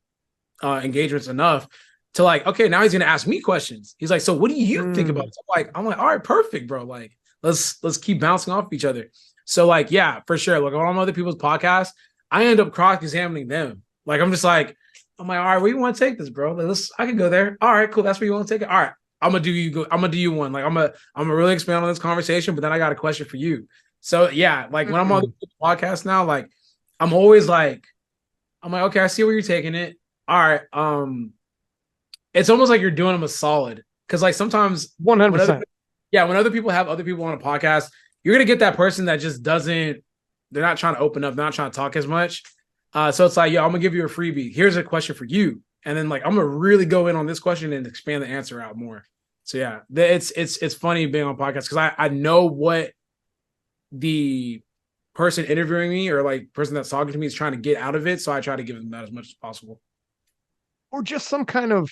engagements enough to like, okay, now he's gonna ask me questions. He's like, so what do you think about Mm. it? I'm like, all right, perfect, bro. Like, let's keep bouncing off each other. So like, yeah, for sure. Like on other people's podcasts, I end up cross-examining them. Like I'm just like, I'm like, all right, where you want to take this, bro? Like, I can go there. All right, cool. That's where you want to take it. All right. I'm gonna do you one. Like I'm gonna really expand on this conversation, but then I got a question for you. So yeah, like when I'm on the podcast now, like I'm always like, I'm like, okay, I see where you're taking it. All right. It's almost like you're doing them a solid. Cause like sometimes when other 100%. when other people have other people on a podcast, you're gonna get that person that just doesn't, they're not trying to open up, they're not trying to talk as much. So it's like, yo, I'm gonna give you a freebie. Here's a question for you. And then like I'm gonna really go in on this question and expand the answer out more. So yeah, it's funny being on podcasts because I know what the person interviewing me or like person that's talking to me is trying to get out of it. So I try to give them that as much as possible. Or just some kind of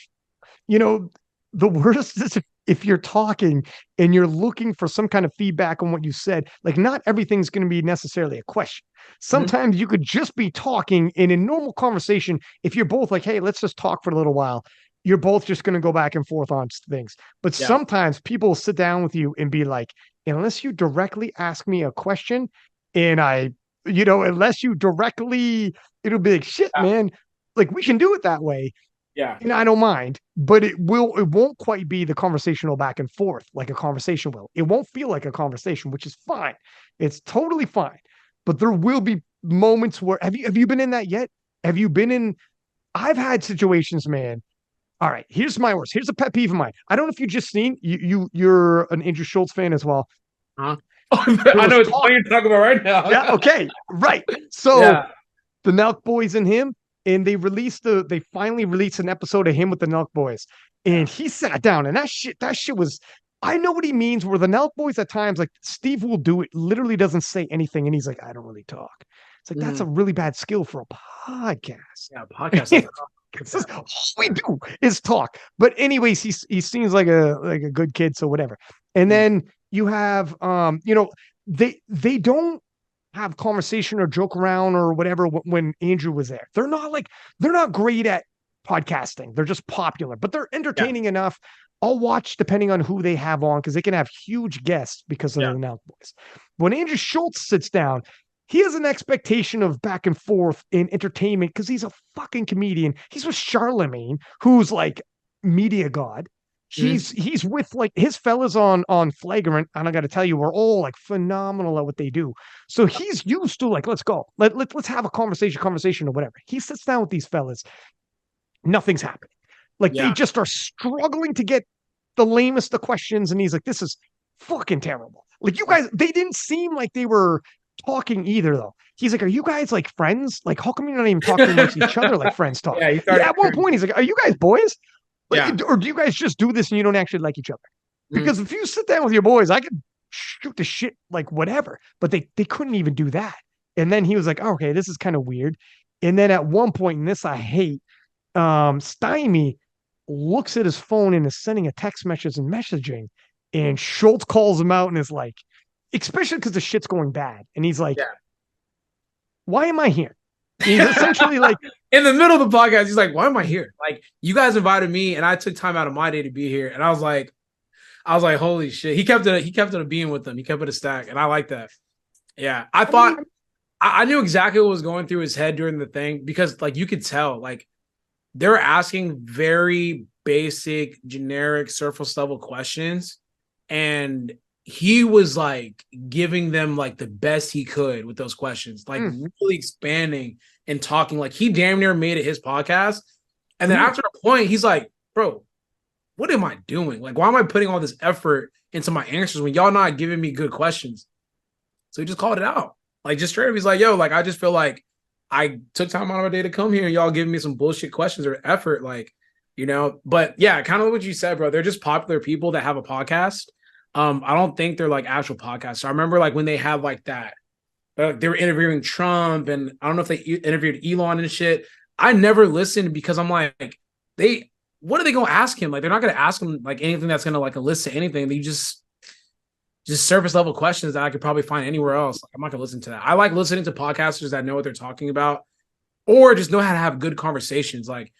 you know, the worst is if you're talking and you're looking for some kind of feedback on what you said, like not everything's going to be necessarily a question. Mhm. Sometimes you could just be talking in a normal conversation. If you're both like, hey, let's just talk for a little while, you're both just going to go back and forth on things. But Yeah. sometimes people will sit down with you and be like, unless you directly ask me a question and unless you directly, it'll be like, shit, Yeah. man, like we can do it that way Yeah. and I don't mind, but it won't quite be the conversational back and forth like a conversation will. It won't feel like a conversation, which is fine. It's totally fine. But there will be moments where have you been in that yet? Have you been in I've had situations, man. All right, here's my worst. Here's a pet peeve of mine. I don't know if you just seen you're an Andrew Schultz fan as well. Huh? There I was know it's talk. what you're talking about right Yeah, now. okay, right. So Yeah. the Nelk Boys and him, and they finally released an episode of him with the Nelk Boys. Yeah. And he sat down and that shit was I know what he means where the Nelk Boys at times, like Steve will do it, literally doesn't say anything, and he's like, I don't really talk. It's like, that's a Mhm. really bad skill for a podcast. Yeah, podcast. This is all we do is talk. But anyways, he seems like a good kid, so whatever. And Mhm. then you have they don't have conversation or joke around or whatever when Andrew was there. They're not great at podcasting. They're just popular, but they're Yeah, entertaining enough. I'll watch depending on who they have on because they can have huge guests because of yeah. the Now Boys. When Andrew Schultz sits down, he has an expectation of back and forth in entertainment because he's a fucking comedian. He's with Charlemagne, who's like media god. Mhm. He's with like his fellas on Flagrant, and I got to tell you, we're all like phenomenal at what they do. So he's used to like, let's go, let's have a conversation or whatever. He sits down with these fellas, nothing's happening. Like they Yeah. just are struggling to get the lamest of questions, and he's like, this is fucking terrible. Like you guys, they didn't seem like they were talking either though. He's like, are you guys like friends? Like, how come you're not even talking amongst each other like friends talk? Yeah, he Yeah, started. at one point he's like, are you guys boys? Like, Yeah. or do you guys just do this and you don't actually like each other? Mhm. Because if you sit down with your boys, I could shoot the shit like whatever. But they couldn't even do that. And then he was like, oh, okay, this is kind of weird. And then at one point, and this I hate, Stymie looks at his phone and is sending a text message and messaging. And Schultz calls him out and is like, especially because the shit's going bad. And he's like, why am I here? He's essentially like, In the middle of the podcast, he's like, "Why am I here? Like, you guys invited me, and I took time out of my day to be here." And I was like, "Holy shit!" He kept it a being with them. He kept it a stack, and I like that. Yeah, I I mean, thought I knew exactly what was going through his head during the thing because, like, you could tell, like, they were asking very basic, generic, surface level questions, and he was like giving them like the best he could with those questions, like really expanding and talking. Like he damn near made it his podcast. And then after a point, he's like, "Bro, what am I doing? Like, why am I putting all this effort into my answers when y'all not giving me good questions?" So he just called it out. Like just straight up, he's like, "Yo, like I just feel like I took time out of my day to come here and y'all giving me some bullshit questions or effort, like, you know." But yeah, kind of what you said, bro. They're just popular people that have a podcast. I don't think they're like actual podcasts. I remember like when they had like that, they were interviewing Trump, and I don't know if they interviewed Elon and shit. I never listened because I'm like, what are they gonna ask him? Like, they're not gonna ask him like anything that's gonna like elicit anything. They just surface level questions that I could probably find anywhere else. Like, I'm not gonna listen to that. I like listening to podcasters that know what they're talking about, or just know how to have good conversations. Like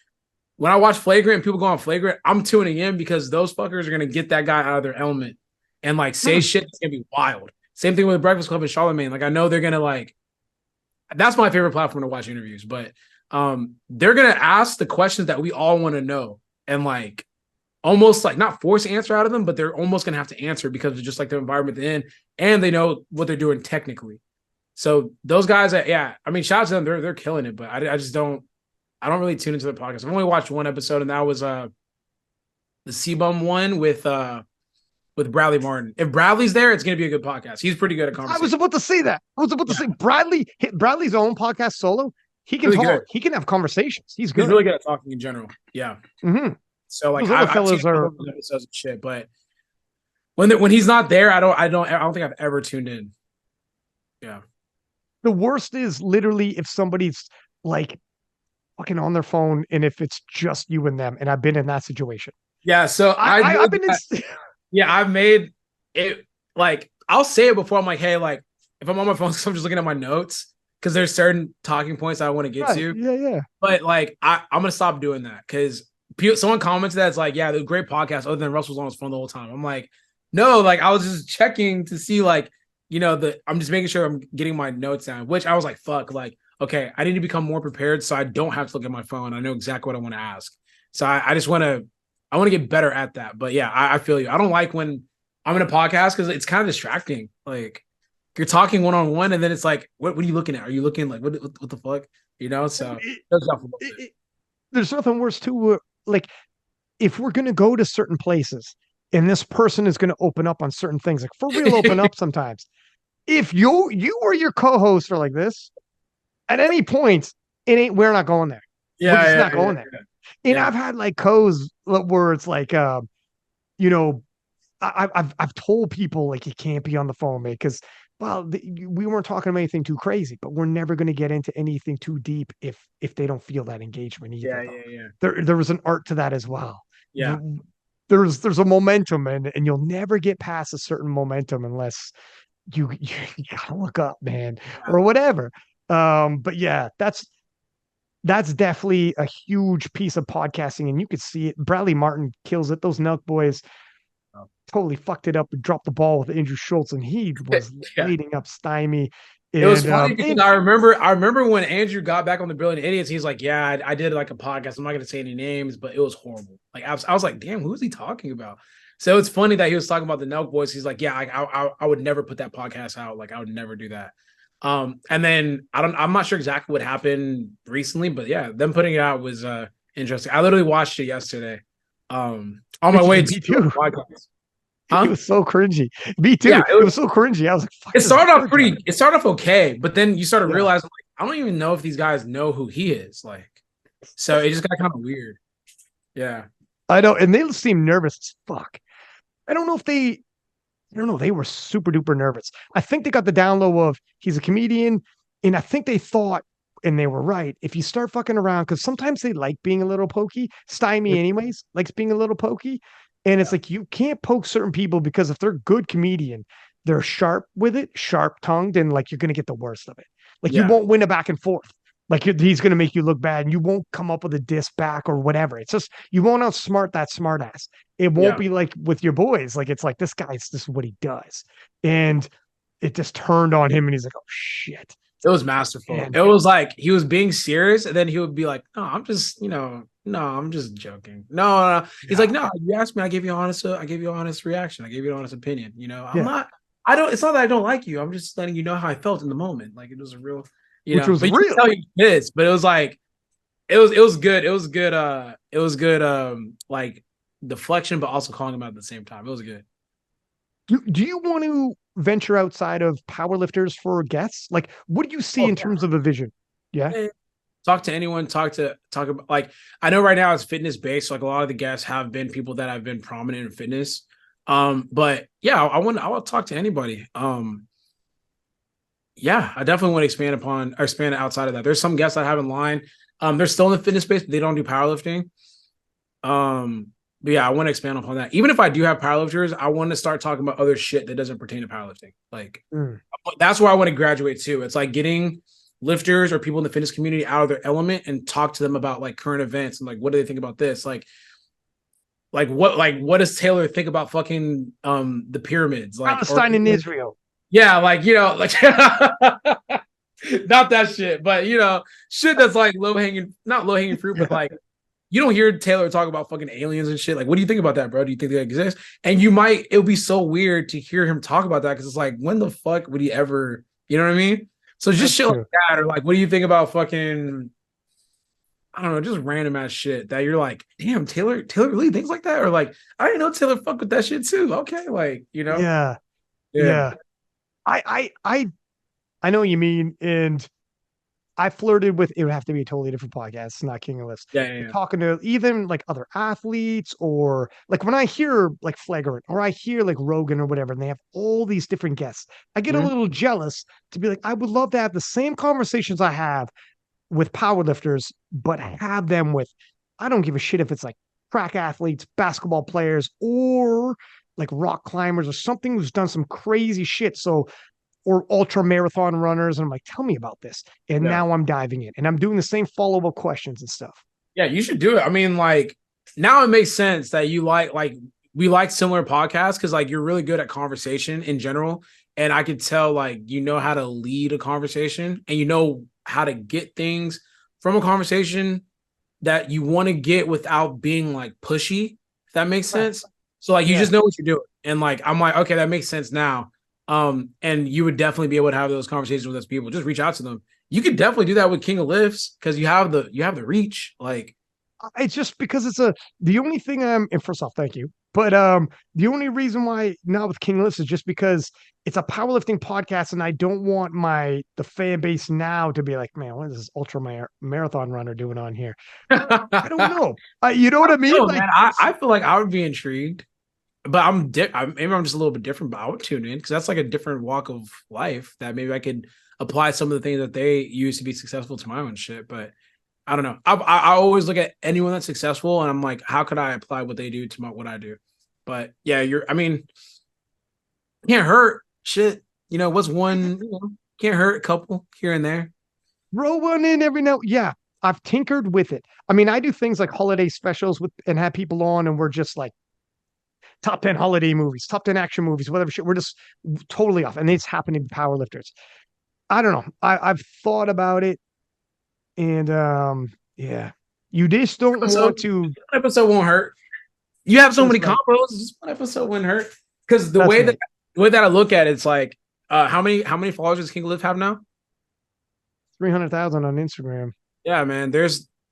when I watch Flagrant and people go on Flagrant, I'm tuning in because those fuckers are gonna get that guy out of their element and like say shit that's gonna be wild. Same thing with Breakfast Club and Charlemagne. Like I know they're gonna like. That's my favorite platform to watch interviews, but they're gonna ask the questions that we all want to know and like almost like not force answer out of them, but they're almost gonna have to answer because of just like the environment they're in, and they know what they're doing technically. So those guys, yeah, I mean, shout out to them, they're killing it. But I just don't, I don't really tune into the podcast. I've only watched one episode, and that was the C-Bum one with Bradley Martin. If Bradley's there, it's gonna be a good podcast. He's pretty good at I was conversation. about to say that. I was about to say Bradley's own podcast solo. He can Really talk. good. He can have conversations. He's He's good. really good at talking in general. Yeah. Mm-hmm. So like Those other I've seen fellas are. episodes and shit, but when he's not there, I don't think I've ever tuned in. Yeah. The worst is literally if somebody's like fucking on their phone and if it's just you and them. And I've been in that situation. Yeah. So I've been in. yeah, I've made it like I'll say it before I'm like, hey, like if I'm on my phone, I'm just looking at my notes because there's certain talking points I want to get Right. to. Yeah, yeah. But like I'm gonna stop doing that because someone commented that's like, yeah, the great podcast other than Russell was on his phone the whole time. I'm like, no, like I was just checking to see like, you know, I'm just making sure I'm getting my notes down, which I was like, fuck, like, okay, I need to become more prepared so I don't have to look at my phone. I know exactly what I want to ask. So I just want to get better at that. But yeah, I feel you. I don't like when I'm in a podcast because it's kind of distracting. Like you're talking one-on-one and then it's like, what are you looking at? Are you looking like, what the fuck? You know, so there's nothing worse too. Like if we're going to go to certain places and this person is going to open up on certain things, like for real, open up sometimes. If you or your co-host are like this, at any point, we're not going there. Yeah, We're just not going there. And yeah. I've had like co's where it's like, you know, I've told people like you can't be on the phone, mate, because well, we weren't talking about anything too crazy, but we're never going to get into anything too deep if they don't feel that engagement either, Yeah, though. yeah, yeah. There was an art to that as well. Yeah. There's a momentum, and you'll never get past a certain momentum unless you gotta look up, man, Yeah. or whatever. But yeah, that's definitely a huge piece of podcasting, and you could see it. Bradley Martin kills it. Those Nelk boys totally fucked it up and dropped the ball with Andrew Schultz, and he was Yeah. lighting up Stymie. It was And funny because I remember when Andrew got back on the Brilliant Idiots, he's like, "Yeah, I did like a podcast. I'm not gonna say any names, but it was horrible." Like I was like, "Damn, who's he talking about?" So it's funny that he was talking about the Nelk Boys. He's like, "Yeah, I would never put that podcast out. Like I would never do that." And then I'm not sure exactly what happened recently, but yeah, them putting it out was interesting. I literally watched it yesterday. On my way to me the too. podcast. It Huh? was so cringy. Me Yeah, too. It was so cringy. I was like, "Fuck it this started off George guy." pretty. It started off okay, but then you started Yeah, realizing, like, I don't even know if these guys know who he is. Like, so it just got kind of weird. Yeah, I know, and they seem nervous as fuck. I don't know if they I don't know. They were super duper nervous. I think they got the down low of he's a comedian, and I think they thought, and they were right. If you start fucking around, because sometimes they like being a little pokey. Stymie, anyways, likes being a little pokey, and it's like you can't poke certain people because if they're good comedian, they're sharp with it, sharp tongued, and like you're gonna get the worst of it. Like you yeah, won't win a back and forth. Like he's gonna make you look bad, and you won't come up with a diss back or whatever. It's just you won't outsmart that smart ass. It won't yeah. be like with your boys. Like it's like this is what he does, and it just turned on him, and he's like, oh shit, It was masterful. and It was like he was being serious, and then he would be like, "No, I'm just, no, I'm just joking. No, no." He's like, yeah, "No, you asked me. I gave you an honest reaction. I gave you an honest opinion. I'm yeah, not. I don't. It's not that I don't like you. I'm just letting you know how I felt in the moment. Like it was a real, which was But you can real. tell you this. But it was like it was good. It was good. It was good. Like deflection, but also calling him out at the same time. It was good. Do you want to venture outside of powerlifters for guests? Like, what do you see Oh in terms of a vision? Yeah. yeah. Talk to anyone. Talk about like I know right now it's fitness based. So like a lot of the guests have been people that have been prominent in fitness. But yeah, I want to talk to anybody. Yeah, I definitely want to expand upon or expand outside of that. There's some guests I have in line. They're still in the fitness space, but they don't do powerlifting. Um, but yeah, I want to expand upon that. Even if I do have powerlifters, I want to start talking about other shit that doesn't pertain to powerlifting. Like Mm. that's where I want to graduate too. It's like getting lifters or people in the fitness community out of their element and talk to them about like current events and like what do they think about this? What does Taylor think about fucking the pyramids? Like or Palestine and Israel. yeah, like like not that shit, but shit that's like not low hanging fruit, but Yeah. like you don't hear Taylor talk about fucking aliens and shit. Like, what do you think about that, bro? Do you think they exist? And it would be so weird to hear him talk about that because it's like, when the fuck would he ever, you know what I mean? So just That's shit like true. that, or like, what do you think about fucking, I don't know, just random ass shit that you're like, damn, Taylor really thinks like that? Or like, I didn't know Taylor fuck with that shit too. Okay, like, Yeah. yeah, Yeah. I know what you mean. And I flirted with it would have to be a totally different podcast, not King of Lifts. yeah, yeah, But yeah. talking to even like other athletes or like when I hear like Flagrant or I hear like Rogan or whatever, and they have all these different guests, I get a Mhm. little jealous to be like, I would love to have the same conversations I have with powerlifters, but have them with, I don't give a shit if it's like track athletes, basketball players, or like rock climbers or something who's done some crazy shit. So or ultra marathon runners. And I'm like, tell me about this. And Yeah. now I'm diving in and I'm doing the same follow up questions and stuff. Yeah, you should do it. I mean, like now it makes sense that you like we like similar podcasts because like you're really good at conversation in general. And I could tell like you know how to lead a conversation and you know how to get things from a conversation that you want to get without being like pushy, if that makes Right. sense. So like you Yeah. just know what you're doing. And like I'm like, okay, that makes sense now. And you would definitely be able to have those conversations with those people. Just reach out to them. You could definitely do that with King of Lifts because you have the reach. Like It's just because the only thing and first off, thank you. But the only reason why not with King Lifts is just because it's a powerlifting podcast and I don't want the fan base now to be like, man, what is this marathon runner doing on here? I don't know. You know what I mean? oh Like, man, I feel like I would be intrigued. but maybe I'm just a little bit different, but I would tune in because that's like a different walk of life that maybe I could apply some of the things that they use to be successful to my own shit. But I don't know. I always look at anyone that's successful and I'm like, how could I apply what they do to what I do? But yeah, I mean, can't hurt shit. What's one, can't hurt a couple here and there. Throw one in every now. Yeah, I've tinkered with it. I mean, I do things like holiday specials with and have people on, and we're just like top 10 holiday movies, top 10 action movies, whatever shit. We're just totally off. And it's happening to power lifters. I don't know. I've thought about it, and yeah. You just don't Episode, want to. one episode won't hurt. You have so That's many right. combos. This one episode wouldn't hurt. Because That's right. the way that I look at it, it's like, how many followers does King Lift have now? 300,000 on Instagram. Yeah, man.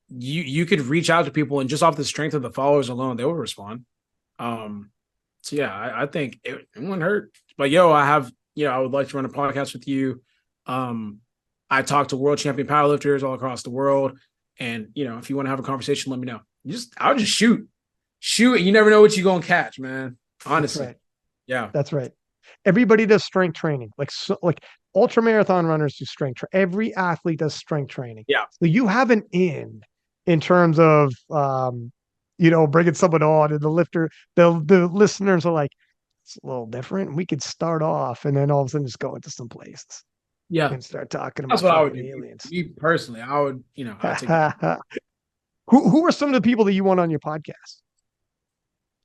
You could reach out to people and just off the strength of the followers alone, they will respond. Um, so yeah, I think it wouldn't hurt. But I would like to run a podcast with you. I talk to world champion powerlifters all across the world. And if you want to have a conversation, let me know. I'll just shoot. Shoot, you never know what you're gonna catch, man. Honestly. Right. Yeah. That's right. Everybody does strength training. Like ultra marathon runners do strength training. Every athlete does strength training. Yeah. So you have an in terms of bringing someone on, and the listeners are like, it's a little different. We could start off and then all of a sudden just go into some places Yeah. and start talking That's about what I would fucking do. aliens. Me personally, I'd take that. Who are some of the people that you want on your podcast?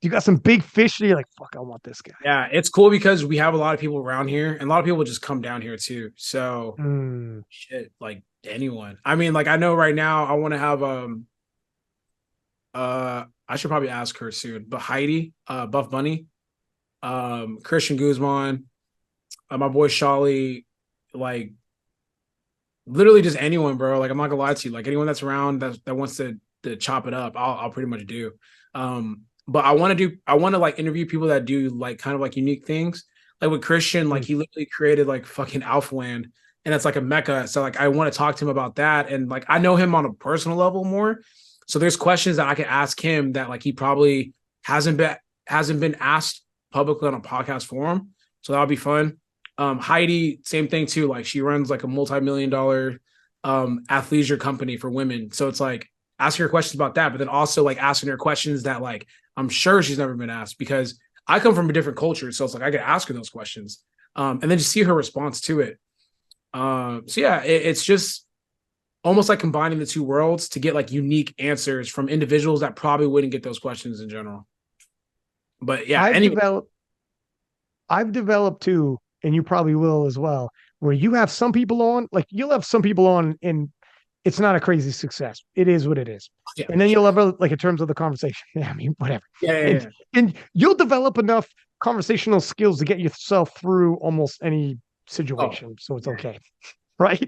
You got some big fish that you're like, fuck, I want this guy. Yeah, it's cool because we have a lot of people around here and a lot of people just come down here too. So shit, like anyone. I mean, like I know right now I want to have I should probably ask her soon, but Heidi, Buff Bunny, Christian Guzman, my boy Shali, like literally just anyone, bro. Like I'm not gonna lie to you. Like anyone that's around that wants to chop it up, I'll pretty much do. But I want to like interview people that do like kind of like unique things. Like with Christian, like he literally created like fucking Alphaland and it's like a mecca. So like I want to talk to him about that. And like I know him on a personal level more. So there's questions that I can ask him that like he probably hasn't been asked publicly on a podcast forum. So that'll be fun. Heidi, same thing too. Like she runs like a multi-million-dollar athleisure company for women. So it's like asking her questions about that, but then also like asking her questions that like I'm sure she's never been asked because I come from a different culture. So it's like I could ask her those questions. And then just see her response to it. So yeah, it's just almost like combining the two worlds to get like unique answers from individuals that probably wouldn't get those questions in general. But yeah, I've developed too, and you probably will as well, where you have some people on, like you'll have some people on and it's not a crazy success. It is what it is. yeah, And then you'll have like in terms of the conversation. Yeah, I mean, whatever. yeah. And you'll develop enough conversational skills to get yourself through almost any Oh, situation. So it's okay. Right.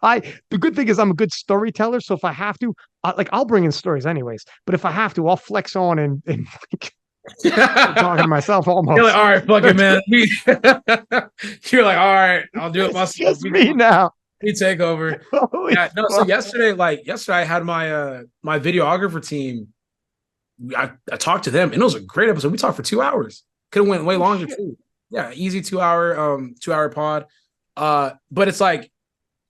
The good thing is I'm a good storyteller. So if I have to, I'll bring in stories anyways. But if I have to, I'll flex on and like, I'm talking to myself You're like, almost. all right, fuck it, man. You're like, all right, I'll do it It's myself. just me now. We take over. Holy Yeah, no. So fuck. yesterday I had my videographer team. I talked to them, and it was a great episode. We talked for 2 hours. Could have went way Oh, longer shit. too. Yeah, easy 2 hour pod. But it's like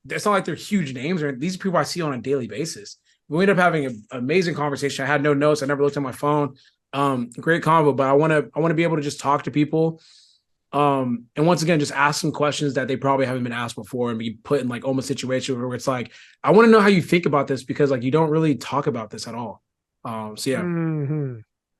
it's not like they're huge names or these are people I see on a daily basis. We ended up having an amazing conversation. I had no notes. I never looked at my phone. Great convo, but I want to be able to just talk to people. And once again, just ask some questions that they probably haven't been asked before and be put in like almost situations where it's like, I want to know how you think about this because like you don't really talk about this at all. So yeah,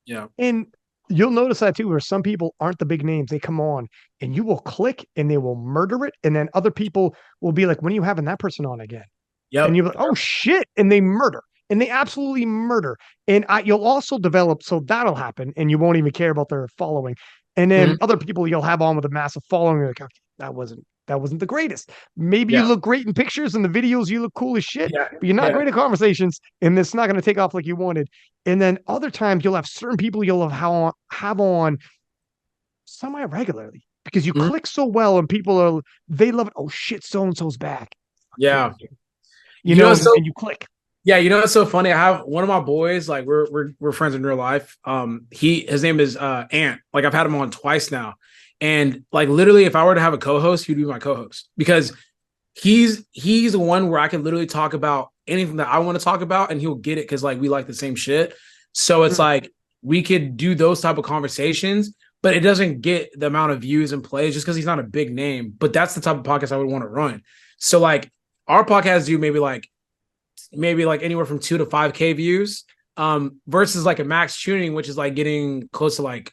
yeah. And you'll notice that too, where some people aren't the big names. They come on and you will click and they will murder it. And then other people will be like, when are you having that person on again? And Yep. you're like, oh shit. And they murder. And they absolutely murder. And you'll also develop, so that'll happen, and you won't even care about their following. And then Mhm. other people you'll have on with a massive following. You're like, okay, that wasn't the greatest. Maybe you Yeah. look great in pictures and the videos, you look cool as shit, Yeah. but you're not Yeah. great at conversations, and it's not going to take off like you wanted. And then other times you'll have certain people you'll have on semi regularly because you Mhm. click so well, and they love it. Oh shit, so and so's back. I can't Yeah. wait. You know, And so you click. Yeah, you know what's so funny? I have one of my boys, like we're friends in real life. His name is Ant. Like I've had him on twice now. And like literally if I were to have a co-host, he'd be my co-host because he's the one where I can literally talk about anything that I want to talk about and he'll get it because like we like the same shit. So it's Mm. like we could do those type of conversations, but it doesn't get the amount of views and plays just because he's not a big name. But that's the type of podcast I would want to run. So like our podcast do maybe like anywhere from 2 to 5K views, versus like a max tuning, which is like getting close to like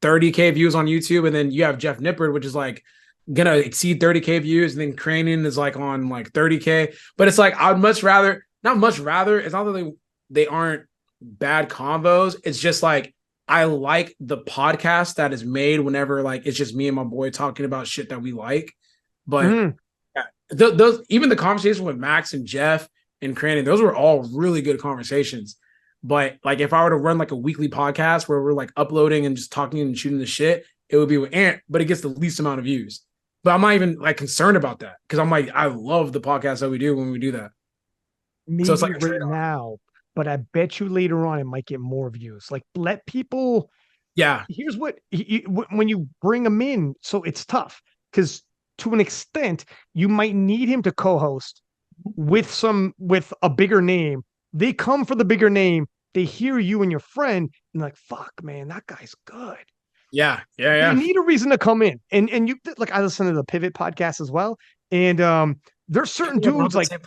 30K views on YouTube. And then you have Jeff Nippard, which is like gonna exceed 30K views. And then Cranian is like on like 30K. But it's like I'd much rather, not much rather, it's not that they aren't bad combos. It's just like I like the podcast that is made whenever like it's just me and my boy talking about shit that we like. But Mm. yeah, those even the conversation with Max and Jeff and Cranian, those were all really good conversations. But like if I were to run like a weekly podcast where we're like uploading and just talking and shooting the shit, it would be with Ant, but it gets the least amount of views. But I'm not even like concerned about that because I'm like, I love the podcast that we do when we do that. So it's Maybe like a right trade-off. now, but I bet you later on it might get more views. Like let people. Yeah. Here's what when you bring them in, so it's tough because to an extent you might need him to co-host with a bigger name. They come for the bigger name. They hear you and your friend, and like, fuck, man, that guy's good. Yeah. Yeah. They Yeah. need a reason to come in. And you like I listen to the Pivot podcast as well. And there's certain Yeah, we're on dudes the like same.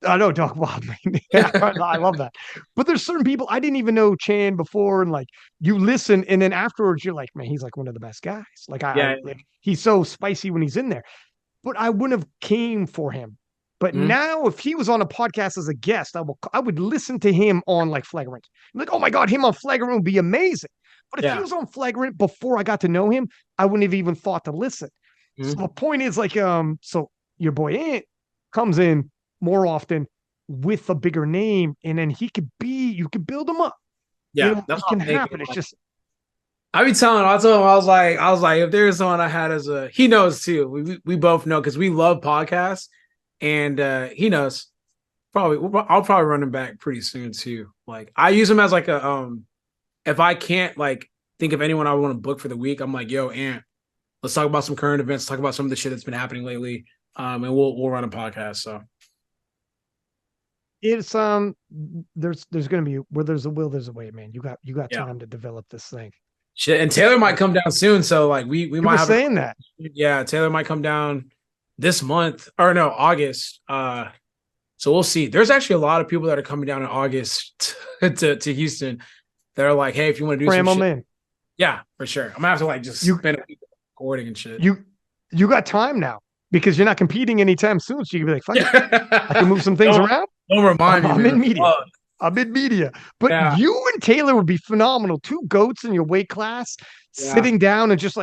I know Doc Bob. Yeah, I love that. But there's certain people I didn't even know Chan before, and like you listen, and then afterwards you're like, man, he's like one of the best guys. Like I Yeah. like he's so spicy when he's in there. But I wouldn't have came for him. But Mhm. now, if he was on a podcast as a guest, I would listen to him on like Flagrant. Like, oh my god, him on Flagrant would be amazing. But if he Yeah. was on Flagrant before I got to know him, I wouldn't have even thought to listen. So Mhm. the point is like, so your boy Ant comes in more often with a bigger name, and then you could build him up. You Yeah. know, That's it what can I'm thinking. happen. It's Like, just I told him, I was like, if there's someone I had as a, he knows too. We both know because we love podcasts, and he knows. I'll probably run him back pretty soon too. Like I use him as like a if I can't like think of anyone I want to book for the week, I'm like, yo, Ant, let's talk about some current events, talk about some of the shit that's been happening lately. And we'll run a podcast. So it's there's gonna be where there's a will, there's a way, man. You got yeah. time to develop this thing. Shit. And Taylor might come down soon. So like we You might were have a, saying that. yeah, Taylor might come down this month or no, August. So we'll see. There's actually a lot of people that are coming down in August to Houston. They're like, hey, if you want to do some Cram them shit, in. yeah, for sure. I'm gonna have to like just You spend a week recording and shit. you you got time now because you're not competing anytime soon. So you can be like, fuck it, I can Yeah. move some things don't around. don't remind me, I'm in man. media. Fuck. I'm in media. But Yeah, you and Taylor would be phenomenal. Two goats in your weight class, yeah. sitting down and just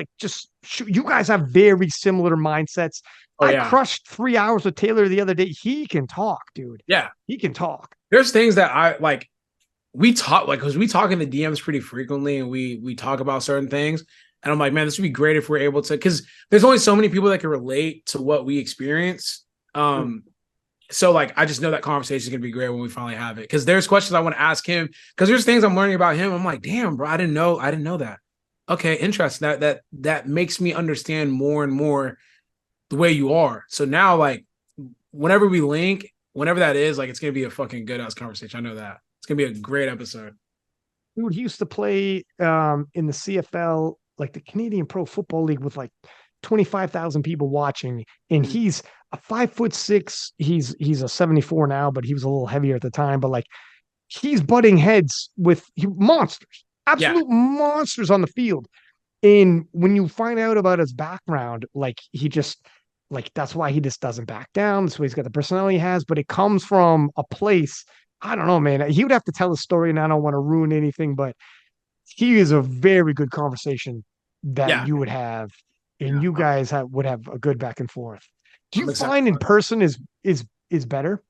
shoot. You guys have very similar mindsets. Oh I yeah, crushed 3 hours with Taylor the other day. He can talk, dude. yeah. He can talk. There's things that I like. We talk like because we talk in the DMs pretty frequently, and we talk about certain things. And I'm like, man, this would be great if we're able to, because there's only so many people that can relate to what we experience. Mm. So like I just know that conversation is gonna be great when we finally have it. Because there's questions I want to ask him. Because there's things I'm learning about him. I'm like, damn, bro, I didn't know that. Okay, interesting. That makes me understand more and more the way you are. So now, like, whenever we link, whenever that is, like, it's gonna be a fucking good ass conversation. I know that it's gonna be a great episode. Dude, he used to play in the CFL, like the Canadian Pro Football League, with like 25,000 people watching. And Mhm. he's a 5'6". He's a 74 now, but he was a little heavier at the time. But like he's butting heads with monsters, Yeah, absolute monsters on the field. And when you find out about his background, like he just like that's why he just doesn't back down. That's why he's got the personality he has, but it comes from a place. I don't know, man. He would have to tell the story, and I don't want to ruin anything, but he is a very good conversation that yeah, you would have, and yeah. you guys would have a good back and forth. Do you I'm excited. find in person is better?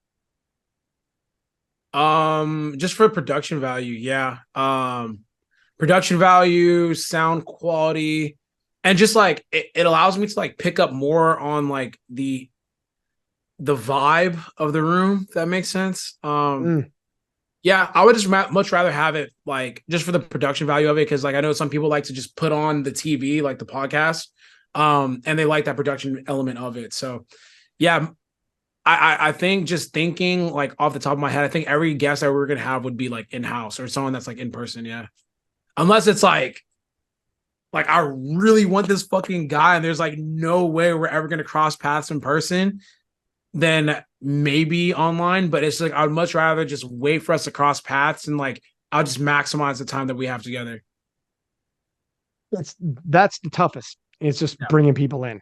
Just for production value, yeah. Production value, sound quality, and just like it allows me to like pick up more on like the vibe of the room, if that makes sense. Mm. Yeah, I would just much rather have it like just for the production value of it, because like I know some people like to just put on the TV, like the podcast, and they like that production element of it. So yeah, I think just thinking like off the top of my head, I think every guest that we're gonna have would be like in house or someone that's like in person. Yeah, unless it's like I really want this fucking guy, and there's like no way we're ever gonna cross paths in person, then maybe online. But it's like I'd much rather just wait for us to cross paths, and like I'll just maximize the time that we have together. That's the toughest. It's just Yeah. bringing people in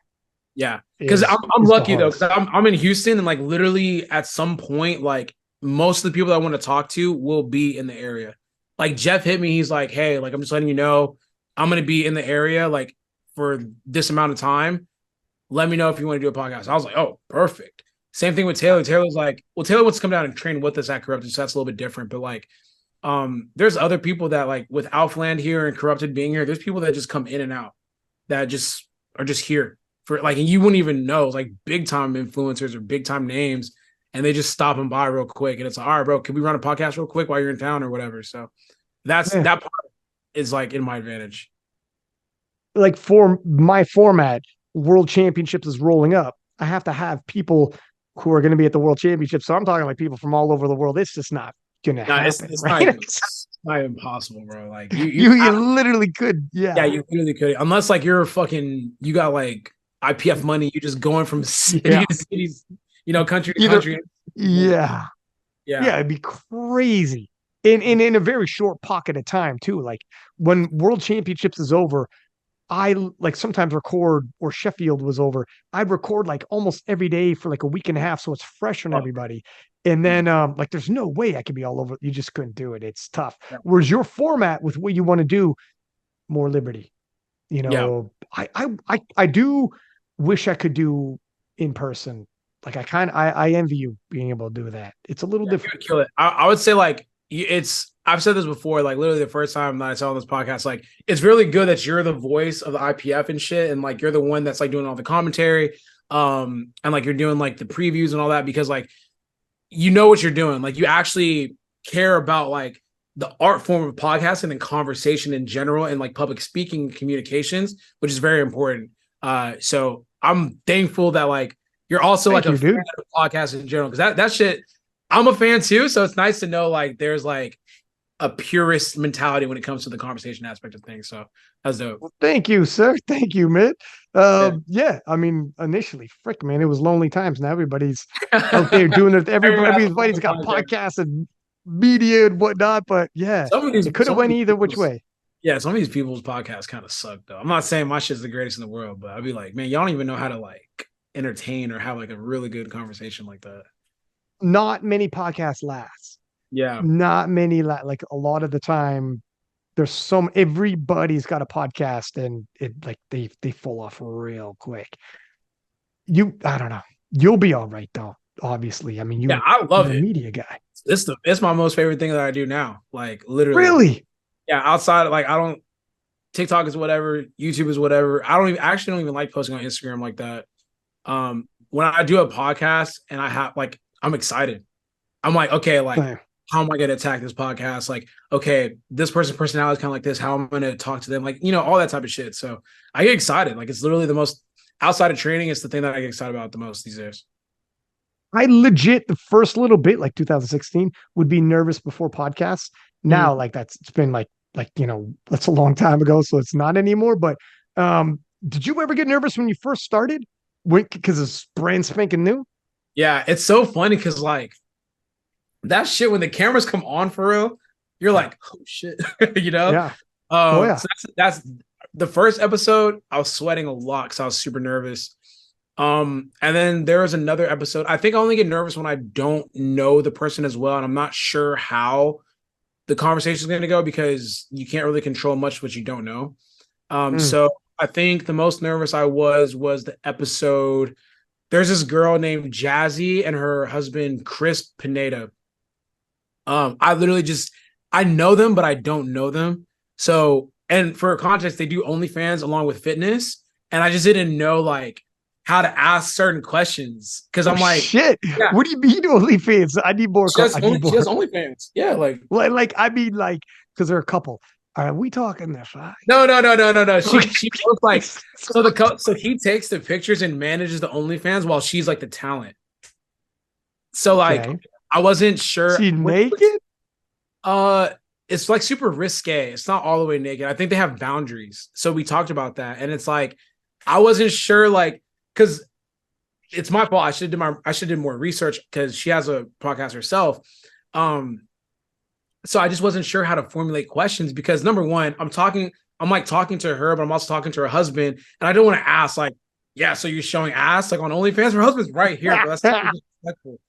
Yeah. Because is I'm is the lucky though, because hardest. I'm in Houston, and like literally at some point, like most of the people that I want to talk to will be in the area. Like Jeff hit me, he's like, hey, like I'm just letting you know I'm gonna be in the area like for this amount of time. Let me know if you want to do a podcast. I was like, oh, perfect. Same thing with Taylor. Taylor's like, well, Taylor wants to come down and train with us at Corrupted, so that's a little bit different. But like, there's other people that like with Outland here and Corrupted being here, there's people that just come in and out that just are just here for like, and you wouldn't even know, like big time influencers or big time names, and they just stop and by real quick, and it's like, all right, bro, can we run a podcast real quick while you're in town or whatever? So that's Yeah. that part is like in my advantage. Like for my format, World Championships is rolling up. I have to have people who are going to be at the World Championships. So I'm talking like people from all over the world. It's just not going to No, happen, it's right? not even it's not even possible, bro. Like You literally could, yeah, yeah, you literally could, unless like you're fucking, you got like IPF money, you just going from city yeah. to cities, country to Either, country. yeah, Yeah, yeah. It'd be crazy in a very short pocket of time too. Like when World Championships is over, I like sometimes record or Sheffield was over. I'd record like almost every day for like a week and a half. So it's fresh on oh, everybody. And easy. then like there's no way I could be all over. You just couldn't do it. It's tough. Yeah, Whereas your format with what you want to do, more liberty. yeah. I do wish I could do in person. Like I envy you being able to do that. It's a little Yeah, you different. would kill it. I would say like it's. I've said this before. Like literally the first time that I saw on this podcast, like it's really good that you're the voice of the IPF and shit, and like you're the one that's like doing all the commentary, and like you're doing like the previews and all that, because like you know what you're doing. Like you actually care about like the art form of podcasting and conversation in general, and like public speaking communications, which is very important. So I'm thankful that like you're also like Thank a you, fan dude. of podcasts in general, because that shit, I'm a fan too. So it's nice to know like there's like a purist mentality when it comes to the conversation aspect of things. So that's dope. Well, thank you, sir. Thank you, man. Yeah. Yeah, I mean, initially, frick, man, it was lonely times. Now everybody's out there doing it. Everyone has a Everybody's form got of content. podcasts and media and whatnot. But yeah, it could have Some of went these either which people's way. yeah, some of these people's podcasts kind of suck though. I'm not saying my shit's the greatest in the world, but I'd be like, man, y'all don't even know how to like entertain or have like a really good conversation like that. Not many podcasts last. Yeah. Not many like a lot of the time. There's some everybody's got a podcast and it like they fall off real quick. I don't know. You'll be all right though. Obviously, I mean Yeah, I love you're a it. media guy. It's my most favorite thing that I do now. Like literally. Really? Yeah, outside of like I don't TikTok is whatever, YouTube is whatever. I actually don't even like posting on Instagram like that. When I do a podcast and I have like I'm excited. I'm like, okay, like Same. how am I gonna attack this podcast? Like, okay, this person's personality is kind of like this. How am I gonna talk to them? Like, all that type of shit. So I get excited. Like it's literally the most outside of training, it's the thing that I get excited about the most these days. I legit the first little bit, like 2016, would be nervous before podcasts. Now, Mm. like it's been that's a long time ago, so it's not anymore. But did you ever get nervous when you first started? Because it's brand spanking new? Yeah, it's so funny because like that shit when the cameras come on for real, you're Yeah. like, oh shit, you know. Yeah. Oh yeah. So that's the first episode. I was sweating a lot because I was super nervous. And then there was another episode. I think I only get nervous when I don't know the person as well, and I'm not sure how the conversation is going to go because you can't really control much what you don't know. Mm. So I think the most nervous I was the episode. There's this girl named Jazzy and her husband Chris Pineda. I literally just I know them, but I don't know them. So, and for context, they do OnlyFans along with fitness, and I just didn't know like how to ask certain questions because Oh I'm like, shit! yeah, What do you mean OnlyFans? I need more. I need she more. has OnlyFans. Yeah, like Like I mean, like because they're a couple. Are we talking this? Right? no. She goes like Okay. so he takes the pictures and manages the OnlyFans while she's like the talent. So like Okay. I wasn't sure She naked? uh it's like super risque. It's not all the way naked. I think they have boundaries. So we talked about that. And it's like I wasn't sure like because it's my fault. I should have did more research because she has a podcast herself. Um so I just wasn't sure how to formulate questions because number one, I'm like talking to her, but I'm also talking to her husband. And I don't want to ask like, yeah, so you're showing ass like on OnlyFans. Her husband's right here, but that's super disrespectful.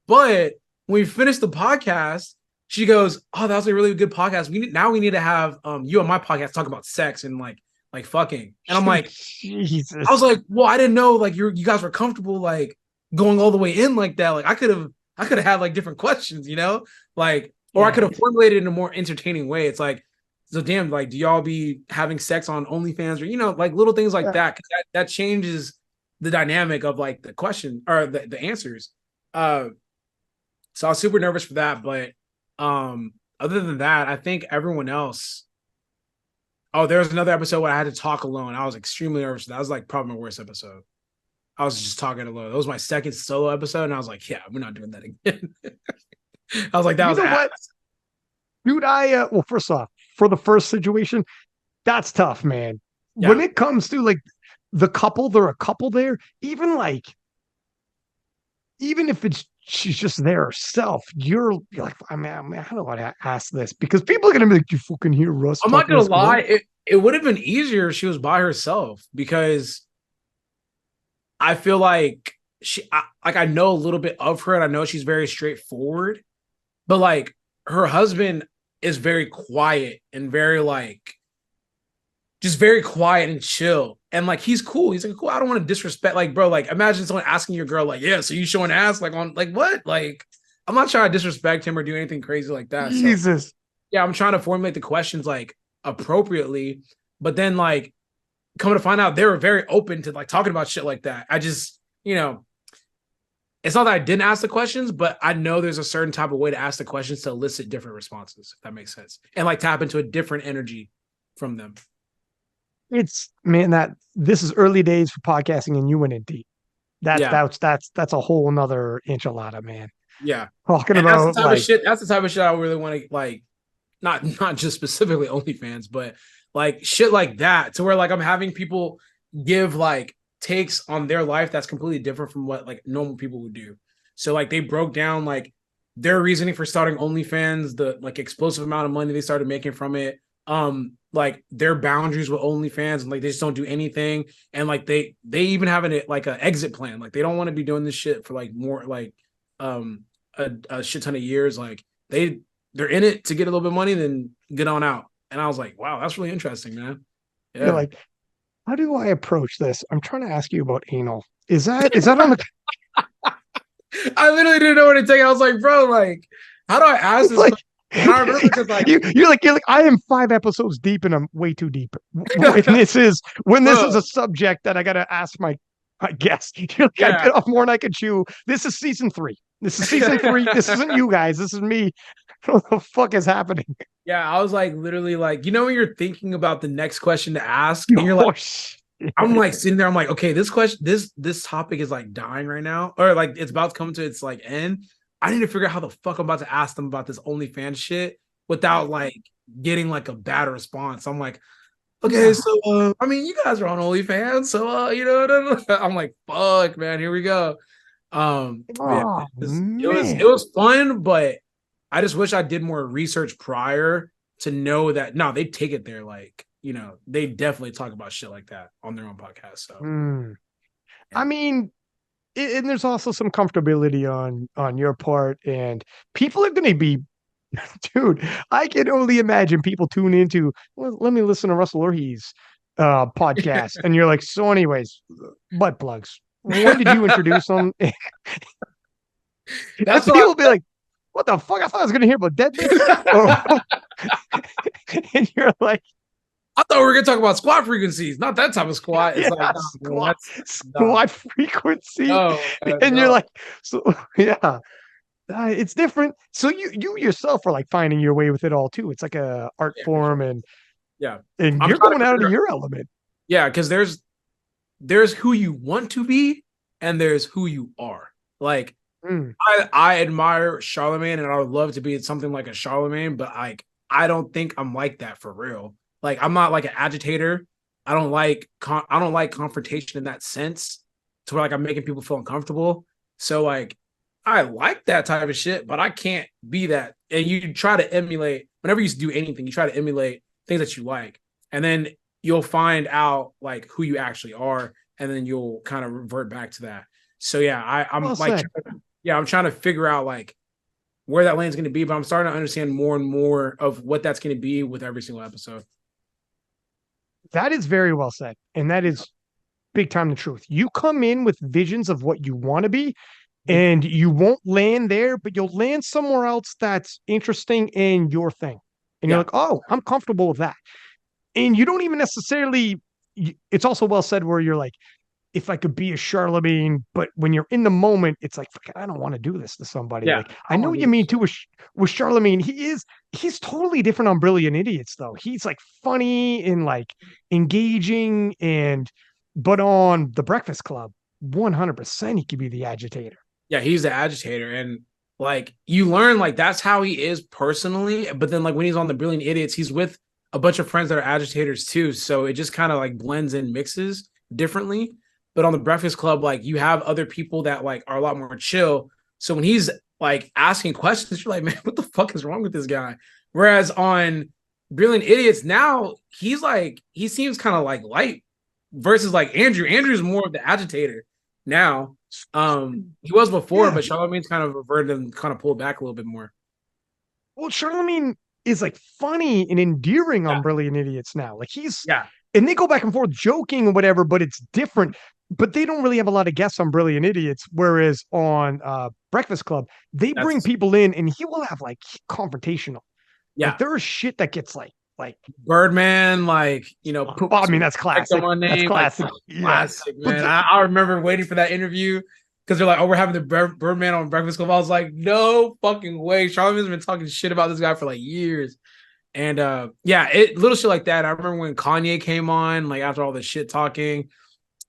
But when we finished the podcast, she goes, "Oh, that was a really good podcast. We need to have you on my podcast talk about sex and like fucking." And I'm like, I was Jesus. like, "Well, I didn't know like you guys were comfortable like going all the way in like that. Like I could have had like different questions, you know, like or I could Yeah. have formulated it in a more entertaining way. It's like." So damn, like, do y'all be having sex on OnlyFans or like little things like that? That changes the dynamic of like the question or the answers. So I was super nervous for that, but other than that, I think everyone else. Oh, there was another episode where I had to talk alone. I was extremely nervous. That was like probably my worst episode. I was just talking alone. That was my second solo episode, and I was like, "Yeah, we're not doing that again." I was like, "That You was know ass." what? Dude, well, first off, for the first situation, that's tough, man. When Yeah, it comes to like the couple, they're a couple there, even like, even if it's she's just there herself, you're like, I mean, how do I ask this? Because people are gonna be like, you fucking hear Russ I'm not talking gonna this lie. girl? It would have been easier if she was by herself because I feel like I know a little bit of her and I know she's very straightforward, but like her husband is very quiet and very like just very quiet and chill. And like he's cool. He's like, cool. I don't want to disrespect. Like, bro, like imagine someone asking your girl, like, yeah, so you showing ass like on like what? Like, I'm not trying to disrespect him or do anything crazy like that. So Jesus. yeah, I'm trying to formulate the questions like appropriately, but then like coming to find out they were very open to like talking about shit like that. I just, it's not that I didn't ask the questions, but I know there's a certain type of way to ask the questions to elicit different responses, if that makes sense. And like tap into a different energy from them. It's man, that this is early days for podcasting and you went in deep. Yeah. That's a whole nother enchilada, man. Yeah. Talking And that's the about type of like shit. That's the type of shit I really want to like, not just specifically OnlyFans, but like shit like that, to where like I'm having people give like takes on their life that's completely different from what like normal people would do. So like they broke down like their reasoning for starting OnlyFans, the like explosive amount of money they started making from it, like their boundaries with OnlyFans, and like they just don't do anything, and like they even have an like an exit plan, like they don't want to be doing this shit for like more like um a shit ton of years, like they're in it to get a little bit of money, then get on out. And I was like, wow, that's really interesting, man. you're Yeah. like, how do I approach this? I'm trying to ask you about anal. Is that on the I literally didn't know what to take. I was like, bro, like, how do I ask this like question? And I remember because like, you're like I am 5 episodes deep and I'm way too deep. When this is bro, a subject that I gotta ask my guest. You're like, I yeah. bit off more than I could chew. This is season three. This is season three. This isn't you guys. This is me. What the fuck is happening? Yeah, I was like literally like, when you're thinking about the next question to ask, and you're like, Oh, shit. I'm like sitting there, I'm like, okay, this question, this topic is like dying right now, or like it's about to come to its like end. I need to figure out how the fuck I'm about to ask them about this OnlyFans shit without like getting like a bad response. I'm like, okay, Yeah. so I mean, you guys are on OnlyFans, so I'm like, fuck, man, here we go. Yeah, Oh it man. was fun, but I just wish I did more research prior to know that no, they take it there, like they definitely talk about shit like that on their own podcast. So Hmm. I yeah, mean, and there's also some comfortability on your part, and people are going to be, dude. I can only imagine people tune into. Well, let me listen to Russel Orhii's podcast, and you're like, so, anyways, butt plugs. When did you introduce them? And that's people what will be like, what the fuck? I thought I was going to hear about deadlifts. Or, and you're like, I thought we were gonna talk about squat frequencies, not that type of squat. It's like, Yeah, nah, man, squat, that's nah, squat frequency. no, man, And you're no. like, so yeah, it's different. So you yourself are like finding your way with it all too. It's like a art Yeah, for form, sure. Yeah, and I'm you're trying to going out of figure out. your element. Yeah, because there's who you want to be, and there's who you are. Like Mm. I admire Charlemagne, and I would love to be something like a Charlemagne, but like I don't think I'm like that for real. Like I'm not like an agitator. I don't like confrontation in that sense, to where like I'm making people feel uncomfortable. So like I like that type of shit, but I can't be that. And you try to emulate whenever you do anything, you try to emulate things that you like, and then you'll find out like who you actually are, and then you'll kind of revert back to that. So yeah, I'm Well like said. yeah, I'm trying to figure out like where that lane's going to be, but I'm starting to understand more and more of what that's going to be with every single episode. That is very well said, and that is big time the truth. You come in with visions of what you want to be, Mhm. and you won't land there, but you'll land somewhere else that's interesting in your thing. And you're Yeah, like, oh, I'm comfortable with that. And you don't even necessarily, it's also well said where you're like, if I could be a Charlemagne, but when you're in the moment, it's like, I don't want to do this to somebody. yeah. Like, I I don't know want to you do mean this. too with Charlemagne. He's totally different on Brilliant Idiots, though. He's like funny and like engaging, but on The Breakfast Club, 100% he could be the agitator. Yeah, he's the agitator, and like you learn like that's how he is personally. But then like when he's on the Brilliant Idiots, he's with a bunch of friends that are agitators too. So it just kind of like blends and mixes differently. But on the Breakfast Club, like you have other people that like are a lot more chill. So when he's like asking questions, you're like, man, what the fuck is wrong with this guy? Whereas on Brilliant Idiots, now he's like he seems kind of like light versus like Andrew. Andrew's more of the agitator now. He was before, Yeah. but Charlemagne's kind of reverted and kind of pulled back a little bit more. Well, Charlemagne is like funny and endearing Yeah, on Brilliant Idiots now. Like yeah, and they go back and forth joking or whatever, but it's different. But they don't really have a lot of guests on Brilliant Idiots. Whereas on Breakfast Club, they bring that's people in and he will have like confrontational. Like yeah. there is shit that gets like, Birdman, like put well, I mean, some that's respect on classic. my That's name, like classic. Yeah. classic, But man. I remember waiting for that interview because they're like, "Oh, we're having the Birdman on Breakfast Club." I was like, "No fucking way!" Charlemagne's been talking shit about this guy for like years, and yeah, it little shit like that. I remember when Kanye came on, like after all the shit talking.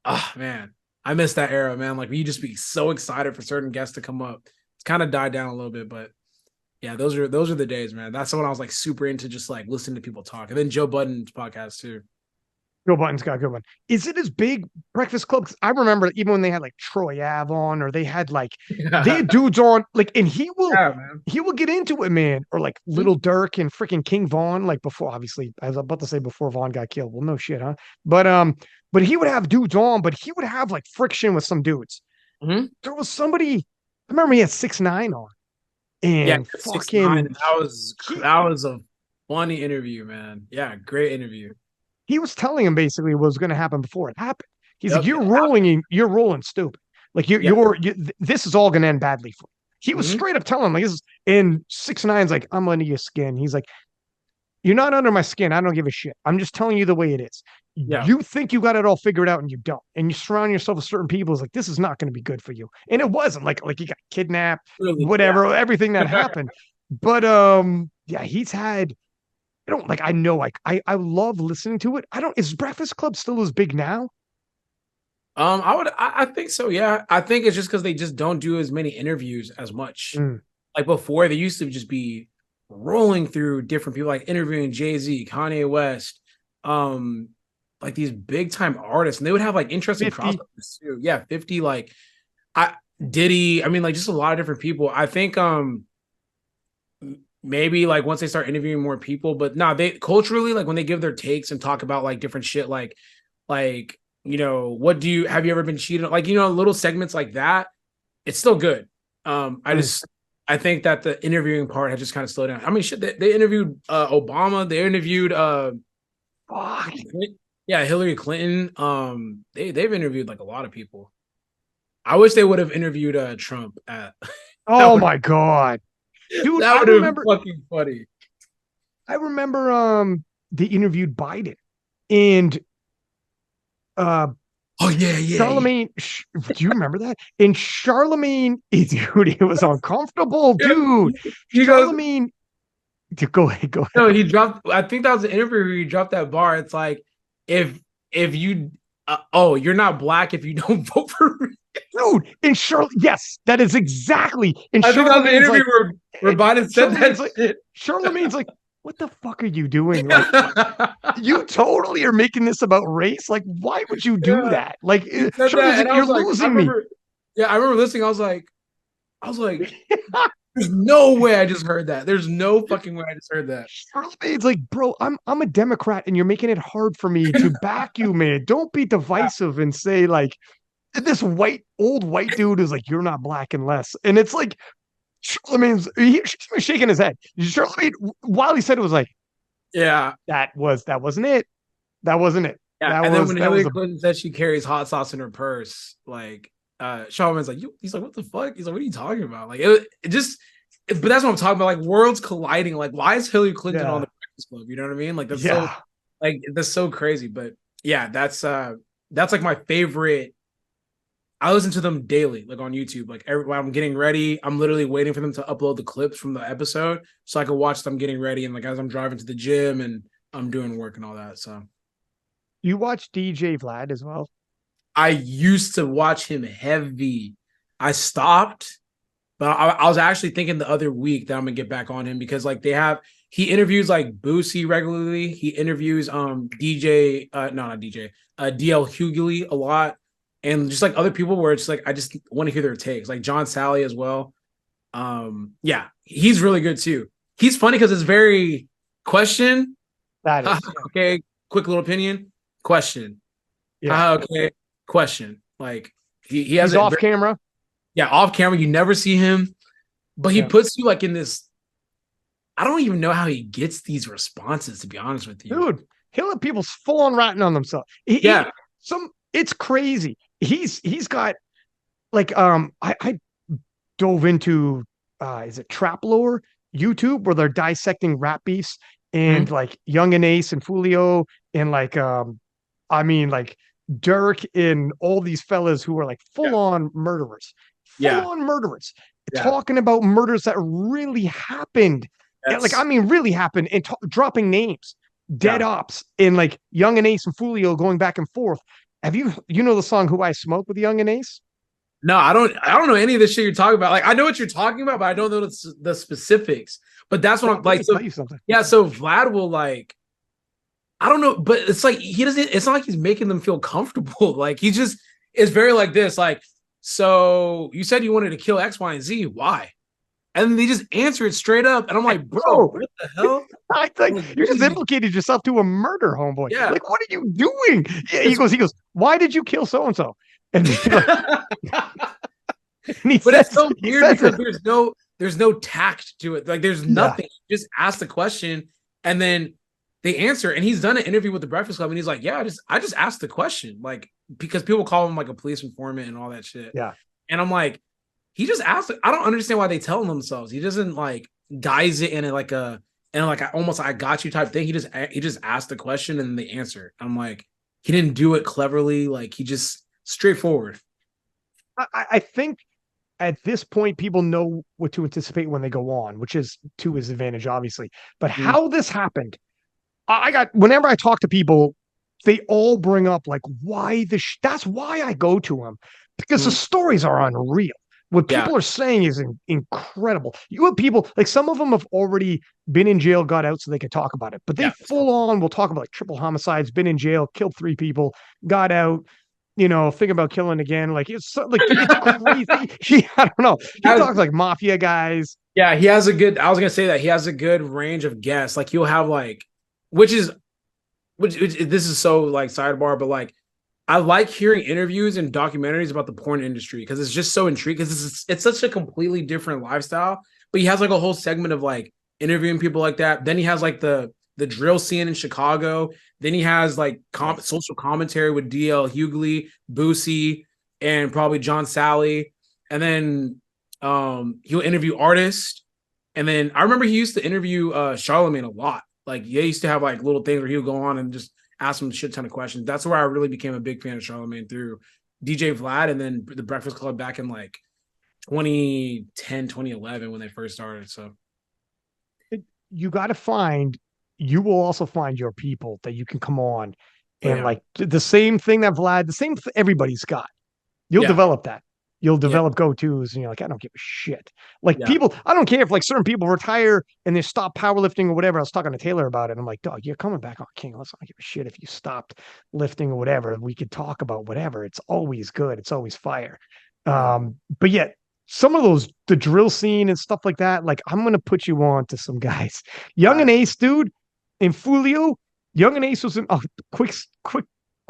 Oh man, I miss that era, man. Like we just be so excited for certain guests to come up. It's kind of died down a little bit, but yeah, those are the days, man. That's when I was like super into just like listening to people talk. And then Joe Budden's podcast too. Joe Button's got a good one. Is it as big Breakfast Club? 'Cause I remember even when they had like Troy Ave on, or they had like they Yeah, had dudes on, like, and man. he will get into it, man. Or like Mhm. Little Dirk and freaking King Vaughn, like before, obviously, I was about to say before Vaughn got killed. Well, no shit, huh? But he would have dudes on, but he would have like friction with some dudes. Mhm. There was somebody, I remember he had 6ix9ine on, Yeah, and 6ix9ine. fucking he That was a funny interview, man. Yeah, great interview. he was telling him basically what was going to happen before it happened. He's like, Yep. you're rolling stupid. Like Yeah. this is all going to end badly for you. He was Mhm. straight up telling him, like, this is, and 6ix9ine's like, I'm under your skin. He's like, you're not under my skin. I don't give a shit. I'm just telling you the way it is. Yeah. You think you got it all figured out and you don't. And you surround yourself with certain people. It's like, this is not going to be good for you. And it wasn't like he got kidnapped, Really. whatever, everything that Yeah. happened. But yeah, he's had, I don't like, I know, like, I love listening to it. I don't, is Breakfast Club still as big now? I think so. Yeah. I think it's just because they just don't do as many interviews as much. Mm. Like before, they used to just be rolling through different people, like interviewing Jay-Z, Kanye West, um, like these big time artists, and they would have like interesting 50. crossovers too. Yeah, 50, like I Diddy, I mean, like just a lot of different people. I think maybe like once they start interviewing more people, but no, they culturally, like when they give their takes and talk about like different shit, like what do you have you ever been cheated on? Like, little segments like that, it's still good. Mm. I think that the interviewing part had just kind of slowed down. I mean, shit, they interviewed Obama, they interviewed Fuck. yeah, Hillary Clinton. They've interviewed like a lot of people. I wish they would have interviewed Trump at that Oh would my God. Dude, that would have been fucking funny. I remember they interviewed Biden. And uh Oh yeah, yeah, Charlemagne, do you remember that? And Charlemagne, dude, it was uncomfortable, yeah. dude. He goes, Charlemagne, go ahead, go no, ahead. he dropped. I think that was an interview where he dropped that bar. It's like if you, oh, you're not black if you don't vote for me. Dude, and Charlotte, yes, that is exactly. And I think that was the Charlemagne's interview like, where Biden said Charlemagne's that like, shit. Charlemagne's like, what the fuck are you doing? Like, you totally are making this about race. Like, why would you do Yeah, that? Like, he said Charlemagne's that, and like, I you're was like, I losing me. remember. Yeah, I remember listening. I was like, there's no way I just heard that. There's no fucking way I just heard that. Charlemagne's like, bro, I'm a Democrat, and you're making it hard for me to back you, man. Don't be divisive and say like this old white dude is like, you're not black unless, and it's like Charlemagne's he's shaking his head. Charlemagne, while he said it, was like, Yeah, that wasn't it. That wasn't it. yeah. That And then was when that was Hillary a Clinton said she carries hot sauce in her purse, like Charlemagne's like, he's like, what the fuck? He's like, what are you talking about? Like it just but that's what I'm talking about. Like worlds colliding. Like, why is Hillary Clinton on yeah the Breakfast Club? You know what I mean? Like yeah. that's so crazy. But yeah, that's like my favorite. I listen to them daily, like on YouTube. Like when I'm getting ready, I'm literally waiting for them to upload the clips from the episode so I can watch them getting ready and like as I'm driving to the gym and I'm doing work and all that. So You watch DJ Vlad as well? I used to watch him heavy. I stopped, but I was actually thinking the other week that I'm gonna get back on him because like he interviews like Boosie regularly. He interviews DJ no not DJ DL Hughley a lot, and just like other people where it's like I just want to hear their takes, like John Sally as well. Yeah, he's really good too. He's funny because it's very question. That is, Okay, quick little opinion. Question. yeah. Okay, question. Like he has He's it off very, camera. yeah, off camera. You never see him, but he Yeah. puts you like in this. I don't even know how he gets these responses, to be honest with you. Dude, he'll have people full on ratting on themselves. Yeah. It's crazy. He's got like I dove into is it Trap Lore YouTube where they're dissecting rap beefs and Mhm. like Young and Ace and Fulio and like I mean like Dirk and all these fellas who are like Yeah. full Yeah. on murderers, Yeah. talking about murders that really happened. And like I That's mean really happened and dropping names, dead yeah. ops and like Young and Ace and Fulio going back and forth. Have you know the song Who I Smoke with Young and Ace? No, I don't know any of this shit you're talking about. Like I know what you're talking about, but I don't know the specifics. But that's what Well, I'm let like. me So tell you something. yeah, so Vlad will like I don't know, but it's like he doesn't. It's not like he's making them feel comfortable. Like he just is very like this. Like, so you said you wanted to kill X, Y, and Z. Why? And then they just answer it straight up. And I'm like, bro, Oh, what the hell? I I'm think like, you what just is he? implicated yourself to a murder, homeboy. Yeah. Like, what are you doing? Yeah, It's, he goes, why did you kill so and so? And he's like, but and it's so he weird says because it. there's no tact to it. Like there's Yeah, nothing. You just ask the question and then they answer. And he's done an interview with the Breakfast Club and he's like, yeah, I just asked the question. Like, because people call him like a police informant and all that shit. yeah. And I'm like, he just asked. I don't understand why they tell him themselves. He doesn't like guise it in it like a and like I got you type thing. He just asked the question and the answer. I'm like, he didn't do it cleverly. Like he just straightforward. I think at this point, people know what to anticipate when they go on, which is to his advantage, obviously. But Mm, how this happened, I got whenever I talk to people, they all bring up like why that's why I go to him because the mm. stories are unreal. What Yeah, people are saying is incredible. You have people like some of them have already been in jail, got out so they could talk about it, but they yeah. full on will talk about like triple homicides, been in jail, killed 3 people, got out, thinking about killing again. Like it's crazy. I don't know. He talks like mafia guys. Yeah, he has a good. I was gonna say that he has a good range of guests. Like he'll have like, which is, which this is so like sidebar, but like I like hearing interviews and documentaries about the porn industry because it's just so intriguing because it's such a completely different lifestyle. But he has like a whole segment of like interviewing people like that. Then he has like the drill scene in Chicago. Then he has like social commentary with DL Hughley, Boosie, and probably John Sally. And then he'll interview artists. And then I remember he used to interview Charlemagne a lot. Like they used to have like little things where he would go on and just asked him a shit ton of questions. That's where I really became a big fan of Charlemagne, through DJ Vlad and then the Breakfast Club back in like 2010, 2011 when they first started. So You got to find, you will also find your people that you can come on and yeah, like the same thing that Vlad, the same everybody's got. You'll yeah, develop that. You'll yeah, develop go-tos, and you're like, I don't give a shit. Like yeah. people, I don't care if like certain people retire and they stop powerlifting or whatever. I was talking to Taylor about it. I'm like, dog, you're coming back on King. Let's not give a shit if you stopped lifting or whatever. We could talk about whatever. It's always good. It's always fire. Yeah. But yet some of those, the drill scene and stuff like that, like I'm gonna put you on to some guys. All Young and right. Ace, dude, in Fulio, Young and Ace was in quick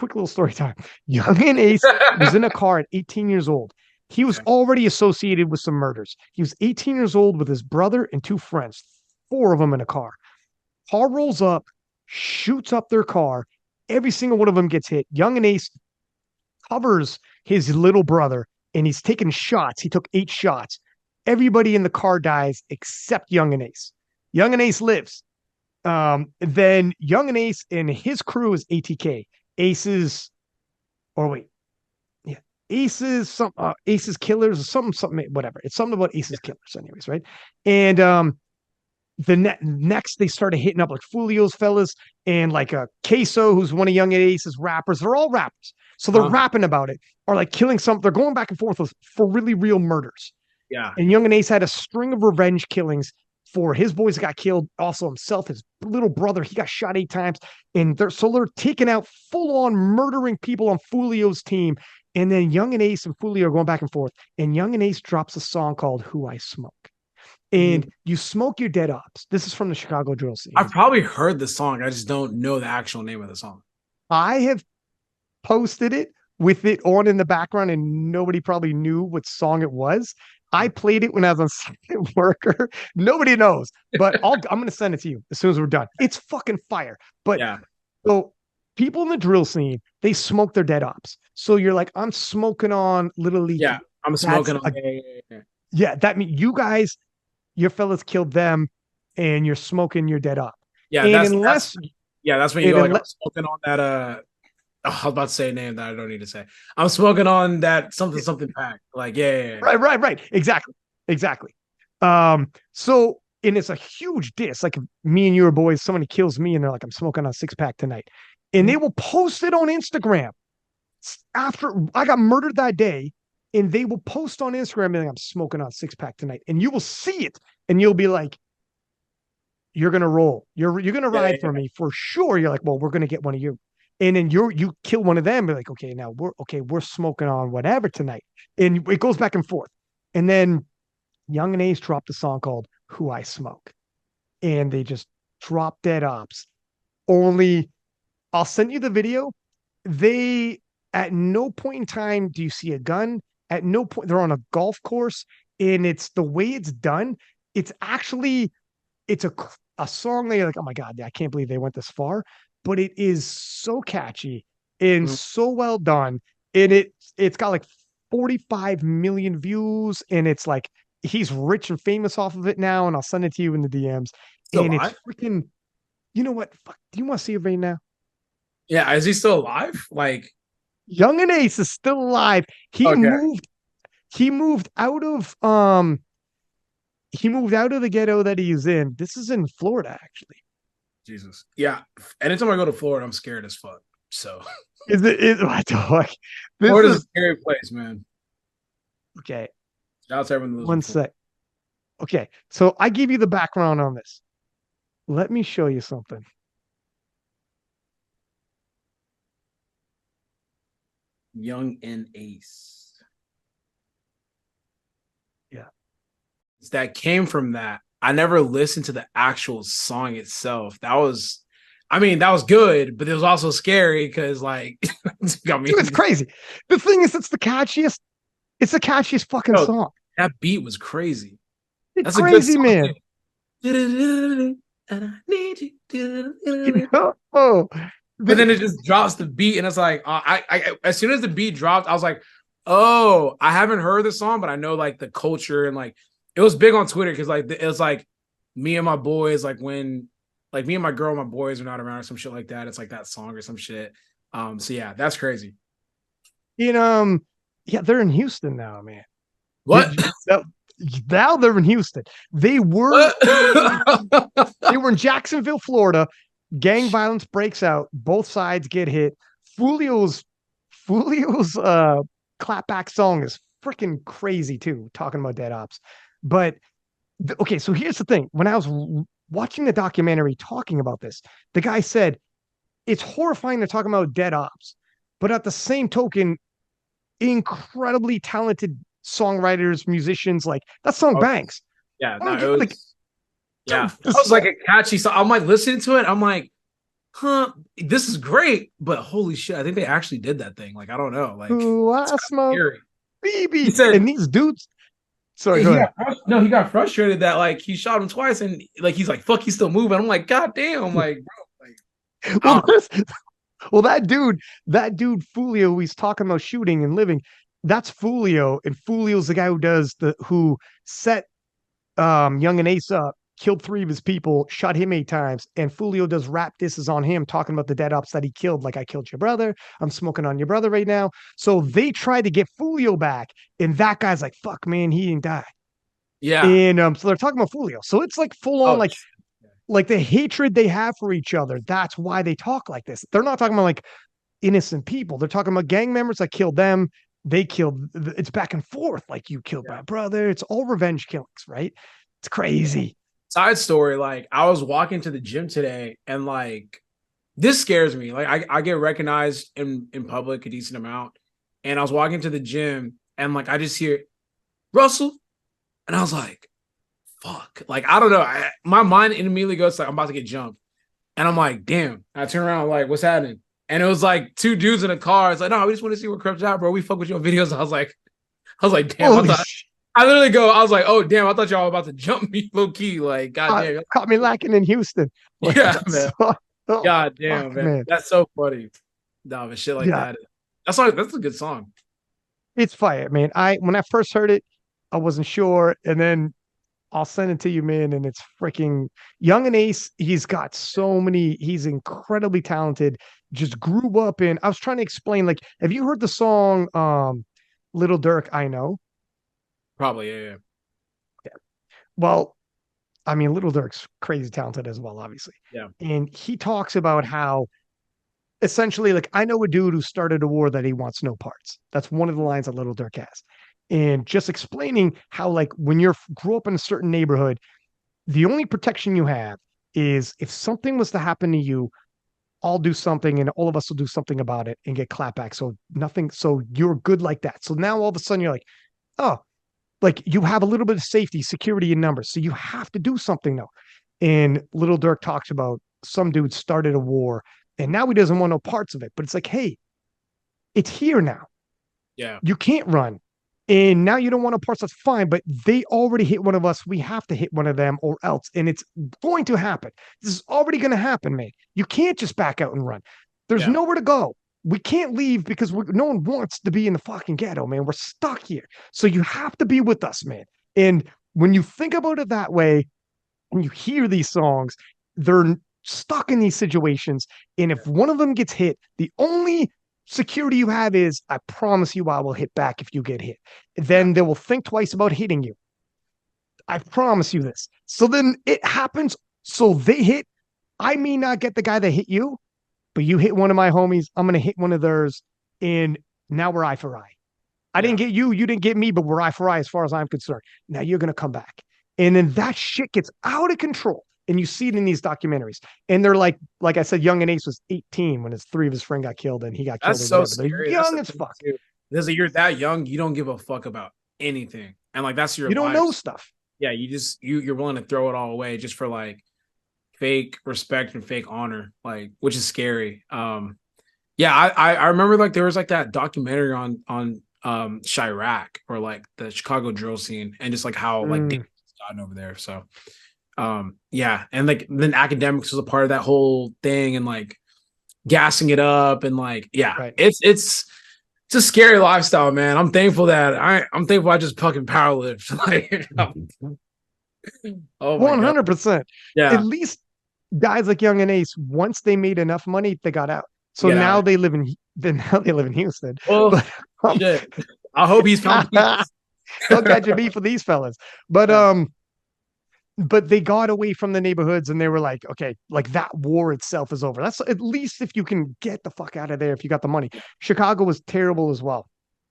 little story time. Young and Ace was in a car at 18 years old. He was Okay. already associated with some murders. He was 18 years old with his brother and two friends, four of them in a car. Car rolls up, shoots up their car. Every single one of them gets hit. Young and Ace covers his little brother and he's taking shots. He took 8 shots. Everybody in the car dies except Young and Ace. Young and Ace lives. Then Young and Ace and his crew is ATK. Aces, or wait, yeah, Aces Killers, or something, whatever. It's something about Aces Killers, anyways, right? And next they started hitting up like Fulio's fellas and like Queso, who's one of Young and Ace's rappers. They're all rappers, so they're rapping about it, or like killing some. They're going back and forth for really real murders. Yeah. And Young and Ace had a string of revenge killings for his boys that got killed. Also himself, his little brother, he got shot 8 times. And they're taking out full on murdering people on Fulio's team. And then Young and Ace and Fulio are going back and forth. And Young and Ace drops a song called Who I Smoke. And you smoke your dead ops. This is from the Chicago drill scene. I've probably heard the song. I just don't know the actual name of the song. I have posted it with it on in the background, and nobody probably knew what song it was. I played it when I was on Second Worker. Nobody knows, but I'm going to send it to you as soon as we're done. It's fucking fire. But Yeah. so people in the drill scene, they smoke their dead ops. So you're like, I'm smoking on Little Leaky. Yeah. I'm smoking on. Yeah, that means you guys, your fellas killed them, and you're smoking your dead op. Yeah. And That's when you go like, I'm smoking on that. I was about to say a name that I don't need to say. I'm smoking on that something pack. Like, yeah. Right. Exactly. So, and it's a huge diss. Like me and your boys, somebody kills me and they're like, I'm smoking on 6-pack tonight. And they will post it on Instagram after I got murdered that day. And they will post on Instagram and like, I'm smoking on 6-pack tonight. And you will see it and you'll be like, you're gonna roll. You're gonna ride for me for sure. You're like, well, we're gonna get one of you. And then you kill one of them. Be like, okay, now we're smoking on whatever tonight. And it goes back and forth. And then Young and Ace dropped a song called Who I Smoke. And they just drop dead ops. Only I'll send you the video. They at no point in time do you see a gun. At no point, they're on a golf course, and it's the way it's done. It's actually it's a song that you're like, oh my God, I can't believe they went this far. But it is so catchy and so well done. And it's got like 45 million views, and it's like he's rich and famous off of it now. And I'll send it to you in the DMs. Still And alive? it's freaking, you know what? Fuck, do you want to see it right now? Yeah, is he still alive? Like, Young and Ace is still alive. He moved out of the ghetto that he's in. This is in Florida, actually. Jesus. Yeah. Anytime I go to Florida, I'm scared as fuck. So I don't like Florida's a scary place, man. Okay. Shout out to everyone that lives One sec. Okay, so I gave you the background on this. Let me show you something. Young and Ace. Yeah. That came from that. I never listened to the actual song itself. That was good, but it was also scary because like Dude, it's crazy. The thing is, it's the catchiest fucking song. That beat was crazy. That's crazy, a good song, man. And I need you. But then it just drops the beat, and it's like, I as soon as the beat dropped, I was like, oh, I haven't heard the song, but I know like the culture, and like it was big on Twitter because like it was like me and my boys, like when like me and my girl, my boys are not around or some shit like that. It's like that song or some shit. So yeah, that's crazy. In yeah, they're in Houston now, man. What? Now they're in Houston. They were they were in Jacksonville, Florida. Gang violence breaks out. Both sides get hit. Fulio's clapback song is freaking crazy too, talking about dead ops. But okay, so here's the thing. When I was watching the documentary talking about this, the guy said it's horrifying to talk about dead ops, but at the same token, incredibly talented songwriters, musicians, like that song Oh, bangs. yeah, I no, don't it get like, was. dude, Yeah, that was like a catchy song. I'm like listening to it. I'm like, huh, this is great, but holy shit, I think they actually did that thing. Like, I don't know, like ooh, it's I kind of smoke scary. He BB. said And these dudes, sorry, yeah, go ahead. no, he got frustrated that like he shot him twice, and like he's like, fuck, he's still moving. I'm like, god damn, I'm like, bro, like, I Well, don't know. well, that dude Fulio, he's talking about shooting and living. That's Fulio, and Fulio's the guy who set Young and Ace up, killed 3 of his people, shot him 8 times, and Fulio does rap disses on him, talking about the dead ops that he killed. Like, I killed your brother. I'm smoking on your brother right now. So they tried to get Fulio back, and that guy's like, "Fuck, man, he didn't die." Yeah. And so they're talking about Fulio. So it's like full on, Oh, like the hatred they have for each other. That's why they talk like this. They're not talking about like innocent people. They're talking about gang members that killed them. They killed. It's back and forth. Like, you killed yeah. my brother. It's all revenge killings, right? It's crazy. Side story, like I was walking to the gym today, and like this scares me. Like I get recognized in public a decent amount, and I was walking to the gym, and like I just hear Russell, and I was like, fuck. Like, I don't know. My mind immediately goes like, I'm about to get jumped. And I'm like, damn. I turn around, like, what's happening? And it was like 2 dudes in a car. It's like, no, we just want to see what Crep's out, bro. We fuck with your videos. I was like, damn. Holy shit. I literally go, I was like, oh, damn. I thought y'all were about to jump me low key. Like, god damn. Caught me lacking in Houston. Like, Yeah, that's man. oh, God fuck, damn, man. man. That's so funny. No, but shit like Yeah, that. That's a good song. it's fire, man. When I first heard it, I wasn't sure, and then I'll send it to you, man. And it's freaking Young and Ace. He's got so many. He's incredibly talented. Just grew up in. I was trying to explain. Like, have you heard the song "Little Dirk"? I know. Probably, yeah. Yeah. Well, I mean, Little Dirk's crazy talented as well, obviously. Yeah. And he talks about how essentially, like, I know a dude who started a war that he wants no parts. That's one of the lines that Little Dirk has. And just explaining how, like, when you're grew up in a certain neighborhood, the only protection you have is if something was to happen to you, I'll do something and all of us will do something about it and get clapback. So nothing, so you're good like that. So now all of a sudden you're like, oh, like you have a little bit of safety, security in numbers. So you have to do something though. And Little Dirk talks about some dude started a war and now he doesn't want no parts of it. But it's like, hey, it's here now. Yeah. You can't run. And now you don't want to parts, that's fine, but they already hit one of us. We have to hit one of them or else. And it's going to happen. This is already going to happen, man. You can't just back out and run. There's Yeah. nowhere to go. We can't leave because no one wants to be in the fucking ghetto, man. We're stuck here. So you have to be with us, man. And when you think about it that way, when you hear these songs, they're stuck in these situations. And if one of them gets hit, the only security you have is, I promise you I will hit back if you get hit. Then Yeah. they will think twice about hitting you. I promise you this. So then it happens. So they hit. I may not get the guy that hit you, but you hit one of my homies. I'm going to hit one of theirs. And now we're eye for eye. I didn't Yeah. get you. You didn't get me, but we're eye for eye as far as I'm concerned. Now you're going to come back. And then that shit gets out of control. And you see it in these documentaries. And they're like I said, Young and Ace was 18 when 3 of his friends got killed and he got killed That's or so whatever. They're scary. That's young the as thing fuck. too. Because you're that young, you don't give a fuck about anything, and like that's your You don't life. know stuff. Yeah, you're willing to throw it all away just for like fake respect and fake honor, like which is scary. Yeah, I remember like there was like that documentary on Chirac or like the Chicago drill scene and just like how like it's gotten over there. So yeah, and like then academics was a part of that whole thing and like gassing it up and like yeah, Right. it's a scary lifestyle, man. I'm thankful that I'm thankful I just fucking powerlift. Like, oh my god, 100%. yeah, At least guys like Young and Ace, once they made enough money, they got out. So Get out now of it. they live in Houston. Well, But um, shit. I hope he's found peace. don't catch a beef with these fellas. But Yeah. but they got away from the neighborhoods and they were like, okay, like that war itself is over. That's at least if you can get the fuck out of there if you got the money. Chicago was terrible as well.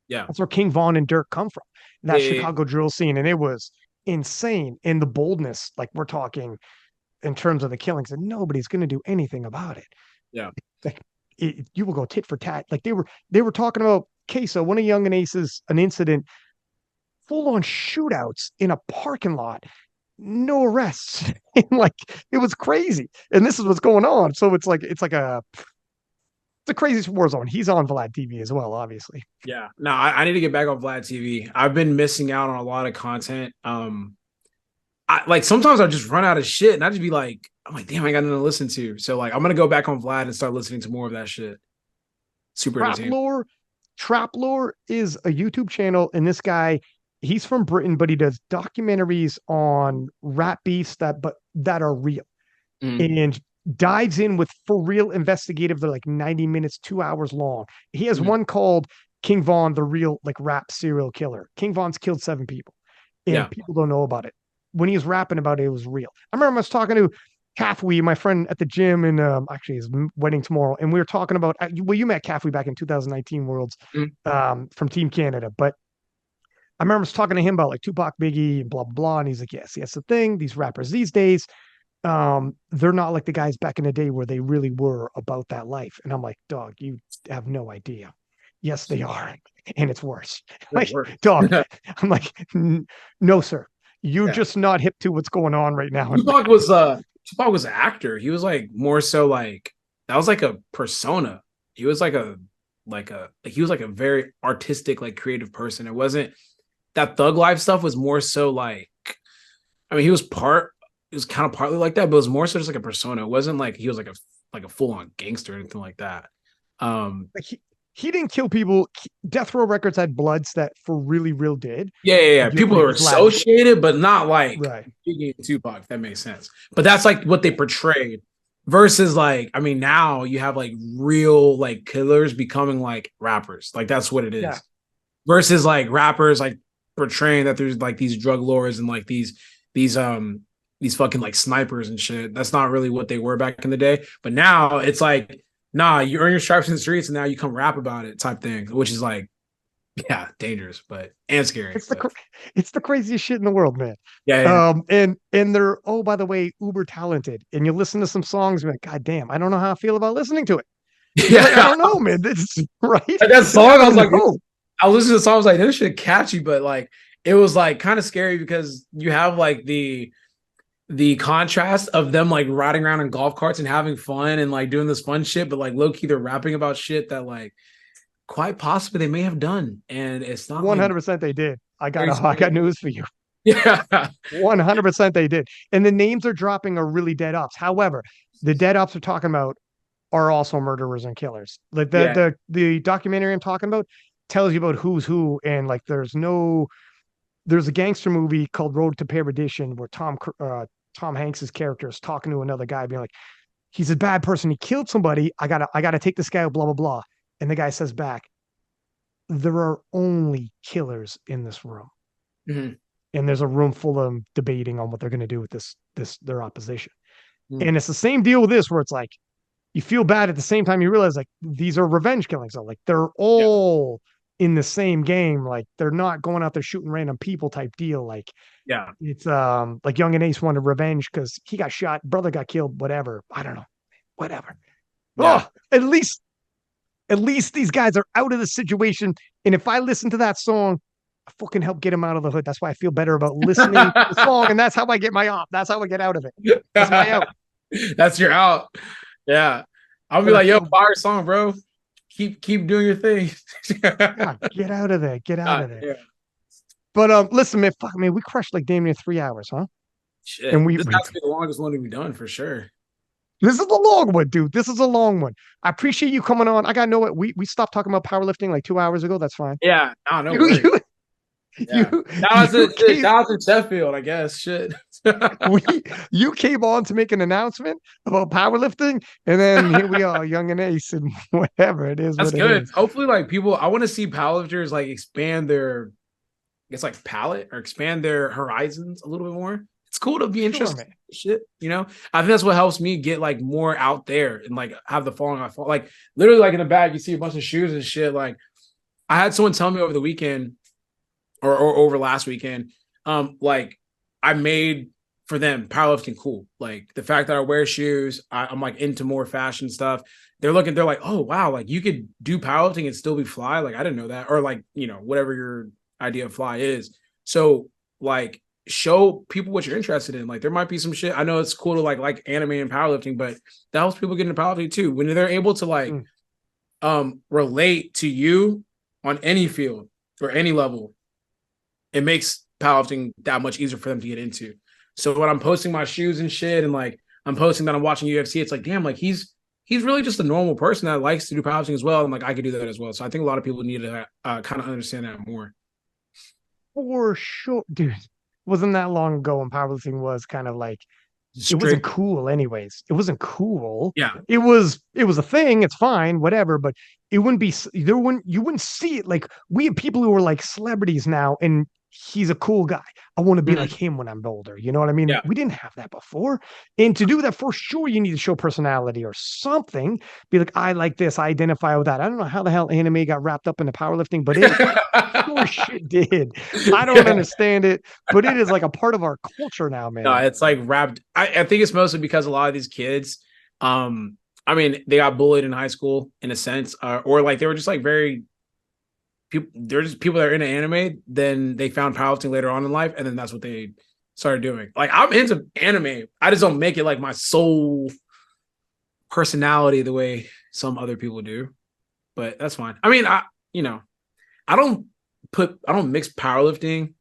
Yeah. That's where King Von and Dirk come from, that Yeah. Chicago drill scene. And it was insane in the boldness. Like we're talking in terms of the killings, and nobody's going to do anything about it. Yeah. Like you will go tit for tat. Like they were talking about Queso, one of Young and Ace's, an incident, full on shootouts in a parking lot, no arrests. And like it was crazy. And this is what's going on. So it's a crazy war zone. He's on Vlad TV as well, obviously. Yeah. No, I need to get back on Vlad TV. I've been missing out on a lot of content. I like sometimes I just run out of shit and I just be like, I'm like, damn, I got nothing to listen to. So like I'm gonna go back on Vlad and start listening to more of that shit. Super Trap entertaining. Lore. Trap Lore is a YouTube channel, and this guy, he's from Britain, but he does documentaries on rap beefs that are real, Mm, and dives in with for real investigative. They're like 90 minutes, 2 hours long. He has mm, one called King Von, the real like rap serial killer. King Von's killed 7 people, and yeah. people don't know about it. When he was rapping about it, it was real. I remember I was talking to Kafwe, my friend at the gym, and actually his wedding tomorrow, and we were talking about. Well, you met Kafwe back in 2019 Worlds Mm, from Team Canada, but I remember I was talking to him about like Tupac, Biggie, and blah blah blah, and he's like, "Yes, that's the thing. These rappers these days, they're not like the guys back in the day where they really were about that life." And I'm like, "Dog, you have no idea. Yes, they are, and it's worse." good Like, work. dog, I'm like, "No, sir, you're Yeah. just not hip to what's going on right now." And Tupac was an actor. He was like more so like that was like a persona. He was like he was like a very artistic, like creative person. It wasn't that thug life stuff was more so like I mean, he was kind of partly like that, but it was more so just like a persona. It wasn't like he was like a full on gangster or anything like that. like he didn't kill people. Death Row Records had bloods that for really real did. Yeah. When People he are was Latin, associated, but not like right? Biggie and Tupac, if that makes sense. But that's like what they portrayed versus like, I mean, now you have like real like killers becoming like rappers. Like that's what it Yeah. is. Versus like rappers like portraying that there's like these drug lords and like these these fucking like snipers and shit. That's not really what they were back in the day. But now it's like, nah, you earn your stripes in the streets and now you come rap about it type thing, which is like, yeah, dangerous, but and scary. It's But it's the craziest shit in the world, man. yeah. And they're, oh, by the way, uber talented. And you listen to some songs, you're like, God damn, I don't know how I feel about listening to it. You're like, I Yeah. don't know, man. This is right. Like that Like, I song, I was don't like, know. I was listening to the song, I was like, this shit catchy, but like it was like kind of scary because you have like the contrast of them like riding around in golf carts and having fun and like doing this fun shit, but like low key they're rapping about shit that like quite possibly they may have done, and it's not like 100% they did. very I got scary. news for you. Yeah, 100% they did. And the names they're dropping are really dead ops. However, the dead ops we're talking about are also murderers and killers. Like yeah, the documentary I'm talking about tells you about who's who, and like there's a gangster movie called Road to Perdition where Tom Hanks's character is talking to another guy, being like, he's a bad person. He killed somebody. I gotta take this guy out, blah, blah, blah. And the guy says back, there are only killers in this room. mhm, And there's a room full of them debating on what they're gonna do with their opposition. mhm. And it's the same deal with this, where it's like you feel bad at the same time you realize like these are revenge killings. So like they're Yeah, all in the same game. Like they're not going out there shooting random people type deal. Like yeah, it's like Young and Ace wanted revenge because he got shot, brother got killed, whatever. I don't know. Whatever. yeah. Oh, at least these guys are out of the situation. And if I listen to that song, I fucking help get him out of the hood. That's why I feel better about listening to the song. And that's how I get my off. That's how I get out of it. That's my out. That's your out. Yeah, I'll be But I like, yo, feel, fire song, bro. Keep doing your thing. yeah, get out of there. Get out of there. Yeah. But listen, man, fuck, man, we crushed like damn near 3 hours, huh? And Shit, we this has to be the longest one we've done for sure. this is a long one, dude. This is a long one. I appreciate you coming on. I got to know what we stopped talking about powerlifting like 2 hours ago. That's fine. Yeah, no You worries. you Yeah, you shout out you to came shout out to Sheffield, I guess. Shit. We you came on to make an announcement about powerlifting, and then here we are, young and ace, and whatever it is, That's what it good. is. Hopefully, like people, I want to see powerlifters like expand their, it's like palette or expand their horizons a little bit more. It's cool to be Sure, interested man. in shit, you know. I think that's what helps me get like more out there and like have the following I fall. Like literally, like in the bag, you see a bunch of shoes and shit. Like I had someone tell me over the weekend or over last weekend, like I made for them powerlifting cool. Like the fact that I wear shoes, I'm like into more fashion stuff. They're like, oh wow, like you could do powerlifting and still be fly. Like I didn't know that, or like whatever your idea of fly is. So like show people what you're interested in. Like there might be some shit. I know it's cool to like anime and powerlifting, but that helps people get into powerlifting too. When they're able to like Mm. relate to you on any field or any level, it makes powerlifting that much easier for them to get into. So when I'm posting my shoes and shit, and like I'm posting that I'm watching UFC, it's like, damn, like he's really just a normal person that likes to do powerlifting as well, and like I could do that as well. So I think a lot of people need to kind of understand that more. For sure, dude. Wasn't that long ago when powerlifting was kind of like it wasn't Straight, cool anyways. It wasn't cool. yeah. It was a thing, it's fine, whatever, but it wouldn't be there wouldn't you wouldn't see it like we have people who are like celebrities now and he's a cool guy. I want to be like Mhm. him when I'm older. You know what I mean? Yeah. We didn't have that before. And to do that, for sure, you need to show personality or something. Be like, I like this, I identify with that. I don't know how the hell anime got wrapped up into powerlifting, but it sure shit did. I don't Yeah. understand it, but it is like a part of our culture now, No, man. it's like wrapped. I think it's mostly because a lot of these kids, I mean, they got bullied in high school in a sense, or like they were just like very people. They're just people that are into anime. Then they found powerlifting later on in life, and then that's what they started doing. Like I'm into anime. I just don't make it like my sole personality the way some other people do. But that's fine. I mean, you know, I don't I don't mix powerlifting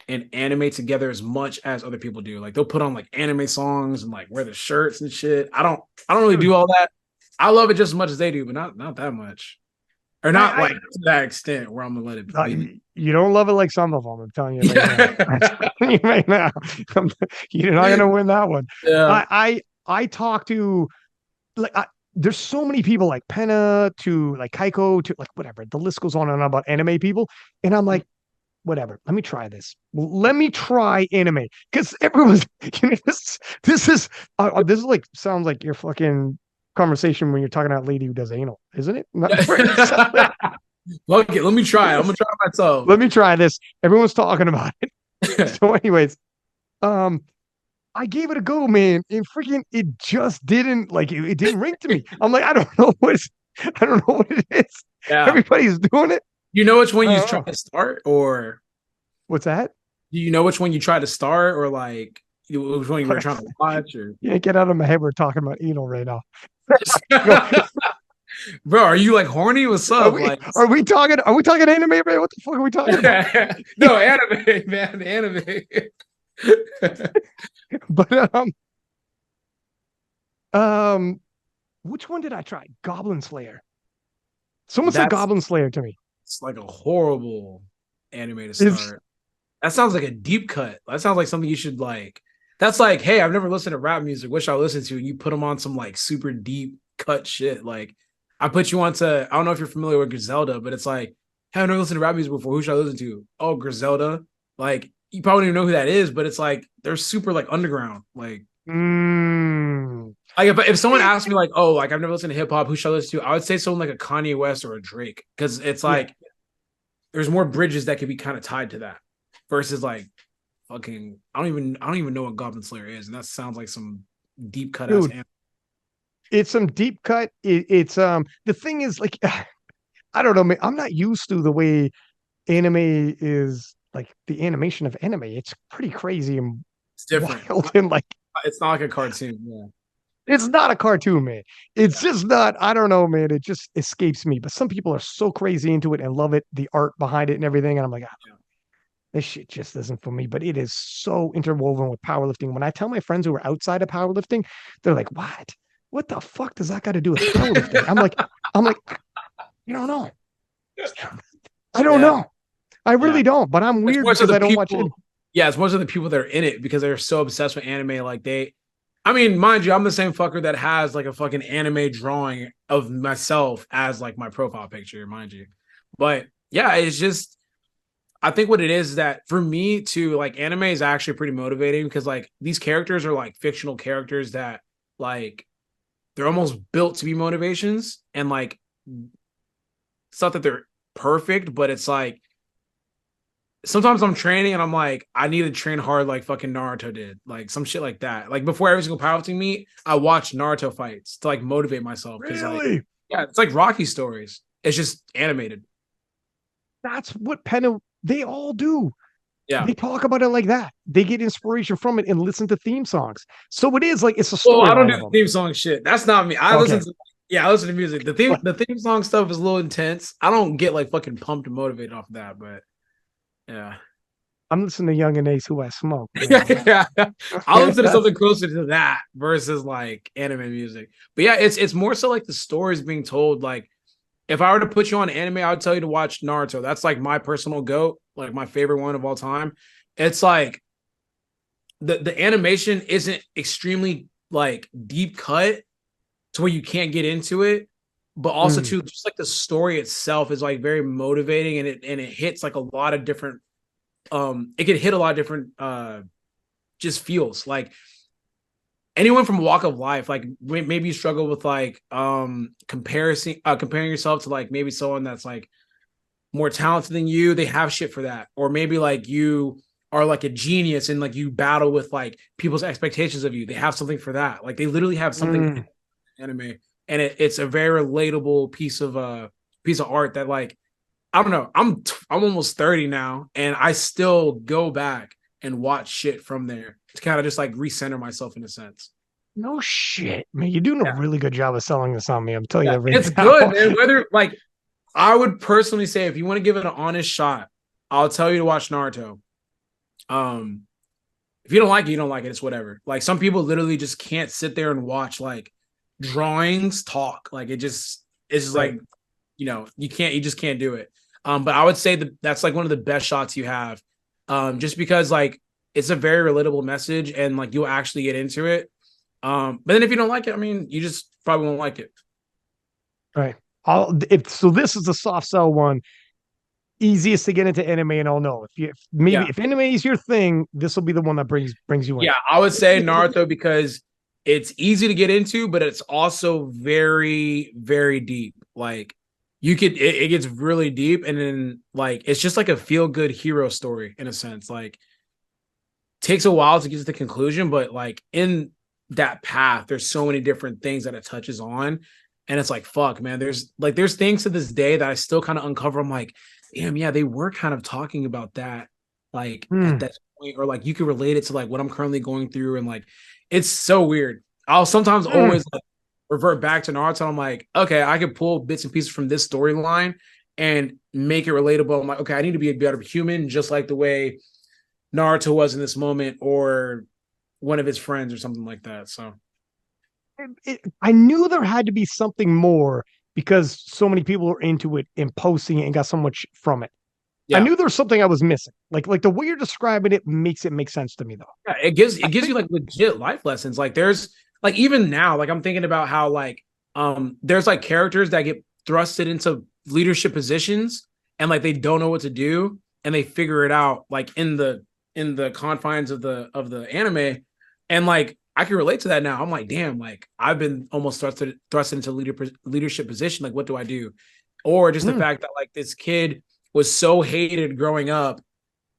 and anime together as much as other people do. Like they'll put on like anime songs and like wear the shirts and shit. I don't really do Dude, all that. I love it just as much as they do, but not that much. Or not I like to that extent where I'm gonna let it be. you don't love it like some of them. I'm telling you right now. Yeah. I'm telling you right now. You're not gonna win that one. Yeah. I talk to like there's so many people like Penna to like Kaiko to like whatever. The list goes on and on about anime people, and I'm like, whatever. Let me try this. Let me try anime because everyone's this is like sounds like your fucking conversation when you're talking about a lady who does anal, isn't it? Look, let me try. I'm gonna try it myself. Let me try this. Everyone's talking about it. So, anyways, um, I gave it a go, man, and freaking it just didn't like it didn't ring to me. I'm like, I don't know what it is. Yeah. Everybody's doing it. You know which one I you don't try know. to start, or What's that? do you know which one you try to start, or like which one you were trying to watch, or Yeah, get out of my head. We're talking about anal right now. Go. bro, are you like horny? What's Are up? we Like are we talking are we talking anime, man? What the fuck are we talking about? no anime, man, anime. But um which one did I try? Goblin Slayer. Someone said That's Goblin Slayer to me. it's like a horrible anime to Is start. That sounds like a deep cut. That sounds like something you should like. That's like, hey, I've never listened to rap music. Wish I listened to, and you put them on some like super deep cut shit. Like, I put you onto. I don't know if you're familiar with Griselda, but it's like, hey, I've never listened to rap music before. Who should I listen to? Oh, Griselda. Like, you probably don't even know who that is, but it's like they're super like underground. mm, Like if someone asked me like, oh, like I've never listened to hip hop, who should I listen to? I would say someone like a Kanye West or a Drake because it's yeah. like there's more bridges that could be kind of tied to that versus like fucking I don't even know what Goblin Slayer is, and that sounds like some deep cut ass Dude, anime. it's some deep cut. It's the thing is like I don't know, man. I'm not used to the way anime is like the animation of anime. It's pretty crazy and It's different. wild and like It's not like a cartoon. Yeah. it's not a cartoon, man. It's just not, I don't know, man. It just escapes me. But some people are so crazy into it and love it, the art behind it and everything. And I'm like, Yeah. this shit just isn't for me. But it is so interwoven with powerlifting. When I tell my friends who are outside of powerlifting, they're like, what? What the fuck does that got to do with powerlifting? I'm like, you don't know. I don't Yeah. know. I Yeah. really don't. But I'm It's weird more so because the I don't watch people. it. yeah, it's most of the people that are in it because they're so obsessed with anime. Like I mean, mind you, I'm the same fucker that has like a fucking anime drawing of myself as like my profile picture, mind you. But yeah, it's just I think what it is that for me too, like anime is actually pretty motivating because like these characters are like fictional characters that like they're almost built to be motivations and like it's not that they're perfect, but it's like sometimes I'm training and I'm like, I need to train hard like fucking Naruto did. Like some shit like that. Like before every single powerlifting meet, I watch Naruto fights to like motivate myself. Cause like, Really? yeah, it's like Rocky stories. It's just animated. That's what they all do. Yeah. They talk about it like that. They get inspiration from it and listen to theme songs. So it is like it's a Well, I don't storyline do of the them. theme song shit. That's not me. I listen Okay. to yeah, I listen to music. The theme song stuff is a little intense. I don't get like fucking pumped and motivated off of that, but yeah. I'm listening to Young and Ace Who I Smoke, man. Yeah, I'll listen to That's something closer to that versus like anime music. But yeah, it's more so like the stories being told. Like if I were to put you on anime, I would tell you to watch Naruto. That's like my personal goat, like my favorite one of all time. It's like the animation isn't extremely like deep cut to where you can't get into it, but also mm, too just like the story itself is like very motivating and it hits like a lot of different it can hit a lot of different just feels like anyone from walk of life like maybe you struggle with like comparing yourself to like maybe someone that's like more talented than you, they have shit for that. Or maybe like you are like a genius and like you battle with like people's expectations of you, they have something for that. Like they literally have something in mm. anime and it's a very relatable piece of art that like I don't know. I'm almost 30 now, and I still go back and watch shit from there to kind of just like recenter myself in a sense. No shit, man. You're doing a Yeah, really good job of selling this on me. I'm telling yeah, you that right it's now. good, man. Whether like I would personally say if you want to give it an honest shot, I'll tell you to watch Naruto. Um, if you don't like it, you don't like it. It's whatever. Like some people literally just can't sit there and watch like drawings talk. Like it's just Right. like you just can't do it. But I would say that that's like one of the best shots you have. Just because like it's a very relatable message and like you'll actually get into it. But then if you don't like it, I mean, you just probably won't like it. Right. If so this is a soft sell one. Easiest to get into anime and I'll know. Maybe Yeah. if anime is your thing, this will be the one that brings you in. Yeah, I would say Naruto because it's easy to get into, but it's also very, very deep. Like it gets really deep, and then like it's just like a feel good hero story in a sense. Like takes a while to get to the conclusion, but like in that path, there's so many different things that it touches on. And it's like, fuck, man, there's things to this day that I still kind of uncover. I'm like, damn, yeah, they were kind of talking about that, like at Hmm. that point, or like you could relate it to like what I'm currently going through. And like it's so weird. I'll sometimes Hmm. always like revert back to Naruto. I'm like, okay, I could pull bits and pieces from this storyline and make it relatable. I'm like, okay, I need to be a better human, just like the way Naruto was in this moment or one of his friends or something like that. So I knew there had to be something more because so many people were into it and posting it and got so much from it. I yeah. knew there was something I was missing. Like the way you're describing it makes it make sense to me though. Yeah, it I gives you think like legit life lessons. Like there's like even now, like I'm thinking about how like there's like characters that get thrusted into leadership positions and like they don't know what to do and they figure it out like in the confines of the anime. And like I can relate to that now. I'm like, damn, like I've been almost thrusted into leadership position. Like, what do I do? Or just the mm, fact that like this kid was so hated growing up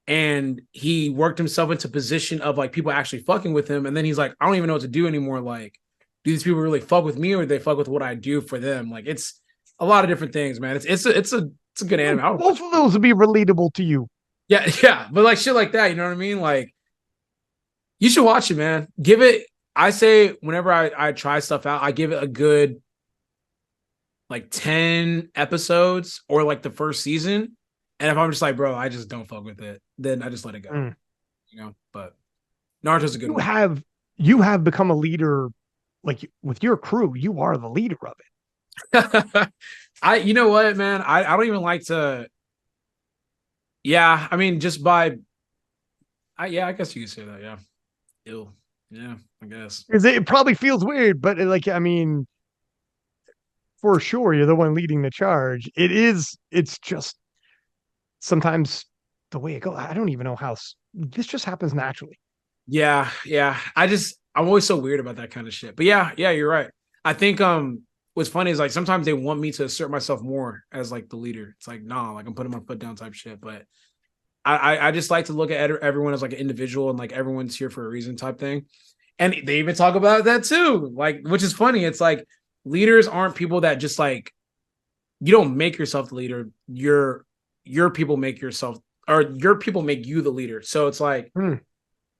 and he worked himself into position of like people actually fucking with him. And then he's like, I don't even know what to do anymore. Like, do these people really fuck with me or do they fuck with what I do for them? Like, it's a lot of different things, man. It's a good anime. I would watch both of those would be relatable to you. it. Yeah, yeah. But like shit like that, you know what I mean? Like, you should watch it, man. Give it. I say whenever I try stuff out, I give it a good like 10 episodes or like the first season. And if I'm just like, bro, I just don't fuck with it, then I just let it go. Mm. But Naruto's a good You one. have you have become a leader like with your crew. You are the leader of it. You know what, man? I don't even like to. Yeah, I mean, just by Yeah, I guess you could say that. Yeah. Ew. Yeah, I guess. Because it probably feels weird, but like, I mean, for sure, you're the one leading the charge. It's just sometimes the way it goes. I don't even know how this just happens naturally. Yeah, yeah. I'm always so weird about that kind of shit. But yeah, you're right. I think what's funny is like sometimes they want me to assert myself more as like the leader. It's like, nah, like I'm putting my foot down type shit. But I just like to look at everyone as like an individual and like everyone's here for a reason type thing. And they even talk about that too. Like, which is funny. It's like leaders aren't people that just like you don't make yourself the leader. Your people make yourself or your people make you the leader. So it's like, Hmm.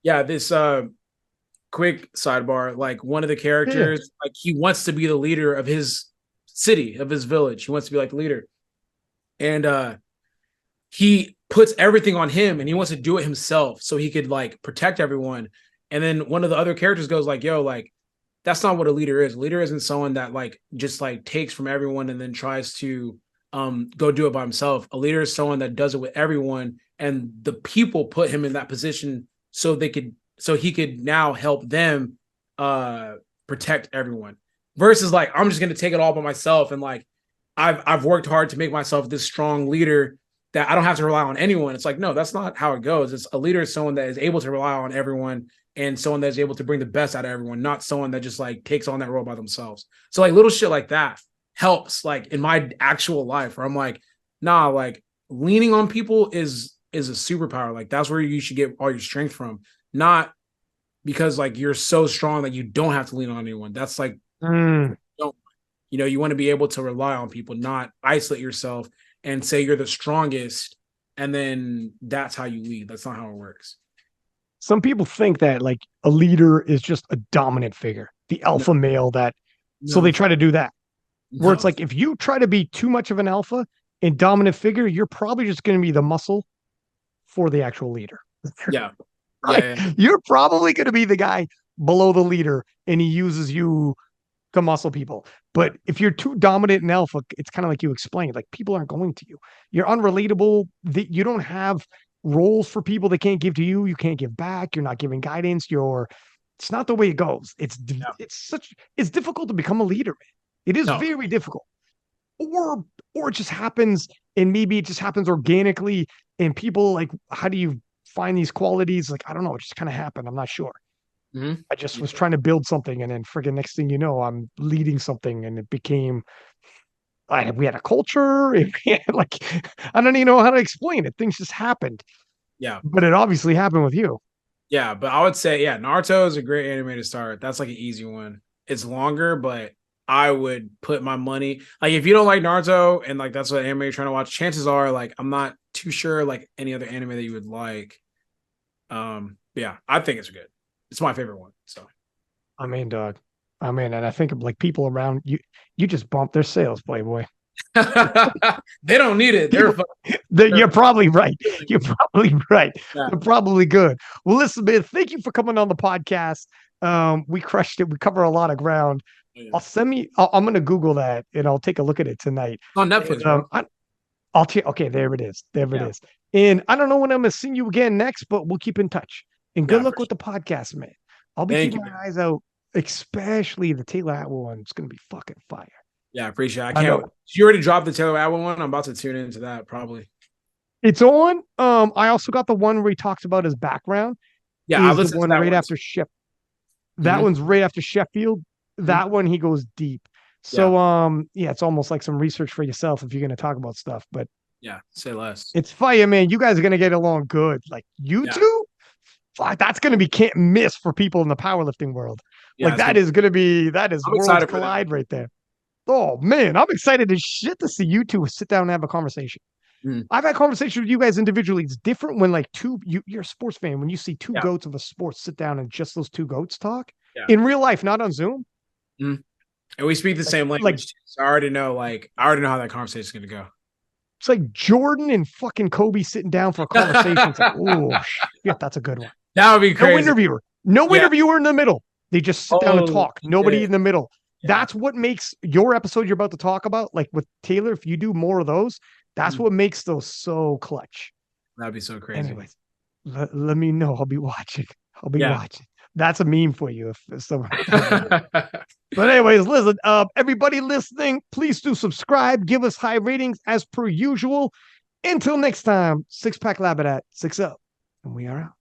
yeah, this quick sidebar, like one of the Yeah. characters, like he wants to be the leader of his city, of his village. He wants to be like the leader. And he puts everything on him and he wants to do it himself so he could like protect everyone. And then one of the other characters goes like, yo, like that's not what a leader is. A leader isn't someone that like just like takes from everyone and then tries to go do it by himself. A leader is someone that does it with everyone and the people put him in that position so he could now help them protect everyone. Versus like I'm just gonna take it all by myself and like I've worked hard to make myself this strong leader that I don't have to rely on anyone. It's like, no, that's not how it goes. It's a leader is someone that is able to rely on everyone and someone that's able to bring the best out of everyone, not someone that just like takes on that role by themselves. So like little shit like that helps like in my actual life where I'm like, nah, like leaning on people is a superpower. Like that's where you should get all your strength from, not because like you're so strong that you don't have to lean on anyone. That's like Mm. don't you want to be able to rely on people, not isolate yourself and say you're the strongest and then that's how you lead. That's not how it works. Some people think that like a leader is just a dominant figure, the No, alpha male that, so they no, try to do that. Where it's no. like if you try to be too much of an alpha and dominant figure, you're probably just going to be the muscle for the actual leader. Yeah. Like Yeah. you're probably going to be the guy below the leader and he uses you to muscle people. But if you're too dominant and alpha, it's kind of like you explained, like people aren't going to you. You're unrelatable. You don't have roles for people they can't give to you. You can't give back. You're not giving guidance. It's not the way it goes. Yeah. It's difficult to become a leader, man. It is No. very difficult. Or it just happens and maybe it just happens organically and people like, how do you find these qualities? Like, I don't know. It just kind of happened. I'm not sure. Mm-hmm. I just was trying to build something, and then friggin' next thing you know, I'm leading something, and it became we had a culture. We had, like I don't even know how to explain it. Things just happened, Yeah. but it obviously happened with you. Yeah. But I would say, yeah, Naruto is a great anime to start. That's like an easy one. It's longer, but I would put my money like if you don't like Naruto and like that's what anime you're trying to watch, chances are like I'm not too sure like any other anime that you would like. Yeah, I think it's good. It's my favorite one. So I mean, dog. I mean, and I think of like people around you. You just bumped their sales, Playboy. they don't need it. People, They're you're probably right. You're probably right. yeah. They're probably good. Well, listen, man. Thank you for coming on the podcast. We crushed it. We cover a lot of ground. Yeah. I'm gonna Google that and I'll take a look at it tonight. It's on And Netflix, bro. I'll check. Okay, there it is. There it Yeah. is. And I don't know when I'm gonna see you again next, but we'll keep in touch. And good Yeah, for luck with sure. the podcast, man. I'll be Thank keeping you, man. my eyes out, especially the Taylor Atwell one. It's gonna be fucking fire. Yeah, I appreciate it. I I can't. know You already dropped the Taylor Atwin one. I'm about to tune into that probably. it's on. I also got the one where he talks about his background. Yeah, I Is the listened to one that right one after too. Shep. That Mm-hmm. one's right after Sheffield. Mm-hmm. That one he goes deep. Yeah, So yeah, it's almost like some research for yourself if you're gonna talk about stuff. But yeah. Say less. it's fire, man. You guys are gonna get along good. Like you Yeah, two, that's gonna be can't miss for people in the powerlifting world. yeah. Like It's gonna. that is I'm worlds excited for that. collide right there. Oh man, I'm excited as shit to see you two sit down and have a conversation. Mhm. I've had conversations with you guys individually. It's different when like you're a sports fan. When you see two Yeah, goats of a sport sit down and just those two goats talk yeah. in real life, not on Zoom. Mhm. And we speak the Like same like language too. So I already know. Like, I already know how that conversation is gonna go. it's like Jordan and fucking Kobe sitting down for a conversation. It's like, oh shit, that's a good one. That would be No crazy. interviewer. No Yeah. interviewer in the middle. They just sit down and Oh talk. Nobody shit. in the middle. Yeah. That's what makes your episode you're about to talk about, like with Taylor, if you do more of those, that's Mhm. what makes those so clutch. That'd be so crazy. Anyways, let me know. I'll be watching. I'll be Yeah. watching. That's a meme for you if someone found that out. But anyways, listen, everybody listening, please do subscribe, give us high ratings as per usual. Until next time, six pack Lapadat, 6 up, and we are out.